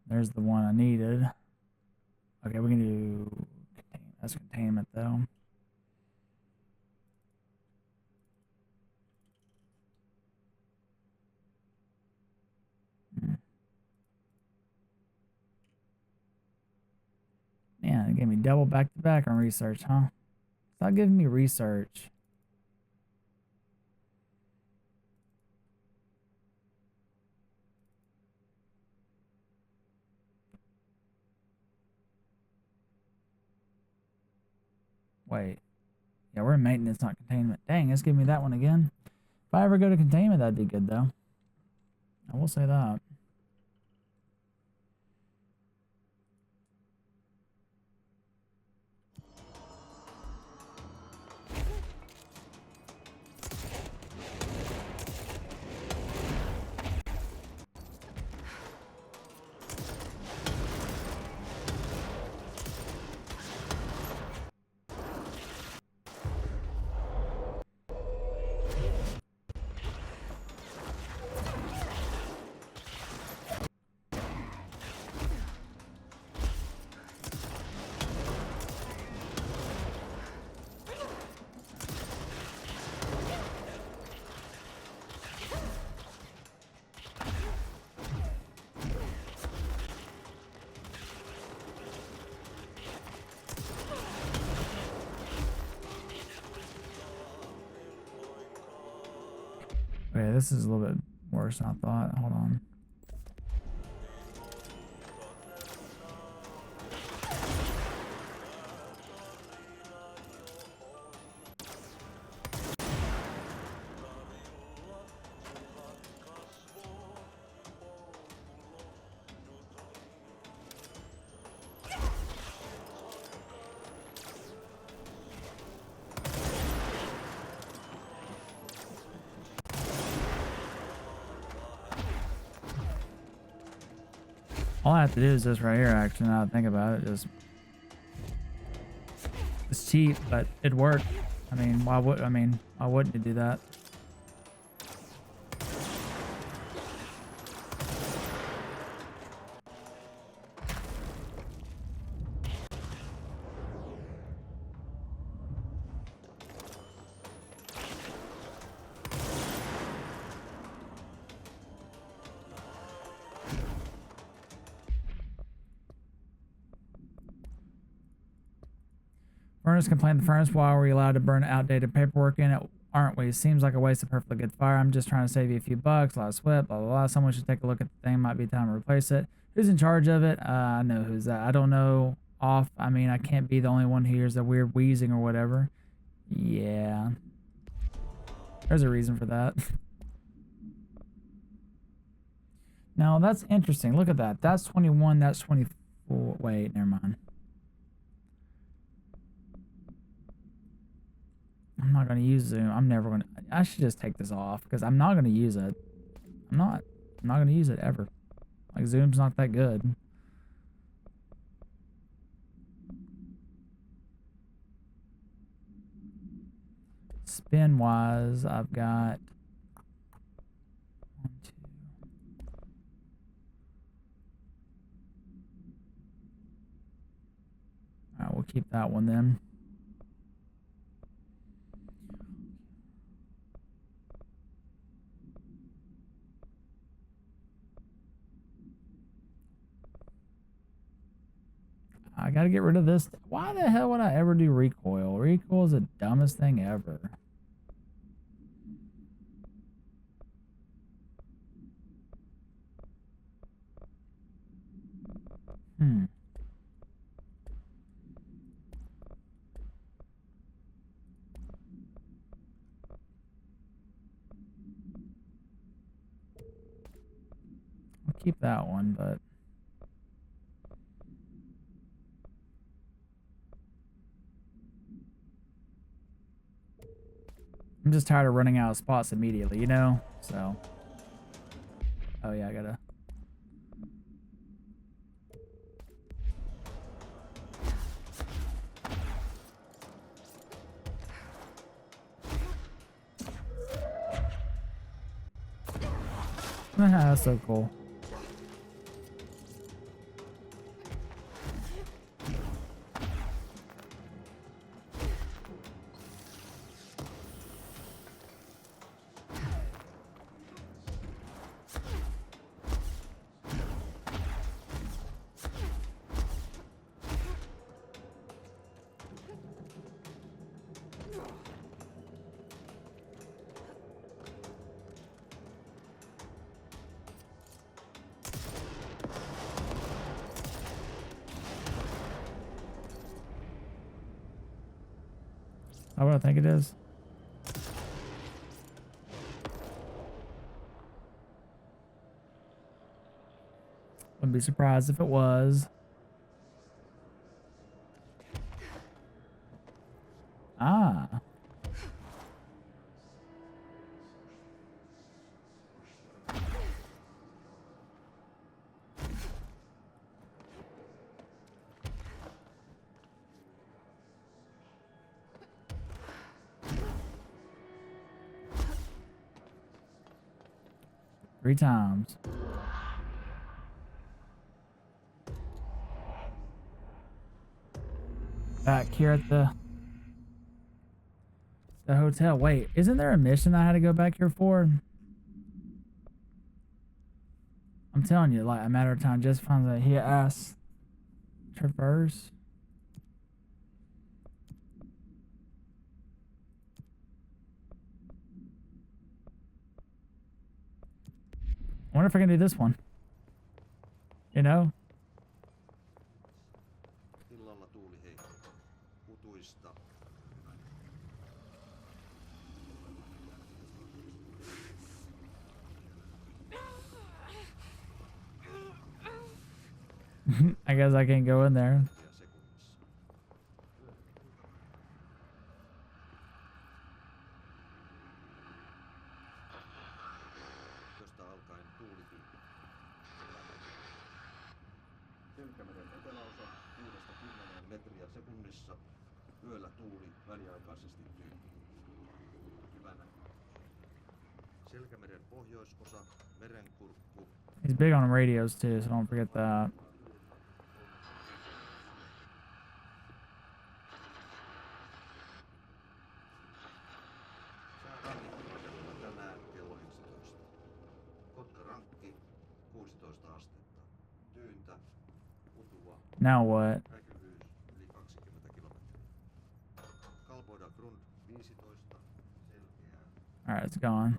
There's the one I needed. Okay, we can do that's containment though. Man, it gave me double back to back on research, huh? It's not giving me research. Wait. Yeah, we're in maintenance, not containment. Dang, it's giving me that one again. If I ever go to containment, that'd be good, though. I will say that. Okay, this is a little bit worse than I thought. Hold on. All I have to do is this right here, actually, now that I think about it. It's cheap, but it worked. I mean, why wouldn't you do that? Furnace complained the furnace. Why are we allowed to burn outdated paperwork in it? Aren't we? Seems like a waste of perfectly good fire. I'm just trying to save you a few bucks. A lot of sweat, blah, blah, blah. Someone should take a look at the thing. Might be time to replace it. Who's in charge of it? I know who's that. I don't know off. I mean, I can't be the only one who hears the weird wheezing or whatever. Yeah. There's a reason for that. Now, that's interesting. Look at that. That's 21. That's 24. Wait, never mind. not gonna use zoom. I'm never gonna. I should just take this off because I'm not gonna use it. I'm not gonna use it ever. Like zoom's not that good. Spin wise, I've got 1, 2. All right, we'll keep that one then. I gotta get rid of this. Why the hell would I ever do recoil? Recoil is the dumbest thing ever. I'll keep that one, but I'm just tired of running out of spots immediately, you know? So, oh yeah, I gotta. That's so cool. How what I think it is? Wouldn't be surprised if it was. Ah. Three times. Back here at the hotel. Wait, isn't there a mission I had to go back here for? I'm telling you, like a matter of time. Just finds out he asks. Traverse. I wonder if I can do this one. You know? Illalla tuuli heikko. Utuista. I guess I can't go in there. Josta alkaen tuuli tyyppi. Selkämeren eteläosa 6–10 Metriä sekunnissa. Yöllä tuuli väliaikaisesti tyyppi. Hyvä näkö. Selkämeren pohjoisosa, merenkurkku. He's big on radios too, so don't forget that. Säärannikkoasemalla tänään kello 11. Kotkarankki 16 astetta. Tyyntä, utua. Now what? Näkyvyys yli 20 kilometriä. Kalvoida Grund 15. Selkeää. Alright, it's gone.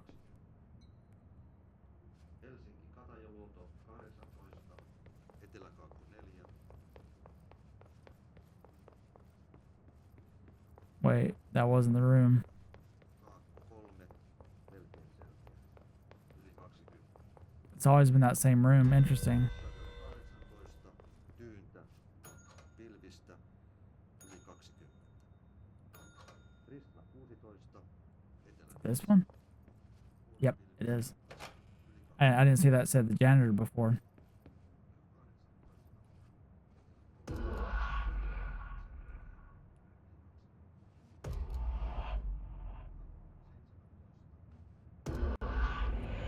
Helsinki Katajaluoto 18. Eteläkaakko 4. Wait, that wasn't the room. Kaakko 3. Melkein selkeä. Yli 20. It's always been that same room. Interesting. 18. Tyyntä. Pilvistä. Yli 20. Risna This one? Yep, it is. I didn't see that said the janitor before.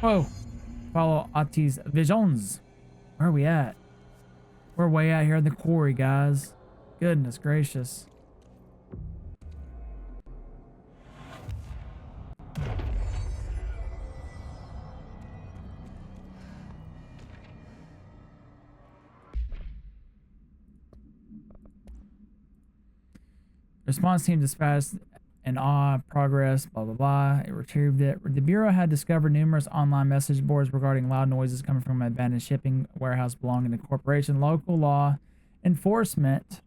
Whoa. Follow Ahti's visions. Where are we at? We're way out here in the quarry, guys. Goodness gracious. Response team dispatched an progress, blah, blah, blah. It retrieved it. The Bureau had discovered numerous online message boards regarding loud noises coming from an abandoned shipping warehouse belonging to the corporation. Local law enforcement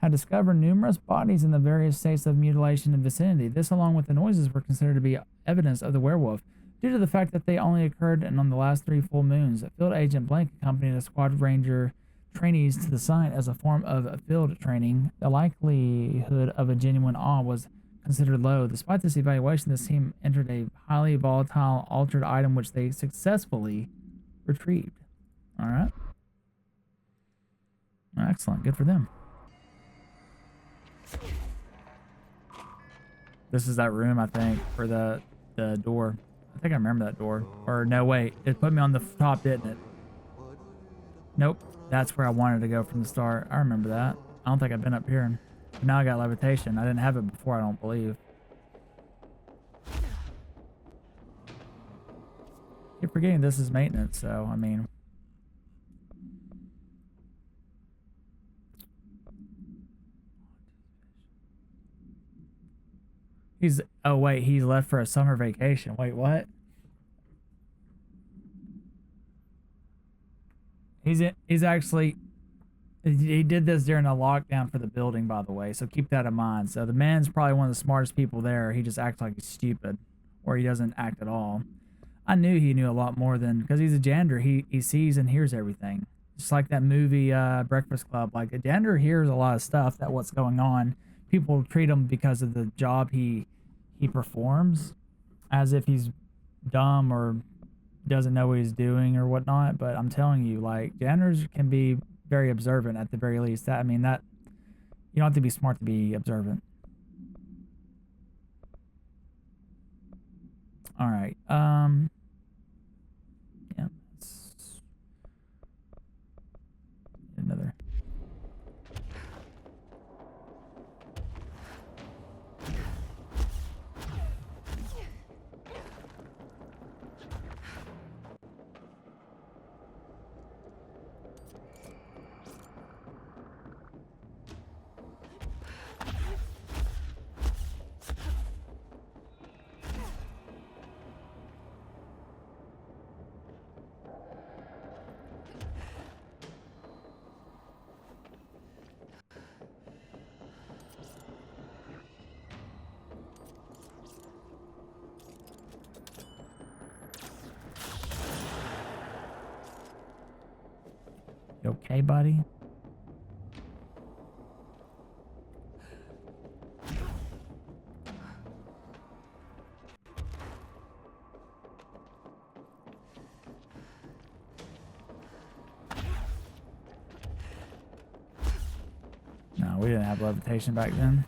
had discovered numerous bodies in the various states of mutilation in the vicinity. This, along with the noises, were considered to be evidence of the werewolf, due to the fact that they only occurred on the last 3 full moons. Field Agent Blank accompanied a squad ranger trainees to the site as a form of field training. The likelihood of a genuine awe was considered low. Despite this evaluation, this team entered a highly volatile, altered item which they successfully retrieved. All right. Excellent. Good for them. This is that room, I think, for the door. I think I remember that door. Or no, wait. It put me on the top, didn't it? Nope. That's where I wanted to go from the start. I remember that. I don't think I've been up here. But now I got levitation. I didn't have it before, I don't believe. Keep forgetting this is maintenance, so, I mean... Oh wait, he's left for a summer vacation. Wait, what? He's actually, he did this during a lockdown for the building, by the way, so keep that in mind. So the man's probably one of the smartest people there. He just acts like he's stupid, or he doesn't act at all. I knew he knew a lot more than, because he's a janitor, he sees and hears everything. Just like that movie Breakfast Club. Like, a janitor hears a lot of stuff, that what's going on. People treat him because of the job he performs, as if he's dumb or doesn't know what he's doing or whatnot. But I'm telling you, like, janitors can be very observant at the very least. That, I mean, that you don't have to be smart to be observant. All right. Yeah. Another. You okay, buddy? No, we didn't have levitation back then.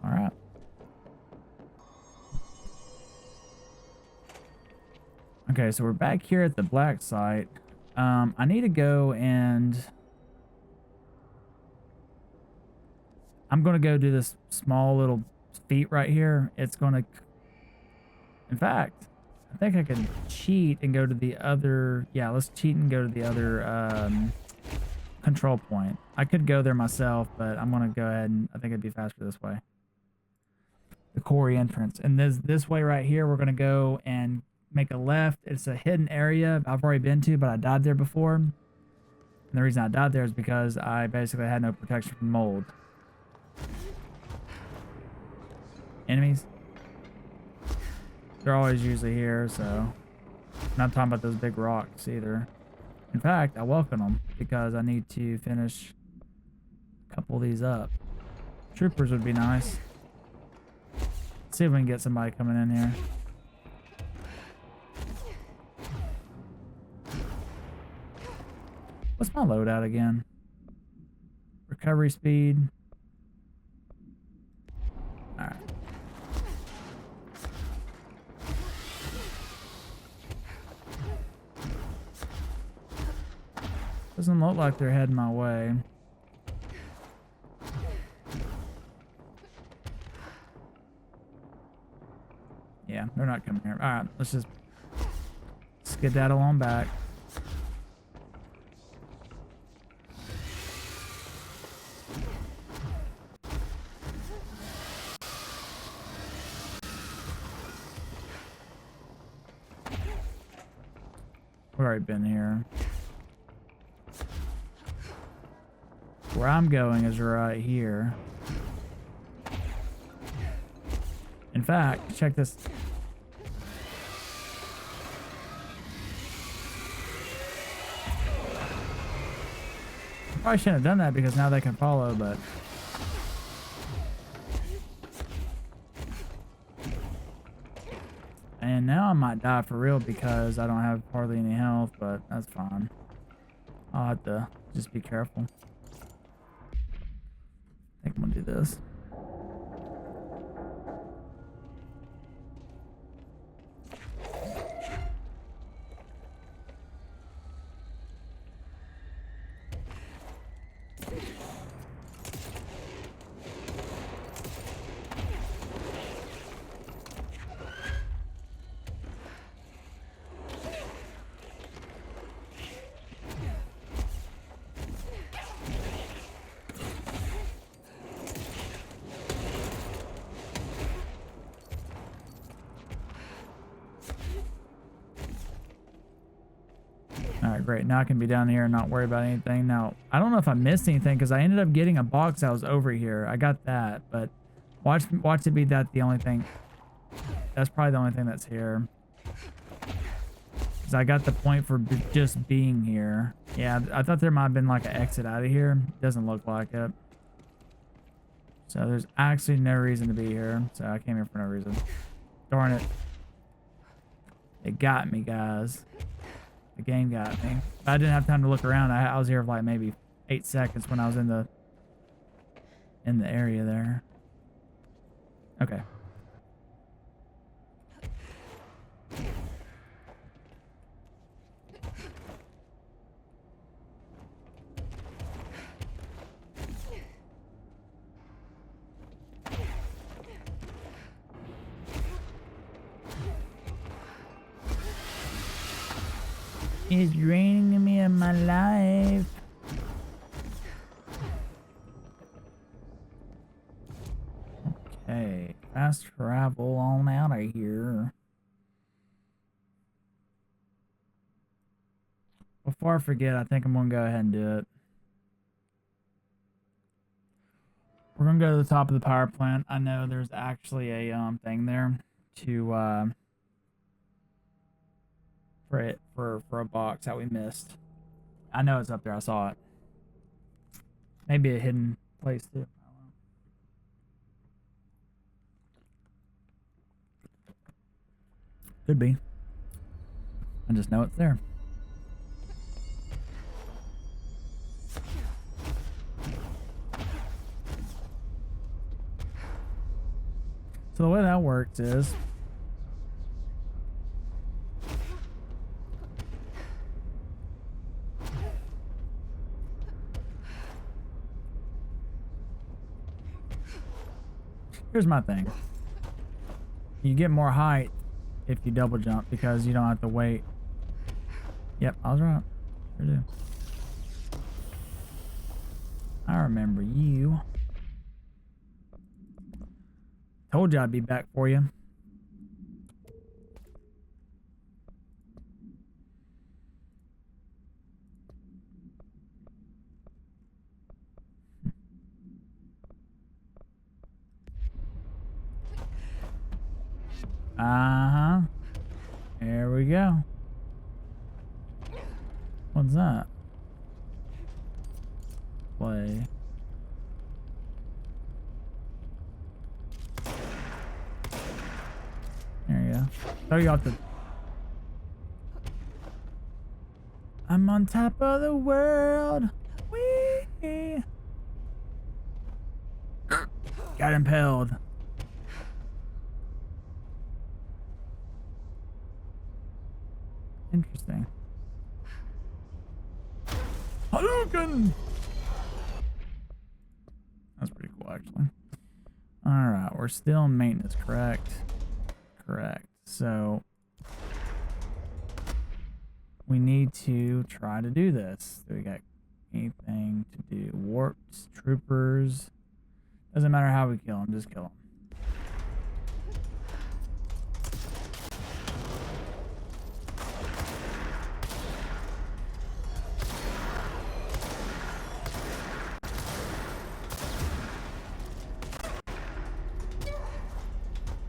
All right. Okay, so we're back here at the black site. I need to go and... I'm going to go do this small little feat right here. It's going to... In fact, I think I can cheat and go to the other... Yeah, let's cheat and go to the other control point. I could go there myself, but I'm going to go ahead and... I think it'd be faster this way. The quarry entrance. And this way right here, we're going to go and make a left. It's a hidden area I've already been to, but I died there before. And the reason I died there is because I basically had no protection from mold. Enemies? They're always usually here, so... I'm not talking about those big rocks either. In fact, I welcome them because I need to finish a couple of these up. Troopers would be nice. Let's see if we can get somebody coming in here. What's my loadout again? Recovery speed. Alright. Doesn't look like they're heading my way. Yeah, they're not coming here. Alright, let's just skedaddle on back. We've already been here. Where I'm going is right here. In fact, check this. Probably shouldn't have done that because now they can follow, but... And now I might die for real because I don't have hardly any health, but that's fine. I'll have to just be careful. I think I'm gonna do this. Alright, great. Now I can be down here and not worry about anything. Now, I don't know if I missed anything because I ended up getting a box that was over here. I got that, but watch it be that the only thing. That's probably the only thing that's here. Because I got the point for just being here. Yeah, I thought there might have been like an exit out of here. Doesn't look like it. So there's actually no reason to be here. So I came here for no reason. Darn it. It got me, guys. The game got me. I didn't have time to look around. I was here for like maybe 8 seconds when I was in the area there. Okay. It's draining me of my life. Okay, fast travel on out of here. Before I forget, I think I'm gonna go ahead and do it. We're gonna go to the top of the power plant. I know there's actually a thing there to for a box that we missed. I know it's up there. I saw it. Maybe a hidden place too. I don't know. Could be. I just know it's there. So the way that works is here's my thing. You get more height if you double jump because you don't have to wait. Yep, I was right. Sure do. I remember you. Told you I'd be back for you. Uh-huh. There we go. What's that? Play. There you go. So you got the. I'm on top of the world. Whee! Got impaled. Interesting. Hadouken! That's pretty cool, actually. Alright, we're still in maintenance, correct? Correct. So, we need to try to do this. Do we got anything to do? Warps, troopers. Doesn't matter how we kill them, just kill them.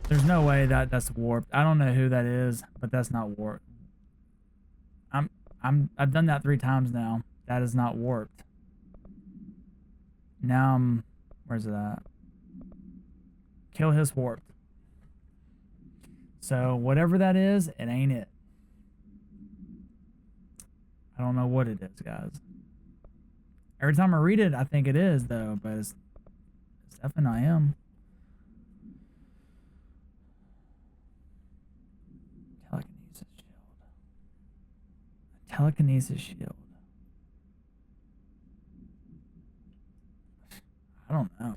There's no way that that's warped. I don't know who that is, but that's not warped. I've done that 3 times now. That is not warped. Now I'm, where's it at? Kill his warped. So whatever that is, it ain't it. I don't know what it is, guys. Every time I read it, I think it is though, but it's definitely not him. Telekinesis shield. I don't know.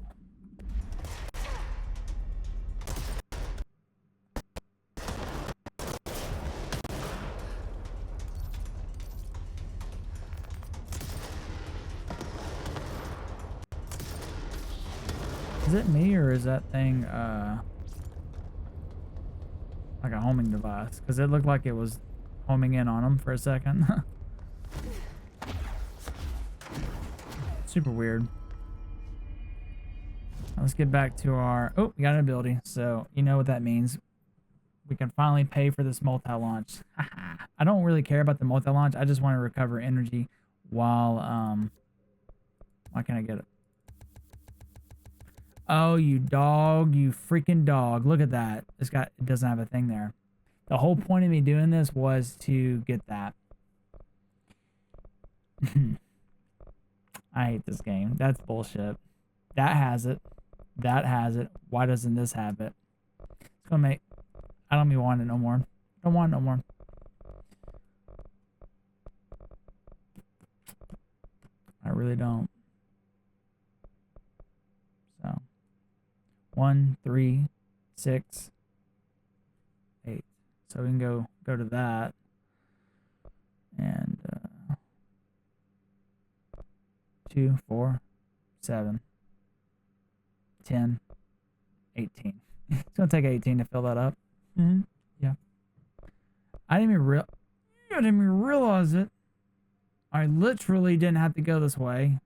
Is it me or is that thing like a homing device? Because it looked like it was homing in on him for a second. Super weird. Let's get back to our... Oh, we got an ability. So, you know what that means. We can finally pay for this multi-launch. I don't really care about the multi-launch. I just want to recover energy while... Why can't I get it? Oh, you dog. You freaking dog. Look at that. It doesn't have a thing there. The whole point of me doing this was to get that. I hate this game. That's bullshit. That has it. That has it. Why doesn't this have it? It's gonna make... I don't even want it no more. Don't want it no more. I really don't. So. 1, 3, 6, 8. So we can go to that. And 2, 4, 7, 10, 18. It's gonna take 18 to fill that up. Yeah. I didn't even realize it. I literally didn't have to go this way.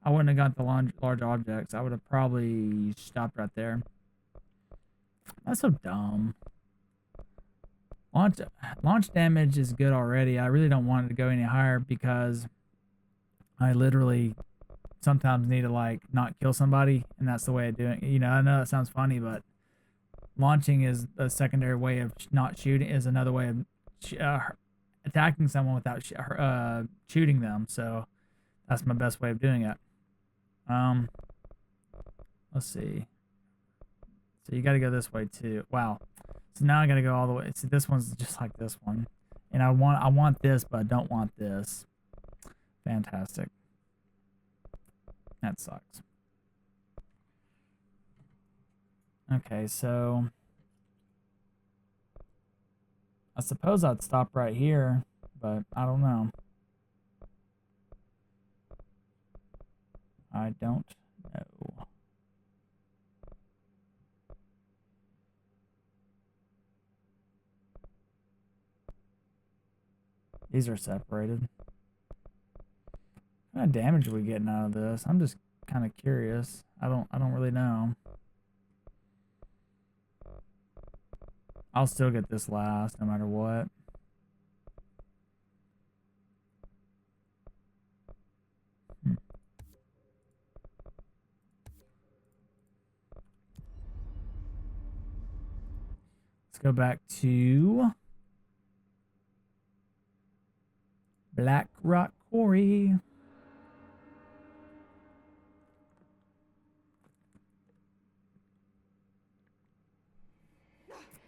I wouldn't have got the large objects. I would have probably stopped right there. That's so dumb. Launch damage is good already. I really don't want it to go any higher because I literally sometimes need to like not kill somebody, and that's the way of doing it. You know, I know that sounds funny, but launching is a secondary way of not shooting, is another way of attacking someone without shooting them. So that's my best way of doing it. Let's see. So you got to go this way too. Wow. So now I got to go all the way. See, this one's just like this one, and I want this, but I don't want this. Fantastic. That sucks. Okay, so I suppose I'd stop right here, but I don't know. I don't know. These are separated. What kind of damage are we getting out of this? I'm just kind of curious. I don't really know. I'll still get this last no matter what. go back to Black Rock Quarry.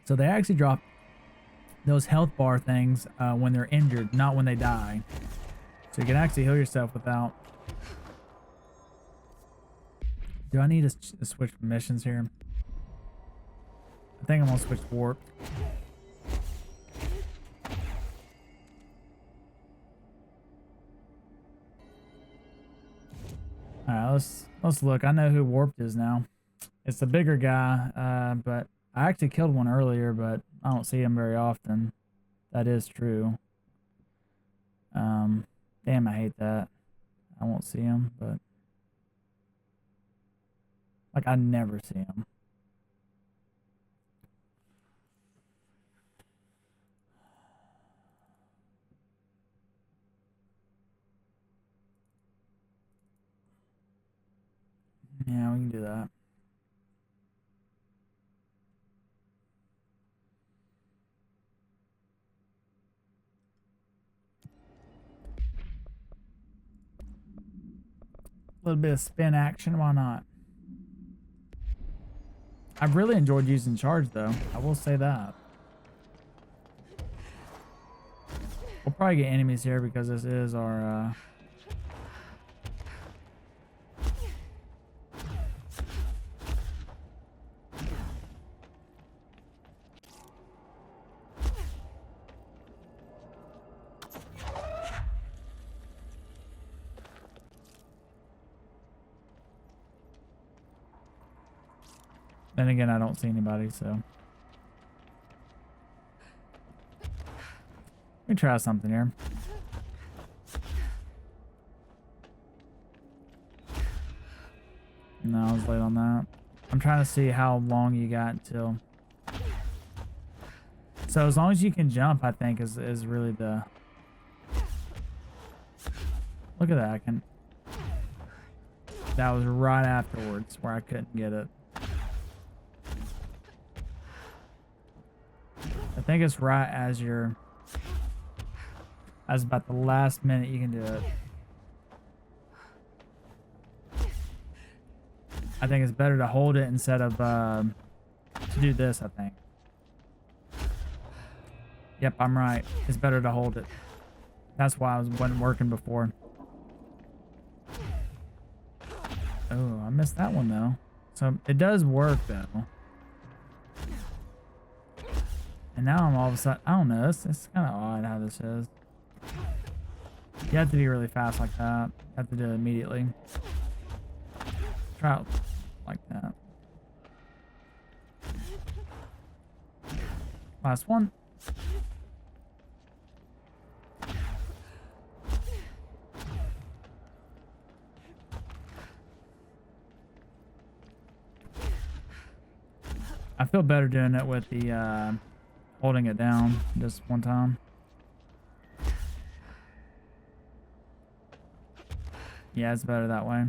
So they actually drop those health bar things when they're injured, not when they die. So you can actually heal yourself without... Do I need to switch missions here? I think I'm gonna switch warp. Alright, let's look. I know who warped is now. It's the bigger guy, but I actually killed one earlier, but I don't see him very often. That is true. Damn, I hate that. I won't see him, but like I never see him. Yeah, we can do that. A little bit of spin action, why not? I've really enjoyed using charge though. I will say that. We'll probably get enemies here because this is our Then again, I don't see anybody, so. Let me try something here. No, I was late on that. I'm trying to see how long you got until. So as long as you can jump, I think is really the. Look at that, I can. That was right afterwards where I couldn't get it. I think it's right as you're. As about the last minute you can do it. I think it's better to hold it instead of to do this, I think. Yep, I'm right. It's better to hold it. That's why I wasn't working before. Oh, I missed that one though. So it does work though. And now I'm all of a sudden, I don't know, it's kind of odd how this is. You have to be really fast like that. You have to do it immediately. Try it like that. Last one. I feel better doing it with the holding it down just one time. Yeah, it's better that way.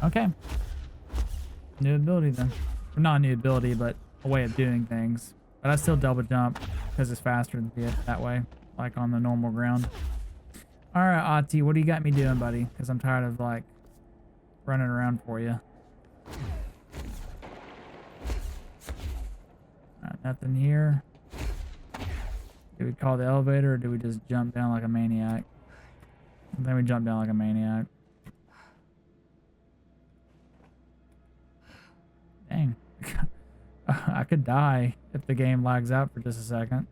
Okay. New ability then. Well, not a new ability, but a way of doing things. But I still double jump because it's faster to do it that way, like on the normal ground. Alright, Ahti, what do you got me doing, buddy? Because I'm tired of, like, running around for you. Alright, nothing here. Do we call the elevator or do we just jump down like a maniac? I think we jump down like a maniac. Dang. I could die if the game lags out for just a second.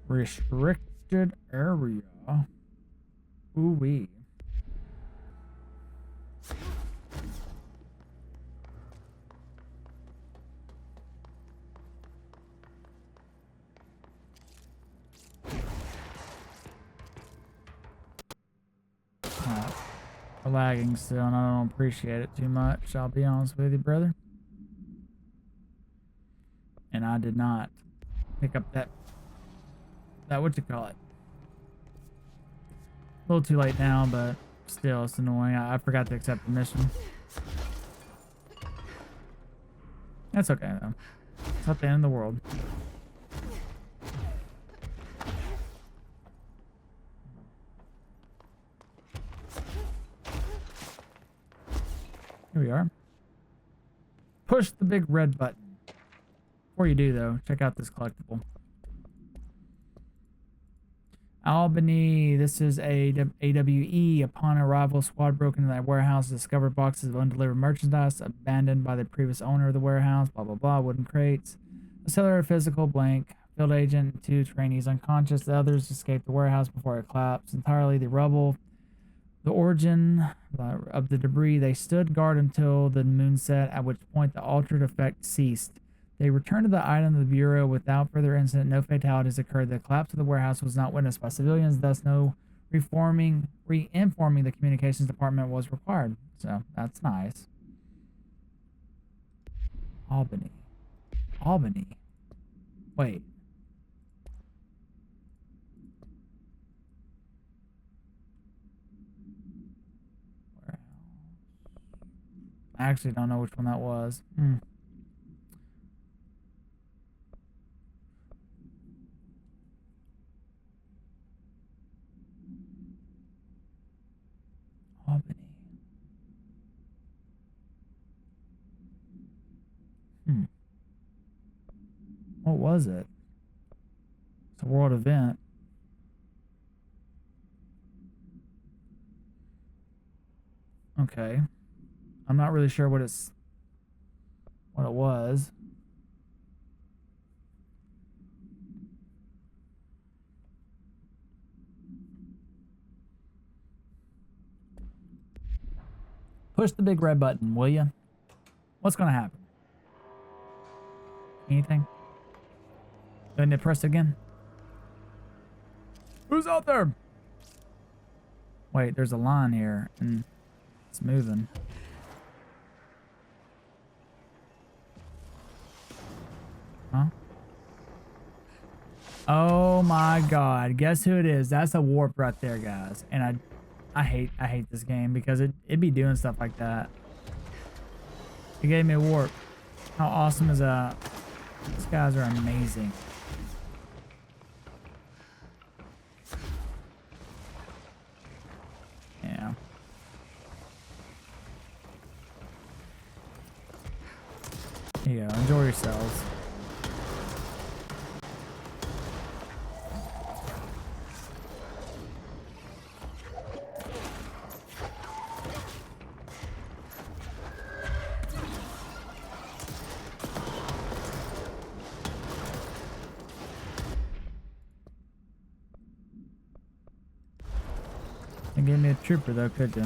Restricted area. Ooh-wee. are lagging still, and I don't appreciate it too much. I'll be honest with you, brother. And I did not pick up that what you call it. A little too late now, but still, it's annoying. I forgot to accept the mission. That's okay though. It's not the end of the world. Here we are. Push the big red button. Before you do though, check out this collectible. Albany, this is a AWE. Upon arrival, squad broke into that warehouse, discovered boxes of undelivered merchandise abandoned by the previous owner of the warehouse, blah, blah, blah, wooden crates. The seller physical blank, field agent, 2 trainees unconscious. The others escaped the warehouse before it collapsed entirely. The rubble, the origin of the debris. They stood guard until the moon set, at which point the altered effect ceased. They returned to the item of the Bureau without further incident. No fatalities occurred. The collapse of the warehouse was not witnessed by civilians, thus no re-informing the communications department was required. So, that's nice. Albany. Albany. Wait. Warehouse. I actually don't know which one that was. Albany. What was it? It's a world event. Okay. I'm not really sure what it was. Push the big red button, will ya? What's gonna happen? Anything? Do I need to press it again? Who's out there? Wait, there's a line here, and it's moving. Huh? Oh my god, guess who it is? That's a warp right there, guys. And I hate this game because it be doing stuff like that. It gave me a warp. How awesome is that? These guys are amazing. Yeah. Here you go. Enjoy yourselves. You gave me a trooper though, could you?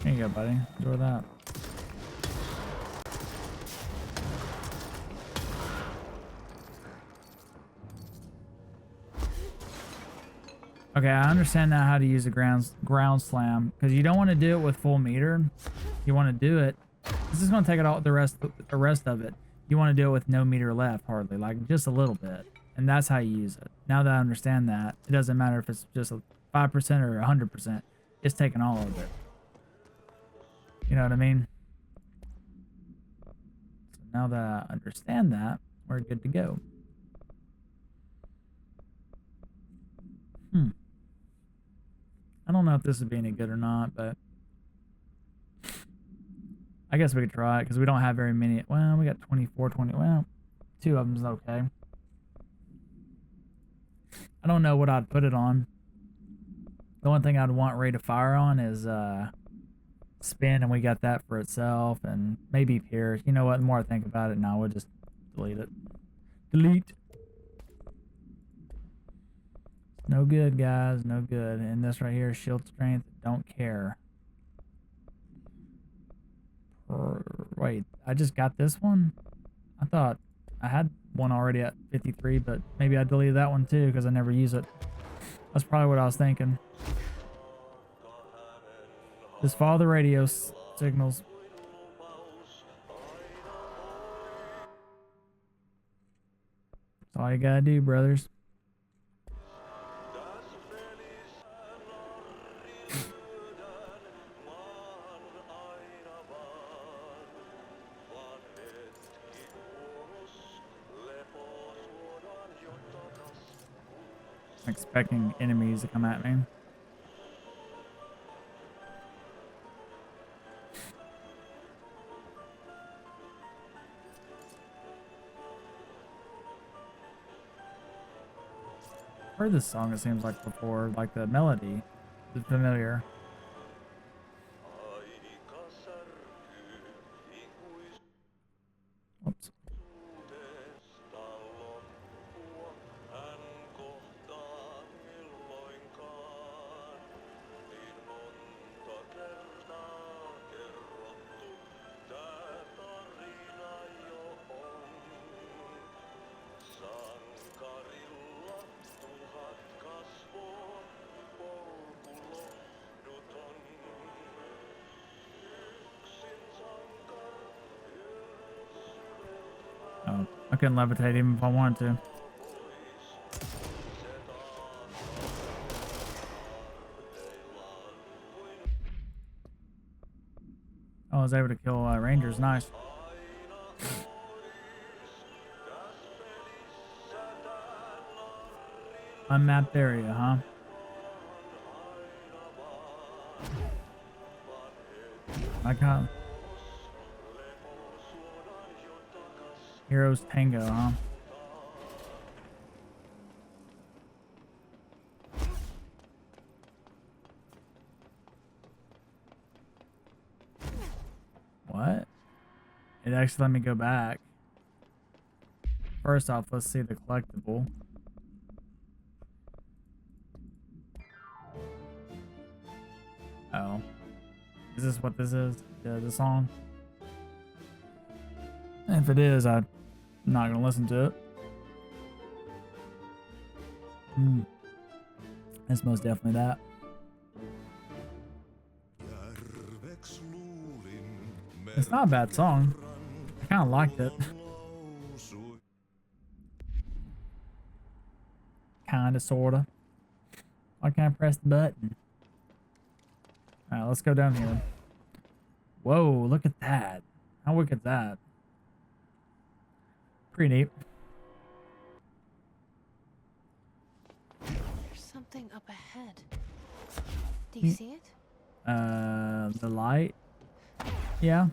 There you go, buddy. Enjoy that. Okay, I understand now how to use a ground slam, because you don't want to do it with full meter. You want to do it. This is going to take it all the rest of it. you want to do it with no meter left, hardly, like just a little bit. And that's how you use it. Now that I understand that, it doesn't matter if it's just a 5% or 100%. It's taking all of it. You know what I mean? So now that I understand that, we're good to go. I don't know if this would be any good or not, but I guess we could try it because we don't have very many. Well, we got 24, 20. Well, 2 of them's okay. I don't know what I'd put it on. The only thing I'd want rate of fire on is spin, and we got that for itself, and maybe Pierce. You know what? The more I think about it now, we'll just delete it. Delete. No good, guys. No good. And this right here, shield strength. Don't care. Wait, I just got this one? I thought I had one already at 53, but maybe I deleted that one too because I never use it. That's probably what I was thinking. Just follow the radio signals. That's all you gotta do, brothers. I'm expecting enemies to come at me. Heard this song, it seems like before, like the melody is familiar. Oops. Oh, I couldn't levitate even if I wanted to. Oh, I was able to kill rangers. Nice. Unmapped area, huh? I got Heroes Tango, huh? What? It actually let me go back. First off, let's see the collectible. Oh. Is this what this is? The song? If it is, I'm not gonna listen to it. It's most definitely that. It's not a bad song. I kind of liked it. Kinda, sorta. Why can't I press the button? Alright, let's go down here. Whoa, look at that. How wicked is that? Pretty neat. There's something up ahead. Do you see it? The light? Yeah.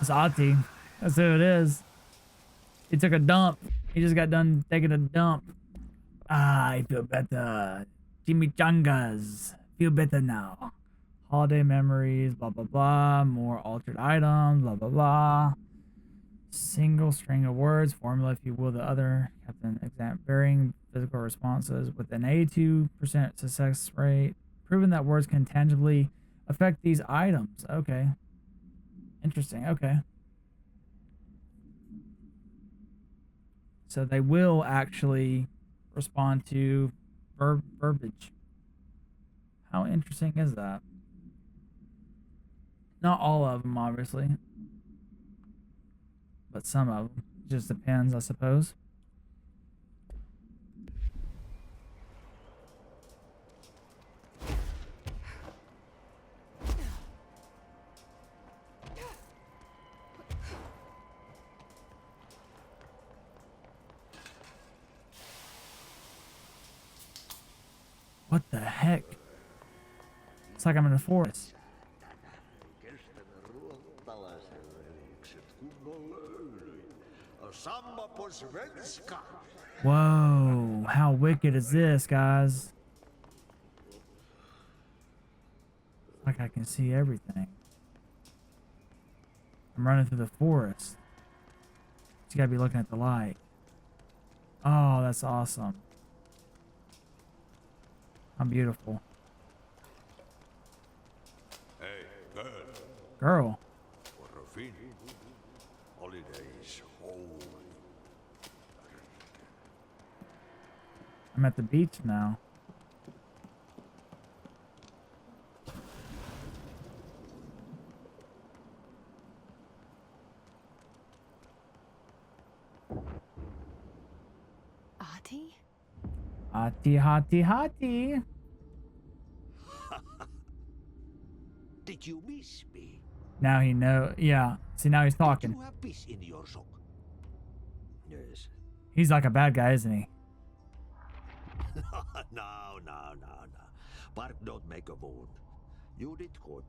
It's Ahti. That's who it is. He took a dump. He just got done taking a dump. Ah, I feel better. Chimichangas. Feel better now. Holiday memories, blah, blah, blah. More altered items, blah, blah, blah. Single string of words. Formula, if you will, the other. Captain exam. Varying physical responses with an 82% success rate. Proven that words can tangibly affect these items. Okay. Interesting. Okay. So they will actually respond to verbiage. How interesting is that? Not all of them, obviously. but some of them. Just depends, I suppose. What the heck? It's like I'm in a forest. Whoa, how wicked is this, guys? Like I can see everything. I'm running through the forest. You gotta be looking at the light. Oh, that's awesome. How beautiful. Hey, girl. Girl. For a fin. Holidays home. I'm at the beach now. Ahti? Ahti, hati, hati. Did you miss me? Now he know. Yeah. See, now he's Did talking. you have peace in your song? Yes. He's like a bad guy, isn't he? No. Bark don't make a wound. You did good.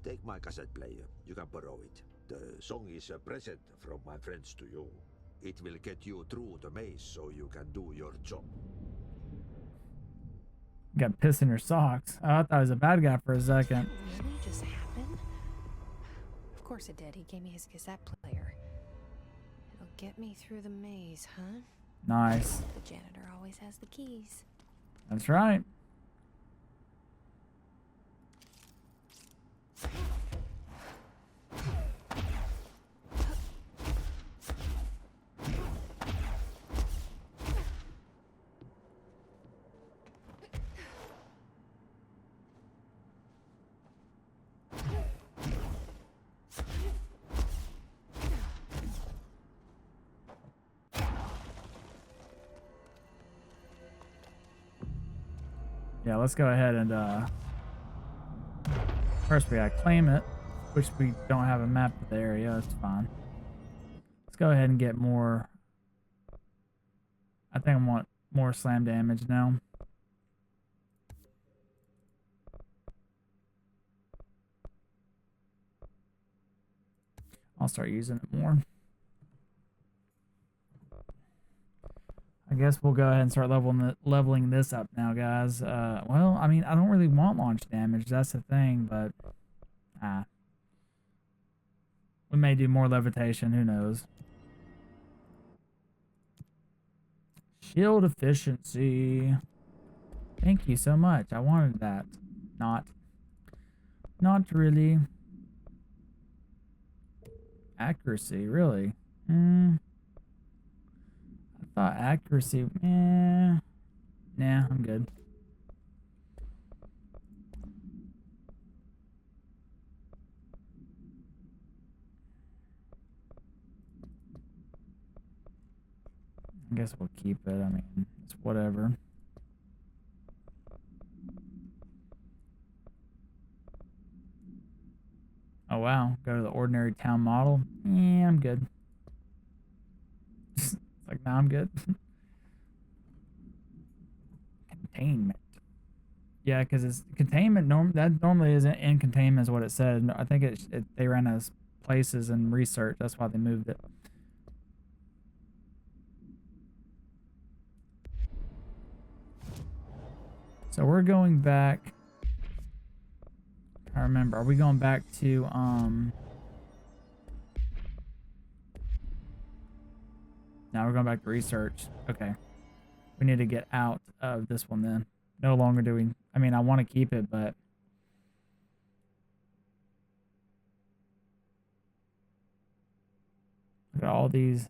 Take my cassette player. You can borrow it. The song is a present from my friends to you. It will get you through the maze so you can do your job. You got piss in your socks. Oh, I thought he was a bad guy for a second. Did really just happen? Of course it did. He gave me his cassette player. It'll get me through the maze, huh? Nice. The janitor always has the keys. That's right. Yeah, let's go ahead and first we gotta claim it, which we don't have a map of the area. That's fine. Let's go ahead and get more. I think I want more slam damage now. I'll start using it more. I guess we'll go ahead and start leveling this up now, guys. Well, I mean, I don't really want launch damage. That's the thing, but we may do more levitation. Who knows? Shield efficiency. Thank you so much. I wanted that. Not really. Accuracy, really. I thought accuracy. Nah, I'm good. I guess we'll keep it. I mean, it's whatever. Oh wow, go to the ordinary town model. Yeah, I'm good. It's like, nah, I'm good. Containment. Yeah, because it's containment. That normally isn't in containment, is what it said. I think they ran out of places in research. That's why they moved it. So we're going back. I remember. Are we going back to Now we're going back to research. Okay. We need to get out of this one then. No longer do we. I mean, I want to keep it, but look at all these.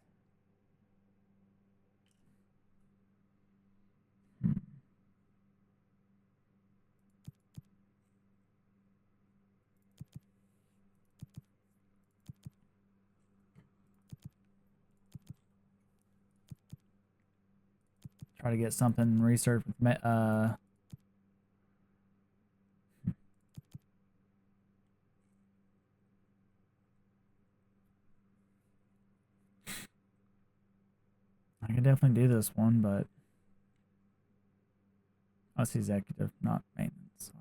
Try to get something researched with I can definitely do this one, but that's executive, not maintenance. Sorry.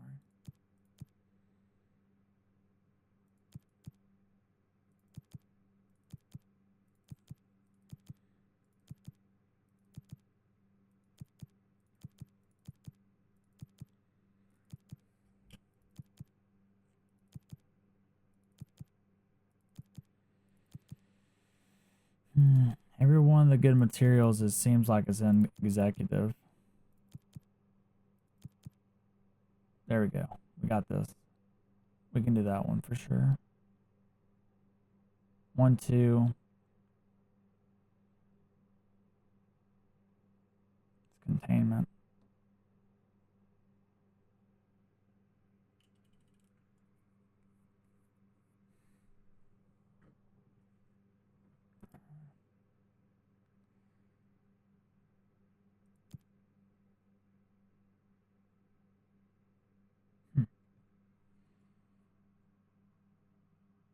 Every one of the good materials, it seems like it's in executive. There we go. We got this. We can do that one for sure. 1, 2. It's containment.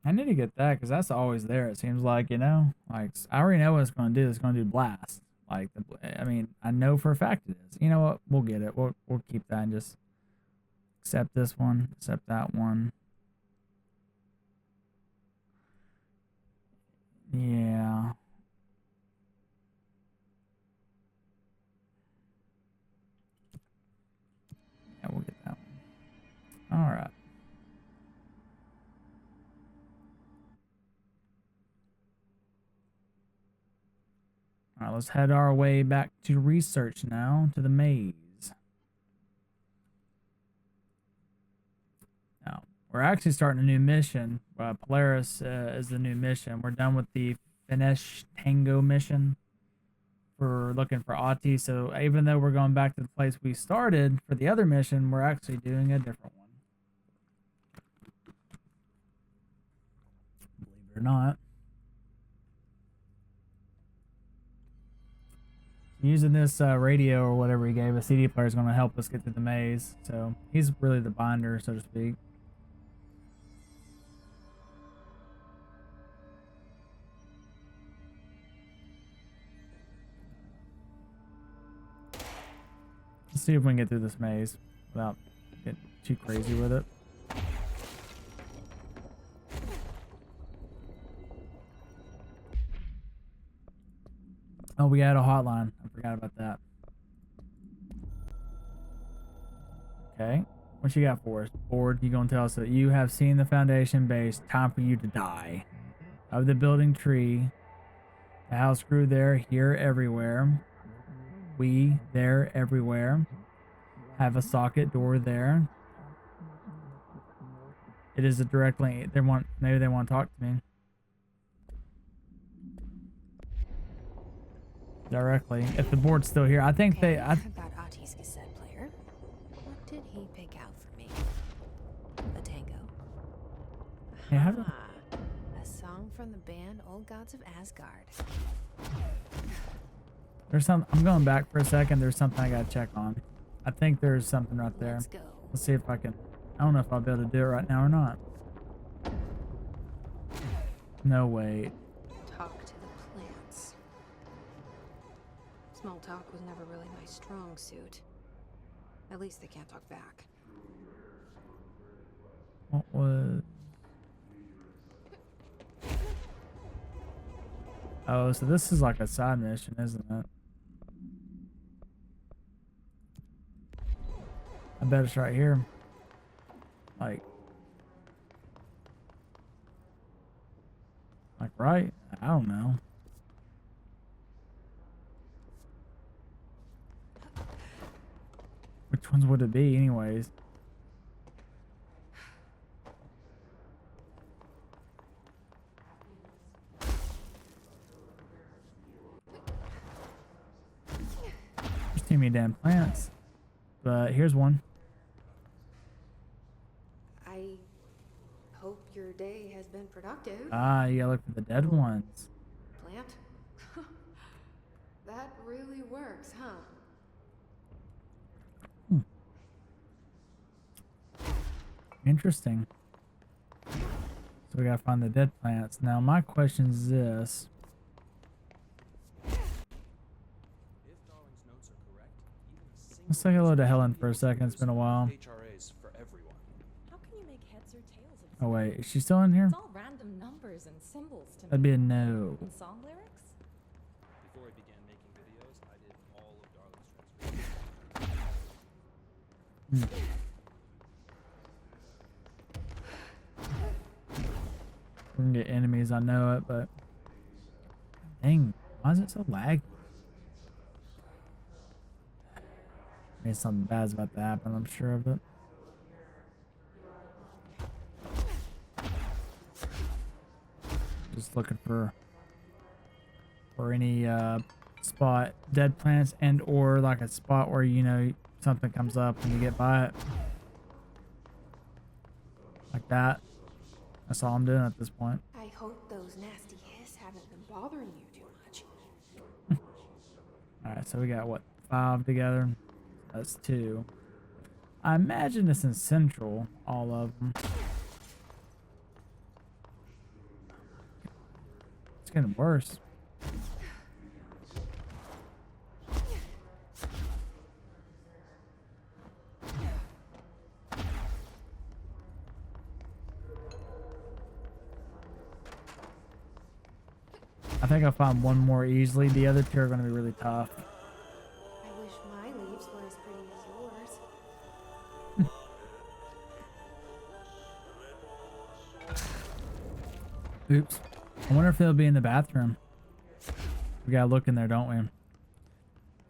I need to get that because that's always there. It seems like, you know, like I already know what it's going to do. It's going to do blast. Like, I mean, I know for a fact it is. You know what? We'll get it. We'll keep that and just accept this one, accept that one. Yeah. Yeah, we'll get that one. All right. All right, let's head our way back to research now, to the maze. Now, we're actually starting a new mission. Polaris is the new mission. We're done with the Finish Tango mission. We're looking for Ahti, so even though we're going back to the place we started for the other mission, we're actually doing a different one. Believe it or not. Using this radio or whatever he gave us, CD player is going to help us get through the maze. So he's really the binder, so to speak. Let's see if we can get through this maze without getting too crazy with it. Oh, we had a hotline. I forgot about that. Okay. What you got for us? Board, you gonna tell us that you have seen the foundation base. Time for you to die. Of the building tree. The house grew there, here, everywhere. We, there, everywhere. Have a socket door there. It is a direct link. Maybe they want to talk to me. Directly. If the board's still here, I think okay, they. About Ahti's cassette player. What did he pick out for me? A tango. Yeah, A song from the band Old Gods of Asgard. There's some. I'm going back for a second. There's something I gotta check on. I think there's something right there. Let's go. Let's see if I can. I don't know if I'll be able to do it right now or not. No, wait. Talk to the plants. Small talk was never really my strong suit. At least they can't talk back. What was? Oh, so this is like a side mission, isn't it? I bet it's right here. Like right? I don't know. Which ones would it be anyways? There's too many damn plants. But here's one. I hope your day has been productive. Ah, you gotta look for the dead ones. Plant? That really works, huh? Interesting. So we gotta find the dead plants. Now my question is this. Let's say hello to Helen for a second. It's been a while. HRAs for everyone. How can you make heads or tails of Oh wait, is she still in here? It's all random numbers and symbols to That'd me. be a no. And song lyrics? Before I began making videos, I did all of Darling's transcription. We're gonna get enemies, I know it, but dang, why is it so laggy? Maybe something bad's about to happen, I'm sure of it. Just looking for any spot, dead plants, and or like a spot where, you know, something comes up when you get by it. Like that. That's all I'm doing at this point. I hope those nasty hiss haven't been bothering you too much. Alright, so we got what, 5 together? That's 2. I imagine it's in Central, all of them. It's getting worse. I think I'll find one more easily. The other 2 are going to be really tough. I wish my leaves were as pretty as yours. Oops. I wonder if they'll be in the bathroom. We gotta look in there, don't we?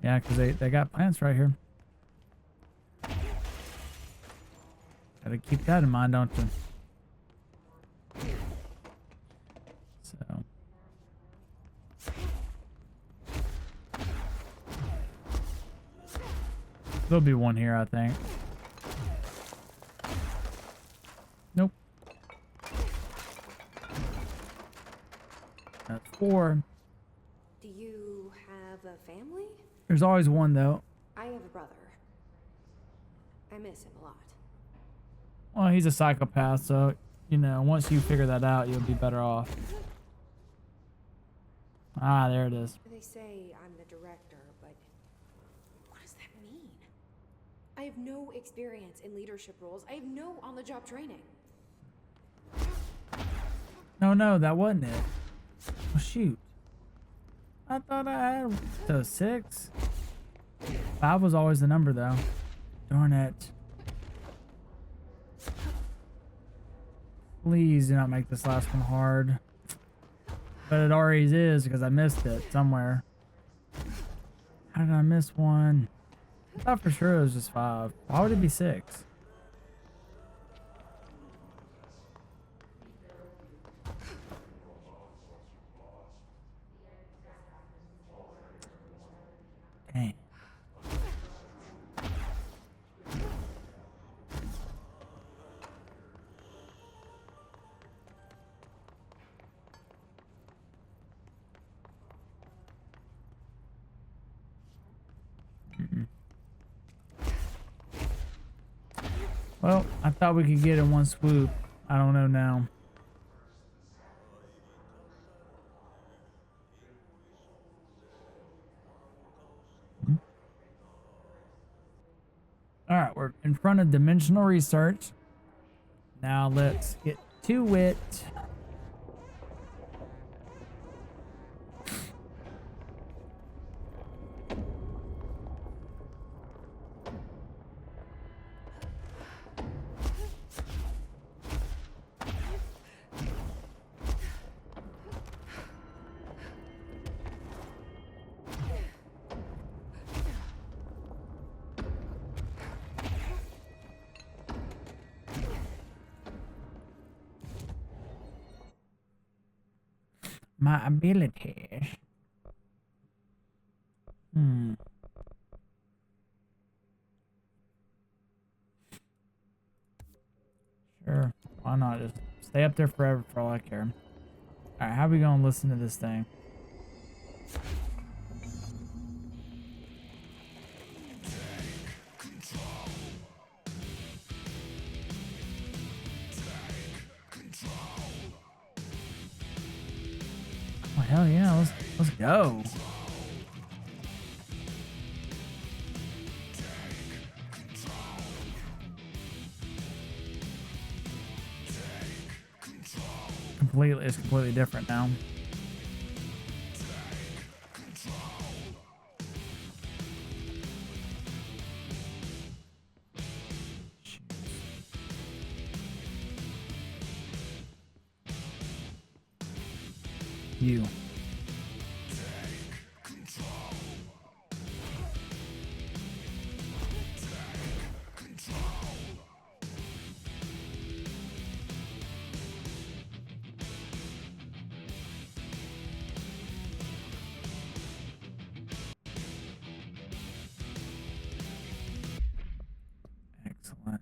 Yeah, because they got plants right here. Gotta keep that in mind, don't you? So. There'll be one here, I think. Nope. That's 4. Do you have a family? There's always one, though. I have a brother. I miss him a lot. Well, he's a psychopath, so, you know, once you figure that out, you'll be better off. Ah, there it is. They say I'm the director, but what does that mean? I have no experience in leadership roles. I have no on-the-job training. No, that wasn't it. Oh, shoot. I thought I had the 6. 5 was always the number, though. Darn it. Please do not make this last one hard. But it already is because I missed it somewhere. How did I miss one? I thought for sure it was just 5. Why would it be 6? Dang. Well, I thought we could get it in one swoop. I don't know now. Alright, we're in front of dimensional research. Now let's get to it. My abilities. Sure. Why not? Just stay up there forever for all I care. Alright, how are we gonna listen to this thing? Hell yeah, let's go. It's completely different now. You. Excellent.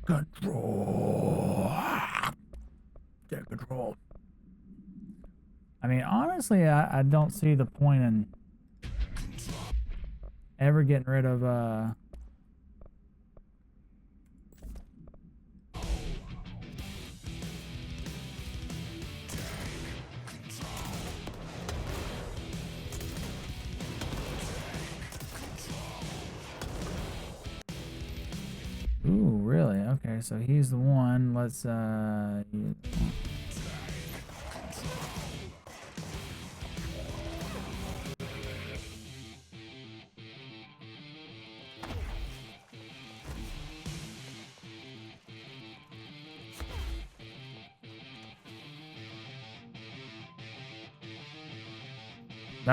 Control. Take control. I mean, honestly, I don't see the point in ever getting rid of Ooh, really? Okay, so he's the one. Let's that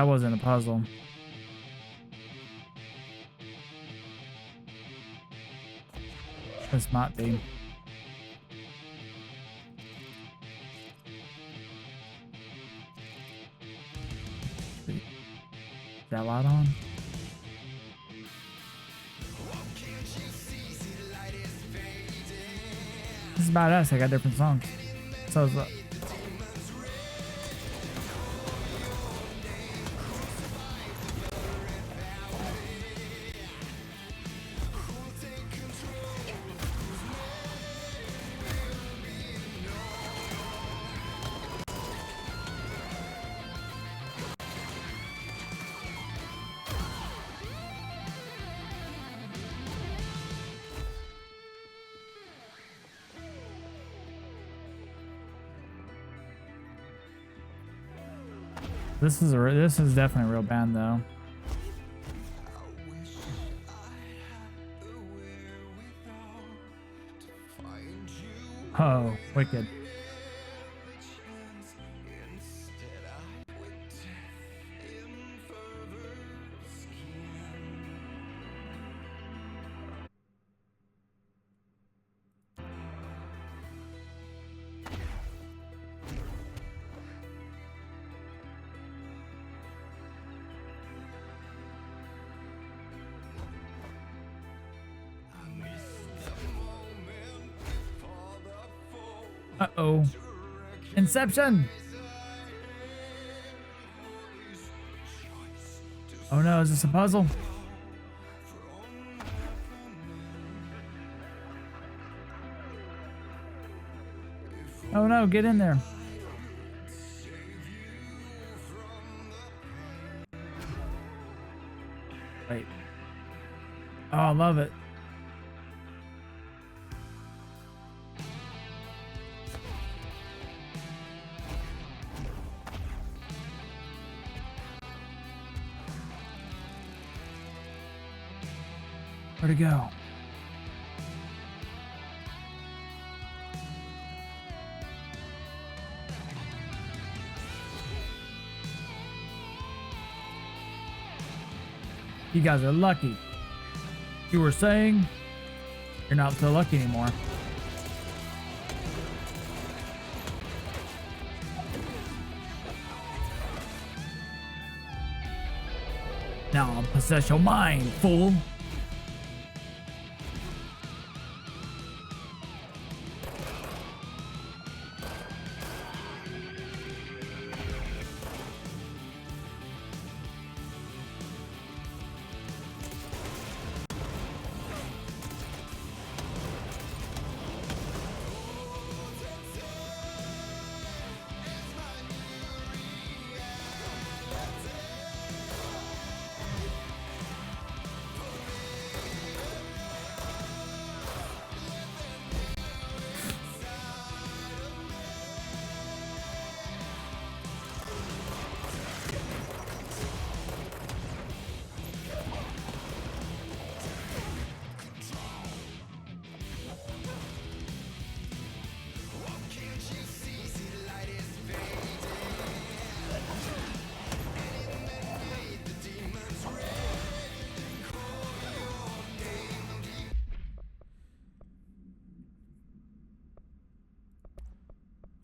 wasn't a puzzle. This might be. Is that light on? This is badass. I got different songs. So is this is definitely a real band though. Oh, wicked. Uh-oh. Inception! Oh no, is this a puzzle? Oh no, get in there. Wait. Oh, I love it. Where'd it go? You guys are lucky. You were saying you're not so lucky anymore. Now I'll possess your mind, fool.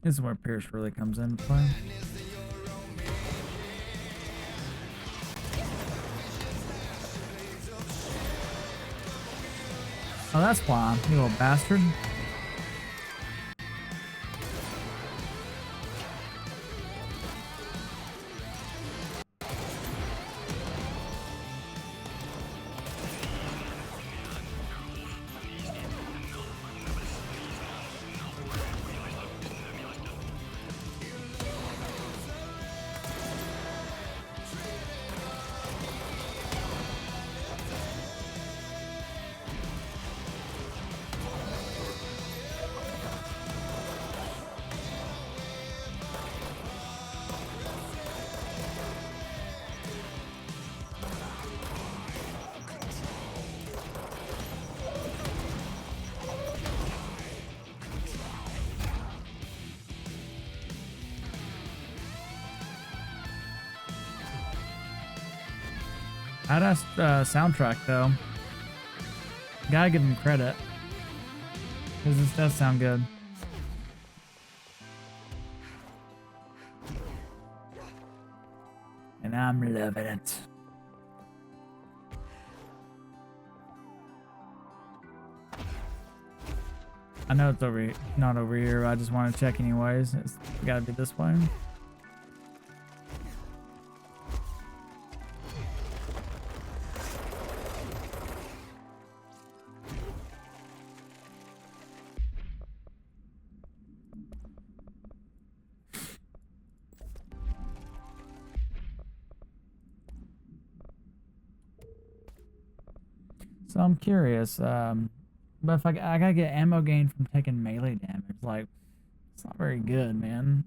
This is where Pierce really comes into play. Oh, that's why, you little bastard. Badass soundtrack though. Gotta give him credit. Because this does sound good. And I'm loving it. I know it's over, not over here, but I just want to check anyways. It's gotta be this way. So I'm curious, but if I gotta get ammo gain from taking melee damage, like, it's not very good, man.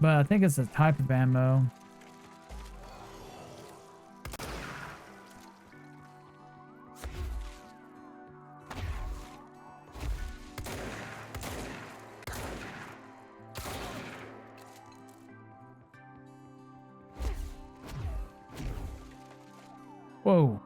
But I think it's a type of ammo. Whoa.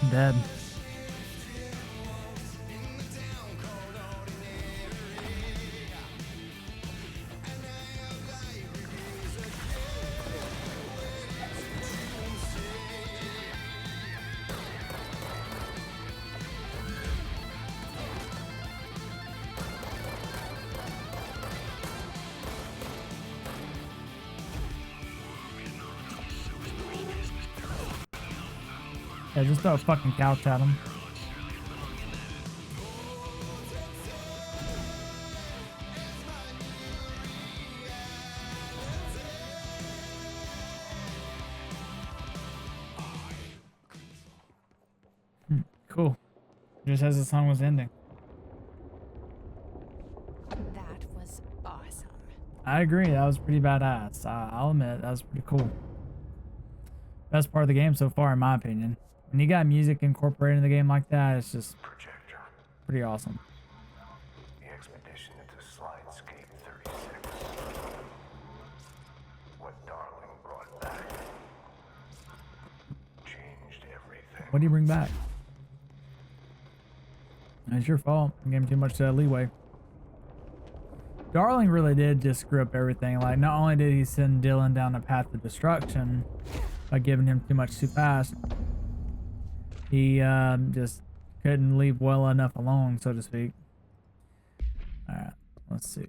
Dead. Yeah, just throw a fucking couch at him. Cool. Just as the song was ending. That was awesome. I agree. That was pretty badass. I'll admit that was pretty cool. Best part of the game so far, in my opinion. When you got music incorporated in the game like that, it's just Projector. pretty awesome. The expedition into Slidescape 36. What Darling brought back changed everything. What do you bring back? It's your fault. You gave him too much leeway. Darling really did just screw up everything. Like, not only did he send Dylan down a path of destruction by giving him too much too fast, he just couldn't leave well enough alone, so to speak. Alright, let's see.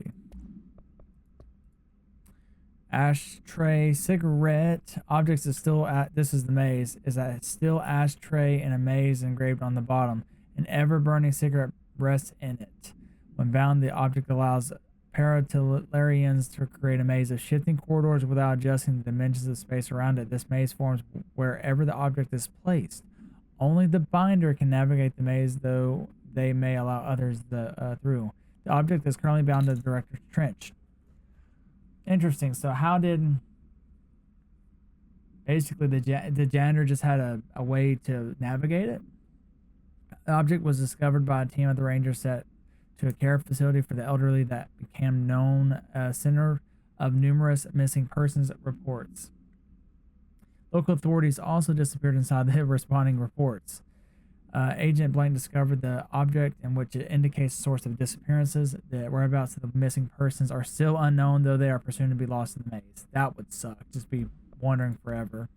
Ashtray, cigarette, objects is still at, this is the maze, is a still ashtray and a maze engraved on the bottom. An ever-burning cigarette rests in it. When bound, the object allows paratellarians to create a maze of shifting corridors without adjusting the dimensions of space around it. This maze forms wherever the object is placed. Only the binder can navigate the maze, though they may allow others through. The object is currently bound to the director's trench. Interesting. So how did... Basically, the janitor just had a way to navigate it? The object was discovered by a team of the Rangers set to a care facility for the elderly that became known as center of numerous missing persons reports. Local authorities also disappeared inside the responding reports. Agent Blank discovered the object in which it indicates the source of disappearances. The whereabouts of the missing persons are still unknown, though they are presumed to be lost in the maze. That would suck. Just be wandering forever.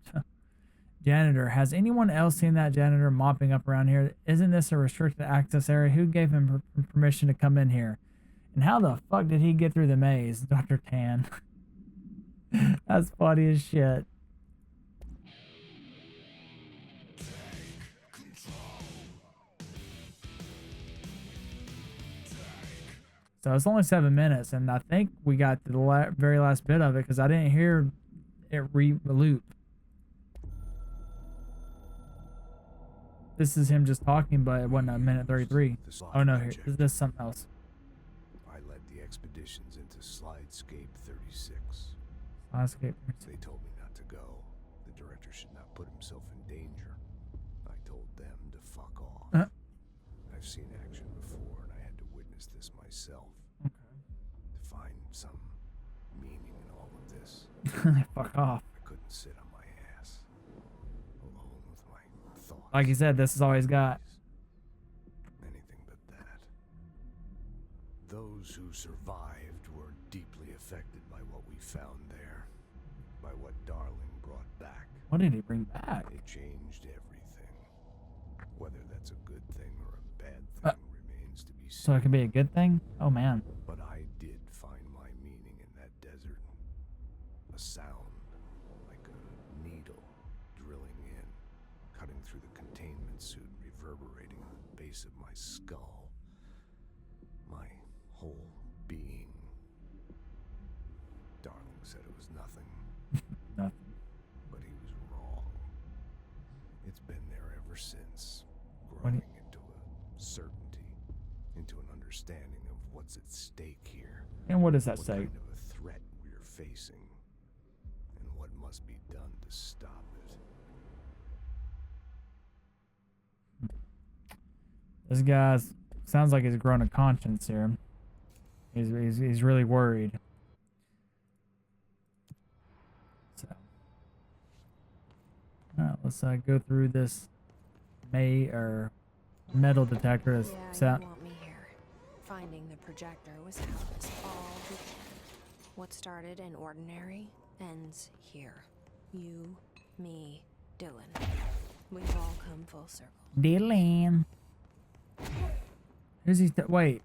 Janitor. Has anyone else seen that janitor mopping up around here? Isn't this a restricted access area? Who gave him permission to come in here? And how the fuck did he get through the maze? Dr. Tan. That's funny as shit. So it's only 7 minutes, and I think we got to the very last bit of it because I didn't hear it loop. This is him just talking, but it wasn't a minute 33. Oh no, here, is this something else? I led the expeditions into Slidescape 36. Slidescape 36. They told me not to go. The director should not put himself in danger. I told them to fuck off. I've seen action before, and I had to witness this myself. Okay. To find some meaning in all of this. Fuck off. I couldn't sit on my ass, alone with my thoughts. Like you said, this is all he's got. Anything but that. Those who survived were deeply affected by what we found there, by what Darling brought back. What did he bring back? It changed everything. Whether that's a good thing or a bad thing remains to be seen. So it could be a good thing? Oh man. But I did find my meaning in that desert. A sound, like a needle drilling in, cutting through the containment suit, reverberating on the base of my skull. My whole being. Darling said it was nothing. Nothing. But he was wrong. It's been there ever since, growing into a certainty, into an understanding of what's at stake here. And what does that What say? kind of a threat we're facing, and what must be done to stop it. This guy sounds like he's grown a conscience here. He's really worried. So, alright, let's go through this metal detector. Yeah, you want me here. Finding the projector was how this all began. What started in ordinary ends here. You, me, Dylan. We've all come full circle. Dylan. Who's he? Wait,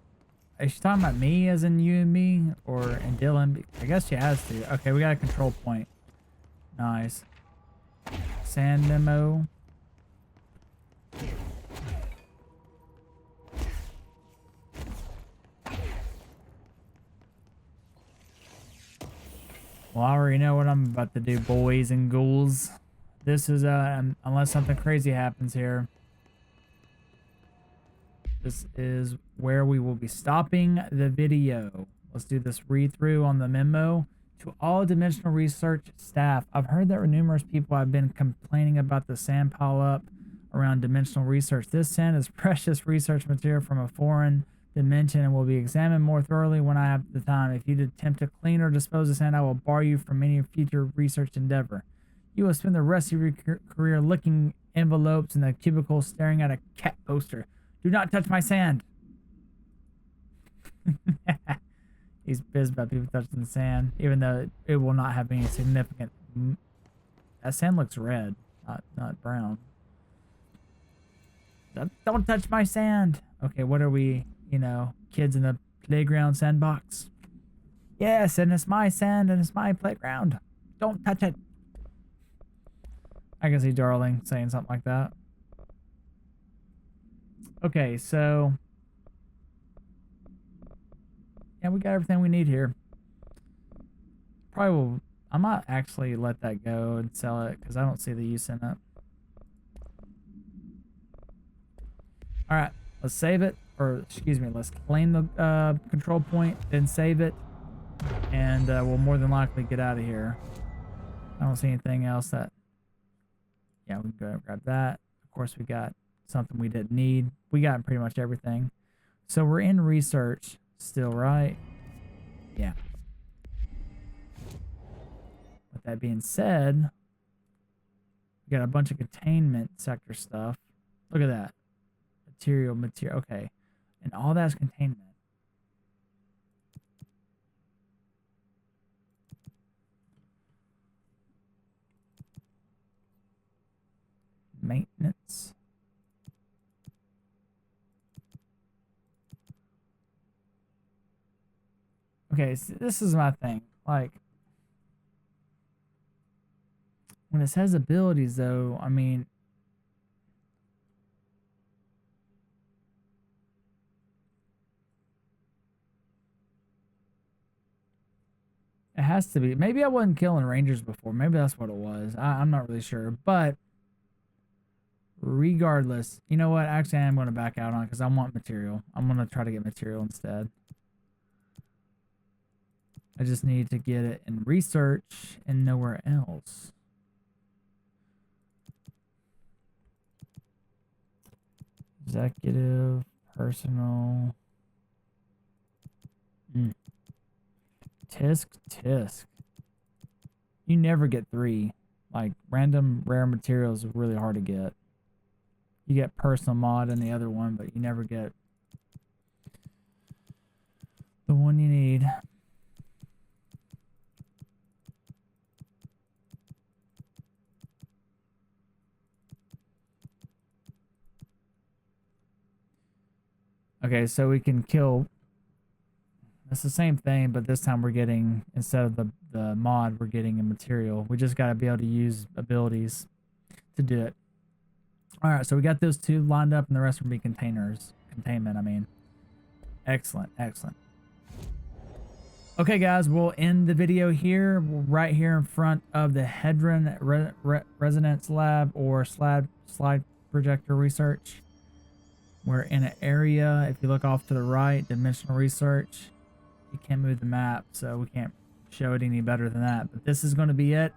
is she talking about me as in you and me, or in Dylan? I guess she has to. Okay, we got a control point. Nice. Sand memo. Well, I already know what I'm about to do, boys and ghouls. This is, unless something crazy happens here, this is where we will be stopping the video. Let's do this read through on the memo. To all dimensional research staff, I've heard that numerous people have been complaining about the sand pile up around dimensional research. This sand is precious research material from a foreign dimension and will be examined more thoroughly when I have the time. If you attempt to clean or dispose of sand, I will bar you from any future research endeavor. You will spend the rest of your career licking envelopes in the cubicle staring at a cat poster. Do not touch my sand. He's pissed about people touching the sand, even though it will not have any significant. That sand looks red, not brown. Don't touch my sand. Okay, what are we? You know, kids in the playground sandbox. Yes, and it's my sand and it's my playground. Don't touch it. I can see Darling saying something like that. Okay, so yeah, we got everything we need here. Probably will. I might actually let that go and sell it because I don't see the use in it. All right, let's save it, or excuse me, let's claim the control point, then save it, and we'll more than likely get out of here. I don't see anything else that. Yeah, we can go and grab that. Of course, we got something we didn't need. We got pretty much everything. So we're in research still, right? Yeah. With that being said, we got a bunch of containment sector stuff. Look at that. Material. Okay. And all that's containment. Maintenance. Okay, so this is my thing. Like, when it says abilities, though, I mean, it has to be. Maybe I wasn't killing rangers before. Maybe that's what it was. I'm not really sure. But regardless, you know what? Actually, I am going to back out on it because I want material. I'm going to try to get material instead. I just need to get it in research and nowhere else. Executive, personal. Tisk. You never get 3. Like, random rare materials are really hard to get. You get personal mod in the other one, but you never get the one you need. Okay, so we can kill. It's the same thing, but this time we're getting, instead of the mod, we're getting a material. We just got to be able to use abilities to do it. All right, so we got those 2 lined up, and the rest will be containment, I mean. Excellent. Okay, guys, we'll end the video here. We're right here in front of the Hedron Resonance Lab or slide projector research. We're in an area, if you look off to the right, dimensional research. You can't move the map, so we can't show it any better than that. But this is going to be it.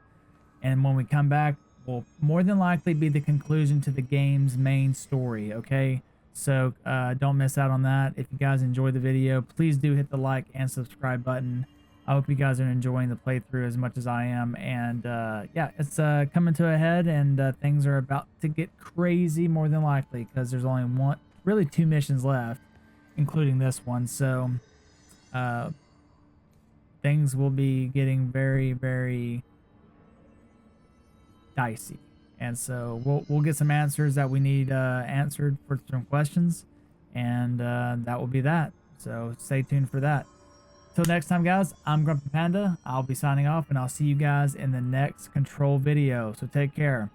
And when we come back, will more than likely be the conclusion to the game's main story, okay? So don't miss out on that. If you guys enjoyed the video, please do hit the like and subscribe button. I hope you guys are enjoying the playthrough as much as I am. And yeah, it's coming to a head, and things are about to get crazy more than likely because there's only really 2 missions left, including this one. So things will be getting very, very dicey, and so we'll get some answers that we need answered for some questions, and that will be that. So stay tuned for that. Till next time, guys, I'm Grumpy Panda. I'll be signing off, and I'll see you guys in the next Control video. So take care.